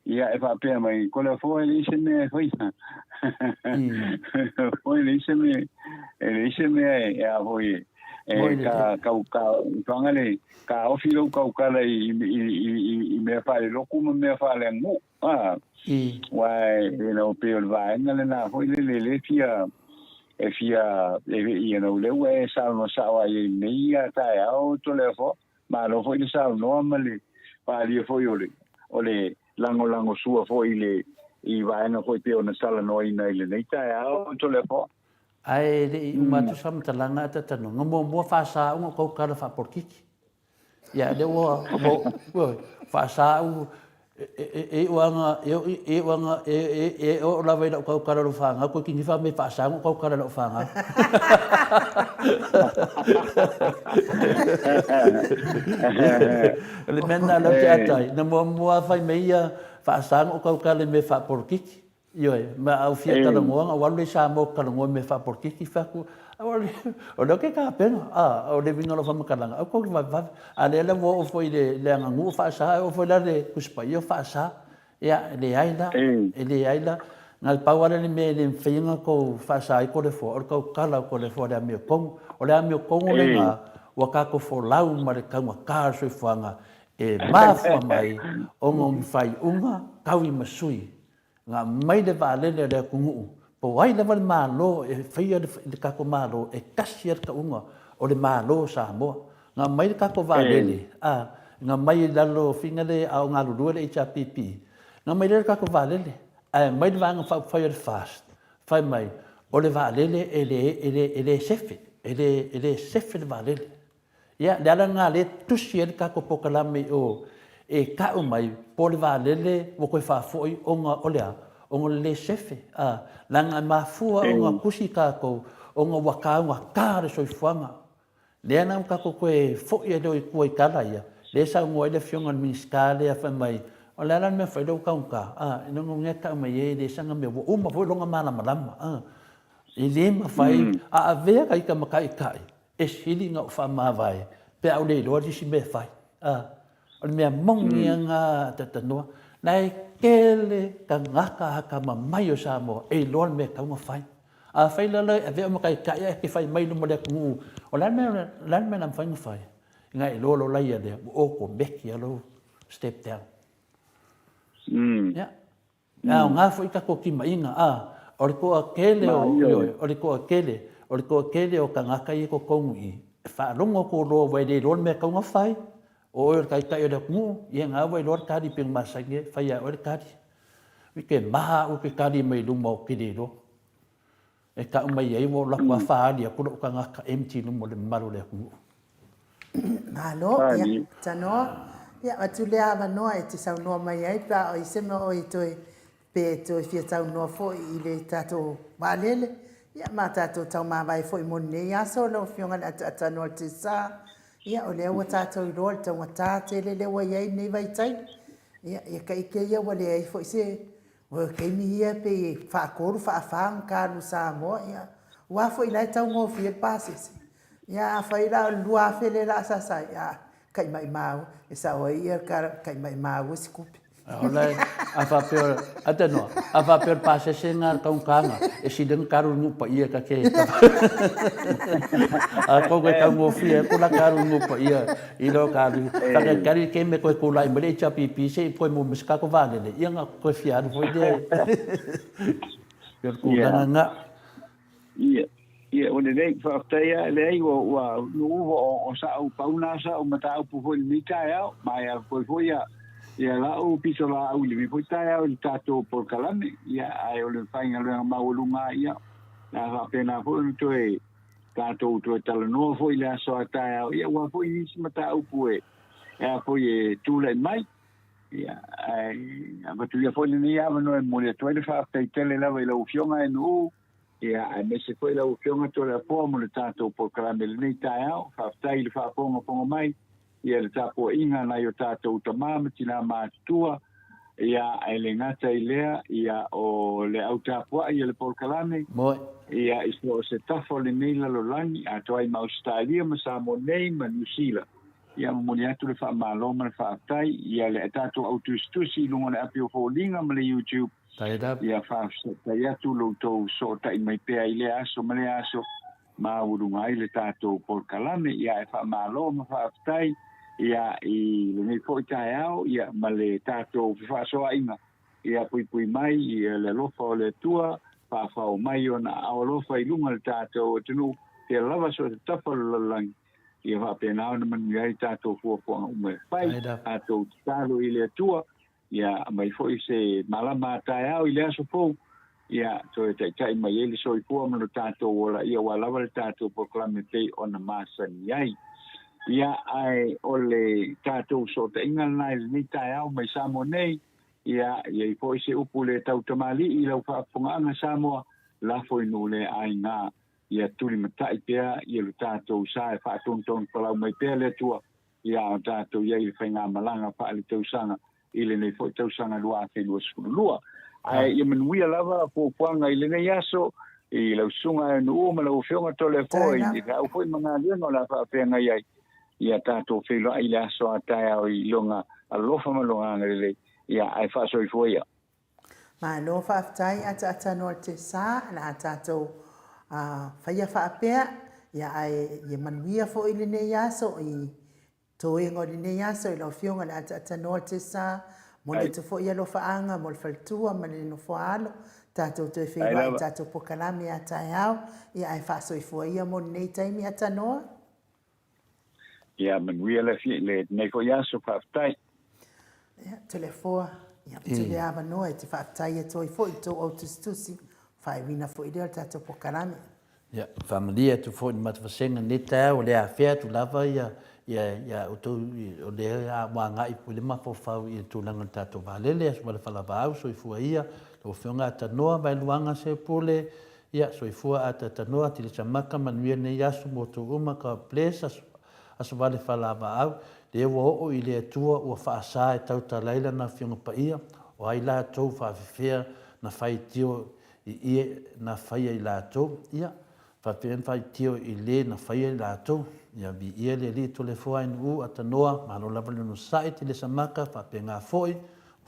ia e fa pe mai ko le foi le se me foi le se me e a foi ka ngale ka o filo ka le i me fa le loku me fa le mu wai no pe o vai ngale na foi le fia le we sa no sa wa i ia ta o to le fo ma lo foi sa no male pa li foi ole lango sua fo ile i vai no foi pe ona sala no ina ile nei ta o to le fo ai le uma tu sam talanga ta tano mo fa sa un ko ka fa porkiki ya le wo fa sa u o la vai ko ka ro fa nga ko ki fa me fa sa ko ka ro fa nga le mena lo te atai na mo fa me ia fa sa ko ka le me fa porkiki yo ma au fia ta ngo nga wa le sa mo ka ngo me fa porkiki fa ku o lo ke ka pena o le vinga lo fa makalanga o ko va ale le mo foi le ngu fa sa o foi la de kuspa yo fa sa ya le aila ngal pawale ni me le finga ko fa sa ko le fo o ko kala ko le fo le mi ko o le mi ko le nga wa ka ko fo lau ma le ka ka so fanga e ma fo mai o ngom fai unga kawi masui nga mai le vale le kungu Po ai lava le malo e whaia le kako malo e kasi ar ka unga o le malo sa moa. Ngā mai le kako vālele. Ngā mai lalo whingare au ngā lurua le HRPP. Ngā mai le kako vālele. Mai le vanga whaia le fast. Whai mai o le vālele e le sefe. E le sefe le vālele. Ia, le ala ngā le tusi e le kako pokalame o e kau mai po le vālele o koe whafoi o ngā olea. O ngā le sefe, langa mafua o ngā kusi kākou, o ngā waka o ngā kāre soifuanga. Lea nā kako koe fōi e leo i kua i kala ia, le sa ngō ele fionga miniskale a whai mai, o le alan mea whai lau kaunka, ino ngō ngā kau mai e le sanga mea, o uma fōi longa malama lama, i le ma whai, a vea kai ka makai kai, e sili ngā uwha mawai, pe au le loa disi mea whai, o le mea mongi ngā tatanoa, nai kele ka ngaka haka ma mai o Samoa e loa me ka unga whai. A whai lalai a vea makai kai e ki whai mai lumo lea kungu. O lan me nam whai ngawhai. Nga e loa lo lai a lea o ko meki alo step down. Ya. Ngā whai kako ki mainga. O le koa kele o le koa kele. O le koa kele o ka ngaka i ko kongu i. E whaalongo ko loa wai le loa me ka unga whai. O e kai kai o mu ia ngā wai lor kari ping masange whai a ore kari. Wike maha o ke kari mai luma o kirero. E ka umai ei wo lakua whaari a kura o ka ngaka empty lumo le maru le mu. Malo, ia, tano. Ia, atu le awa noa e te sau noa mai ai, pa o i sema o i toi pe toi fia tau noa fo i le tato wālele. Ia, ma tato tau mawai fo i mone i aso lo fionga le atanoa te sa. Ia, o lea ua tātou i roa, le tau ngata te le lewa iai nei vai tai. Ia, ka ike ia wa lea i fo i se, wa keimi ia pe whaakoru, whaafang, kāru Samoa, ia. Ua fo i lai tau ngō fia pāsese. Ia, whai la lua whele la sasa, ia, kai mai mau, e sa oi ia kai mai mau, si kupi. Olai, a whapeo, ata noa, a whapeo pāsese ngā kaungkanga, e si deng karu ngupa ia ka ke. A koe kau ngofia, kula karu ngupa ia, i lo karu. Taka kari ke me koe kula i mele i chapipi, se i koe mo miskako vālele, ia ngā koe fiaru foi de. Pio kula ngā. Ia, o le rei whakataia, le ei wa nuuwa o sa au paunasa, o mata au puhoi ni tai au, mai a koe foi a, ia la o piso la au li foi tai au i tātou por kalame, ia ai o le whainga luenga maulunga ia, na whapena foi ni toi tātou toi tala noa foi le aso a tai au, ia wa foi nisi mata au pue, ia foi e tūlei mai, ia ai, a matu ia foi ni awa noe mole toi le whakatai tele lawa i lau fionga e nuu, ia ai me se foi lau fionga to le apoa mo le tātou por kalame le nei tai au, whakatai le whakaponga ponga mai, ia le tapo inga na yo tātou tamama tina mātua, ia ai le ngata i lea, ia o le au tāpua, ia le polkalame, ia iso se tafo le neila lo langi, a toai ma Australia, ma Samoa nei, ma New Zealand. Ia moni atu le whaamaloma le whaatai, ia le tātou autustusi lunga le api o fōlinga ma le YouTube, ia whaatai atu lo tau so tai mai pēa i le aso, ma le aso, ma urunga i le tātou polkalame, ia e whaamaloma whaatai, ia i le nei fo i tae au, ia ma le tātou whaasoa inga, ia pui mai, ia le lofa o le tua, whaafao mai o na ao lofa i lunga le tātou o tunu, te lava so te tapa lalang, ia whapena au na manu iai tātou fuafuanga ume whai, tātou tālo i le tua, ia mai fo i se malama tae au i le aso pou, ia to e tai mai ele so i pua manu tātou ola, ia walawa le tātou proklame pei o na masani iai. Ia ai o le tātou so te inga nai le ni tae au mai Samoa nei, ia i po i se upu le tau tamali i lau whaapunga Samoa, la foi no le ai ngā, ia turi matai pia, ia le tātou sa e whaatonton palau mai pia le tua, ia o tātou ia i le whainga malanga wha le tausanga, i le nei foi tausanga lua whenua skulu lua. Ai ia manuia lava po puanga i le nei aso, i lau sunga e nuu ma lau whionga tole foi, i lau foi mga lienga o la whaapenga iai. Ia tātou whilo ai le aso a tae au i longa alofa malonga ngarele ia ai whaaso i fuia. Ma no whaafitai ata no te sā na tātou whaia whaapea ia ai ia manuia fo i le nei aso i tō ingo i nei aso i lau whionga na ata no te sā mo le te fo i alo whaanga mo le whaltua ma le no whaalo Tātou te whewai, tātou pokalame a tai au, ia ai whaasoifua ia mo nei taimi a tanoa. Ia manuia le nei ko ia so whaafitai. Ia, tele foa, ia tele awa noa e te whaafitai e toi fo i tō au tustusi, whai wina fo i reo tātou pokalame. Ia, whamalia tu fo i matawhasenga ne tau, le a whea tu lava ia o tau o le a wanga i pule mafo whau i tūlanga tātou whalele, asu wale whalawa au, so i fua ia, o whionga ata noa vai luanga se pule, ia, so i fua ata noa, tiri samaka manuia ne yasu mo tu uma ka plesa, asu wale whalawa au, le ua o i le atua ua whaasa e tau ta leila na whionga pa ia, o ai la tau whawhiwhea na whai tio i ie na whaia i la tau, ia, whai tio i le na whaia i la tau, ia vi ia le li to le fua inu ata noa, malo lava le no sai te le samaka, whapenga foi,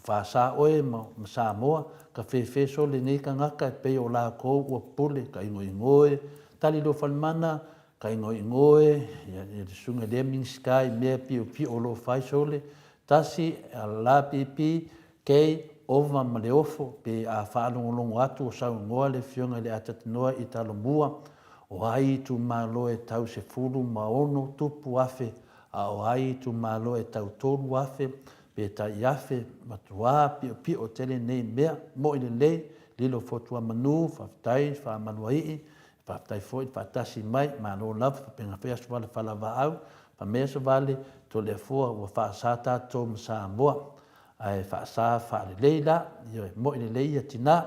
whaasa oe ma Samoa, ka whewhe so le nei ka ngaka e pei o la kou ua pule, ka ingo ingoe, tali lo whalimana, ka ingo ingoe, ia sunga le mingskai, mea pi o lo whai sole, tasi a la pipi, kei ova ma le ofo, pe a whaalongolongo atu o sau ngoa le whionga le atatinoa i talo mua, o ai tu malo e tau se fulu maono tupu afe, a o ai tu malo e tau tolu afe, pe ta iafe matua pi o tele nei mea, mo i le lei, lilo fotua manu, whaftai, whamanuai, whaftai foi, whatasi mai, malo lava, penga whea suwale whalawa au, whamea suwale, to le fua ua whaasata tō Samoa, ai whaasa whaale leila, mo i le lei a tina,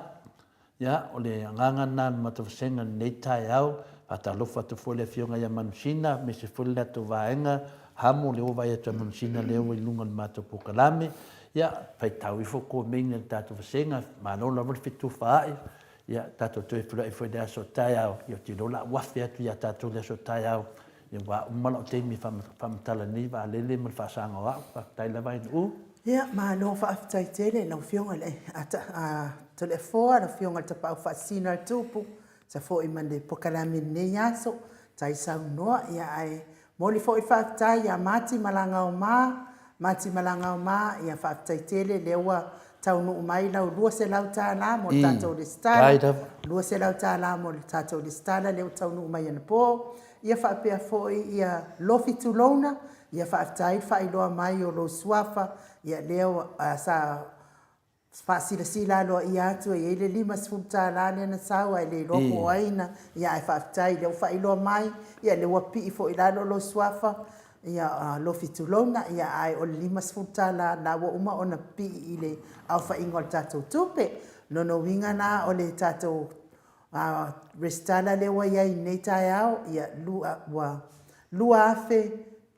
ia o le nganga na matawhasenga nei tai au, ata lofa tu fole fionga ia manusina, me se fole la tu vaenga, hamo le ova ia tu manusina leo i lunga le mato pokalame, ia pai tau i foko meinga le tatu vasenga, ma lola wale fitu whaai, ia tatu tu e fula i fwe le aso tai au, ia ti lola wafi atu ia tatu le aso tai au, ia wa umala o teimi whamatala ni wa lele mal whaasanga wa, tai la vain u. Ia, ma no whaafitai tele, lau fionga le, tole foa, lau fionga te pau whaasina tupu, sa fo i mande pokalame ne yaso, tai sau noa, ia ai, moli fo i whaafitai, ia mati malanga o ma, ia whaafitai tele, lewa tau no umai lau lua se lau tā la, mo tātou le stala, lua se lau tā la, mo tātou le stala, leo tau no umai ana pō, ia whaapea fo i, ia lofi tulona, ia whaafitai whailoa mai o lo suafa, ia leo sa whaasila loa i atu e ele lima sfuta la le na sau ai le loko aina ia ai whaafitai leo whailoa mai ia le wapi i fo i lalo lo suafa ia lo fitulona ia ai o lima sfuta la na wa uma ona pi i le au whaingo tatou tupe nono winga na o le tatou restala le wa iai nei tai au ia lua afe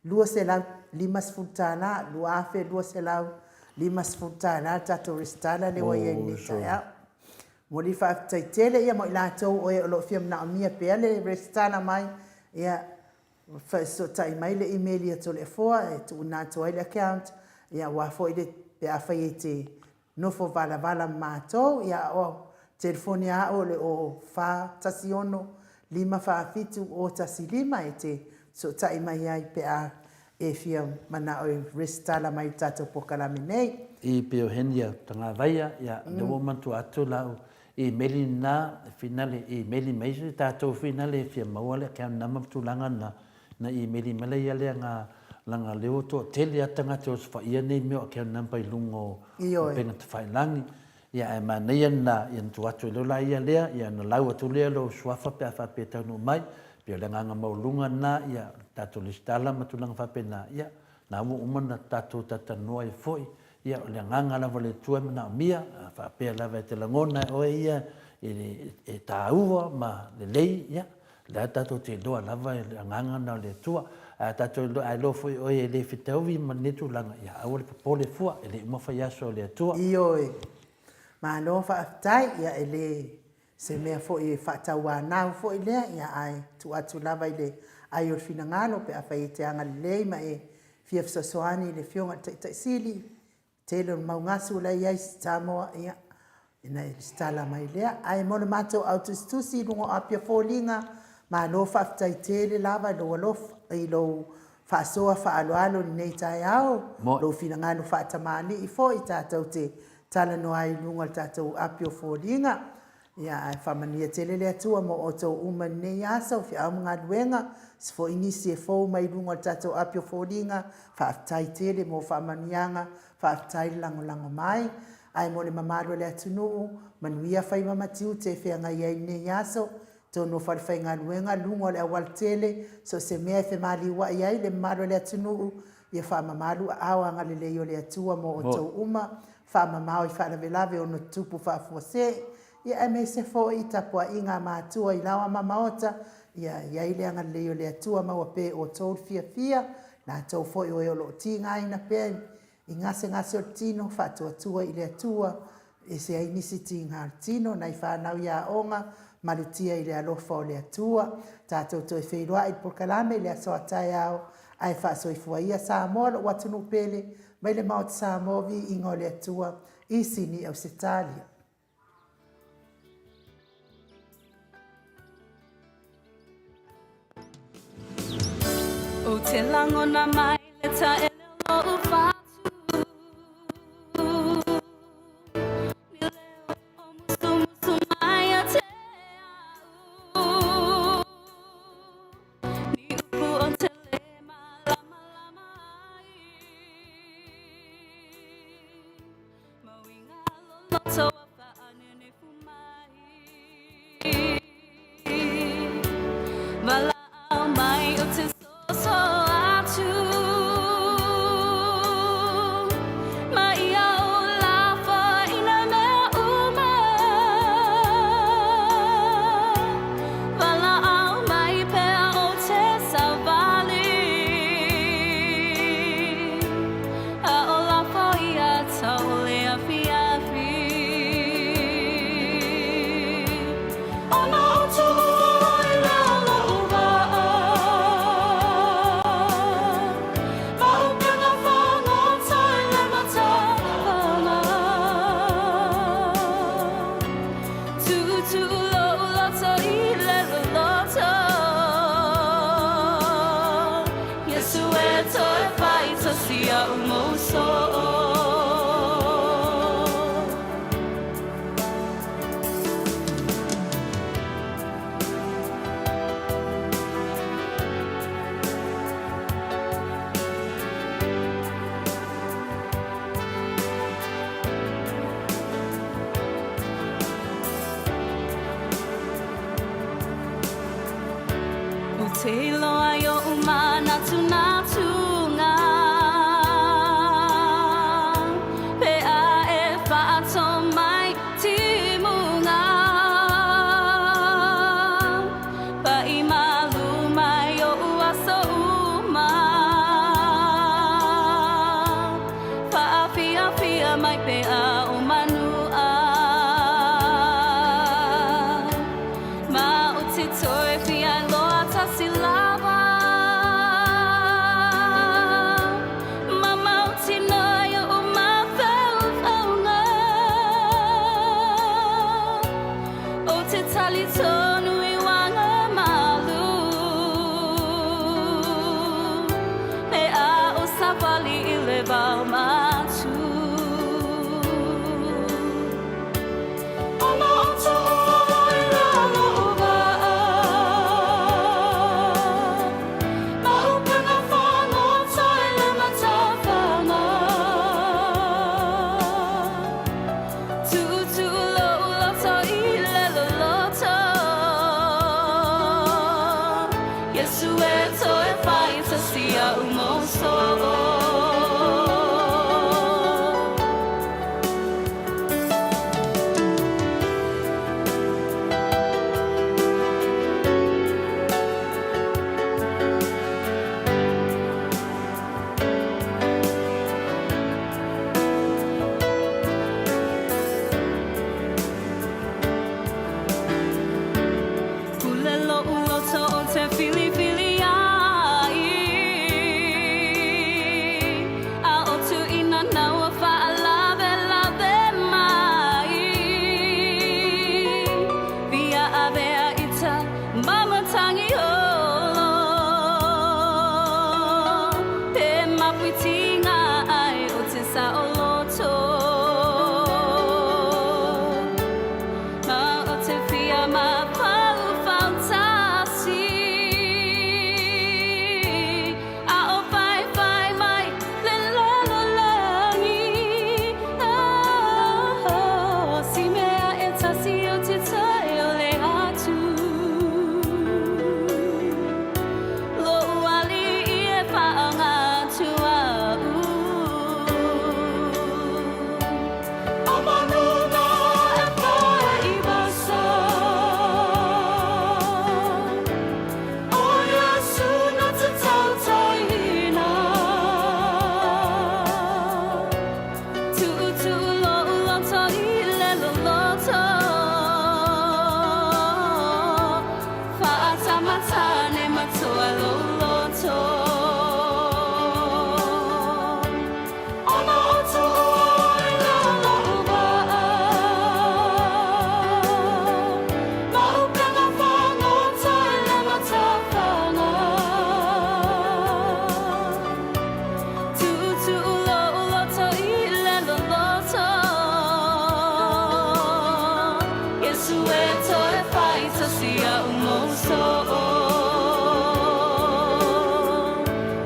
lua se lau lima sfuta la lua afe lua se lau lima sfuta la tatou restala le wa iai nei tai au mo li whaafitai tele ia mo i lātou o e o lo fiam na amia pea le restala mai ia so tai mai le email ia tole foa e tu na to ile account ia wa fo ile pe a fa te no fo vala mato ia o telefonia o le o fa tasiono lima fa fitu o tasilima e te so tai mai ai pe a e fia mana o restala mai tato pokalame nei i pe o henia tanga vaia ia le momentu atu lau e meli na finale e meli mai se tato finale fia mawale ka na maptulanga na i meli malaya le nga langa leo to tele atanga to fa ia nei me o ke namba i lungo penga te fai langi ia e manea na ia tu atu lo la ia lea ia no lau atu lea lo swafa pe fa pe tanu mai pe le nga maulunga na ia tato listala matulanga fa pe na ia na mo umana tato tatanoa i foi ia le nga la vole tu na mia fa pe la ve te langona o ia e taua ma le lei ia la tato te loa lava e nganga na le tua tato lo ai lo foi o le fitawi manetu langa ia au le pole fua ele mo fa yaso le tua ioi ma no fa tai ia ele se me fo e fa tawa na fo ile ia ai tu atu lava ile ai o fina ngalo pe a fai te anga le ma e fia fsa soani le fionga te sili telo maungasu la ia Samoa ia ina stala mai lea ai mo mato autostusi lungo apia folinga ma no whaftai tele lava lo alof i lo whaasoa whaaloalo nei tai au lo fina ngano whaatamani i fo i tātou te tala no ai lunga tātou apio folinga Ia ai whamania tele le atua mo o tau uma nei asa o whia mga luenga. Se fo inisi e fo mai runga tato apio fōringa. Whaafitai tele mo whamanianga. Whaafitai lango mai. Ai mo le mamaro le atunu. Manuia whai mamatiu te whia ngai ai nei aso. Tono whai ngā luenga lunga le awal tele. So se mea e mali wa iai le mamaro le atunu. Ia whaamamaru awa ngale le o le atua mo o tau uma. Whaamamao i whaaravelave o no tupu whaafuase. Ia e me se fo i tapua i ngā mātua i lawa mamaota. Ia i le anga leo le atua maua pe o tau fia. Nā tau fo i o lo ti ngā ina pe. I ngase o tino whātua tua i le atua. E se ai nisi ti ngā tino na i whanau ia onga. Malutia i le alofa o le atua. Tātou to e wheiroa i Porkalame le asoa tai au. Ai whaaso i fua ia Samoa lo watunu pele. Mai le maot Samoa vi ingo le atua. I sini au Setalia. O te langona mai le ta e leo o whātu. Ni leo o musu mai a te au. Ni upu o te lema lama ai. Mawinga loloto a whaanene fumai. Wala au mai o te so atu mai au la fa ina mea uma wala au mai pea o te savali a o la fa ia tau lea fiafi ona o tu i lea la uva te loa yo umana tunatu ngā pe a e whaato mai timu ngā pa i malu mai yo uaso uma whaafia mai pe a umanua ma o te toe whia loa silava mama utina yo uma fauna o te tali tonu I wanga malu me a o savali I le wau matu ona o tu I lalo uva Fili ai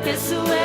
ke sue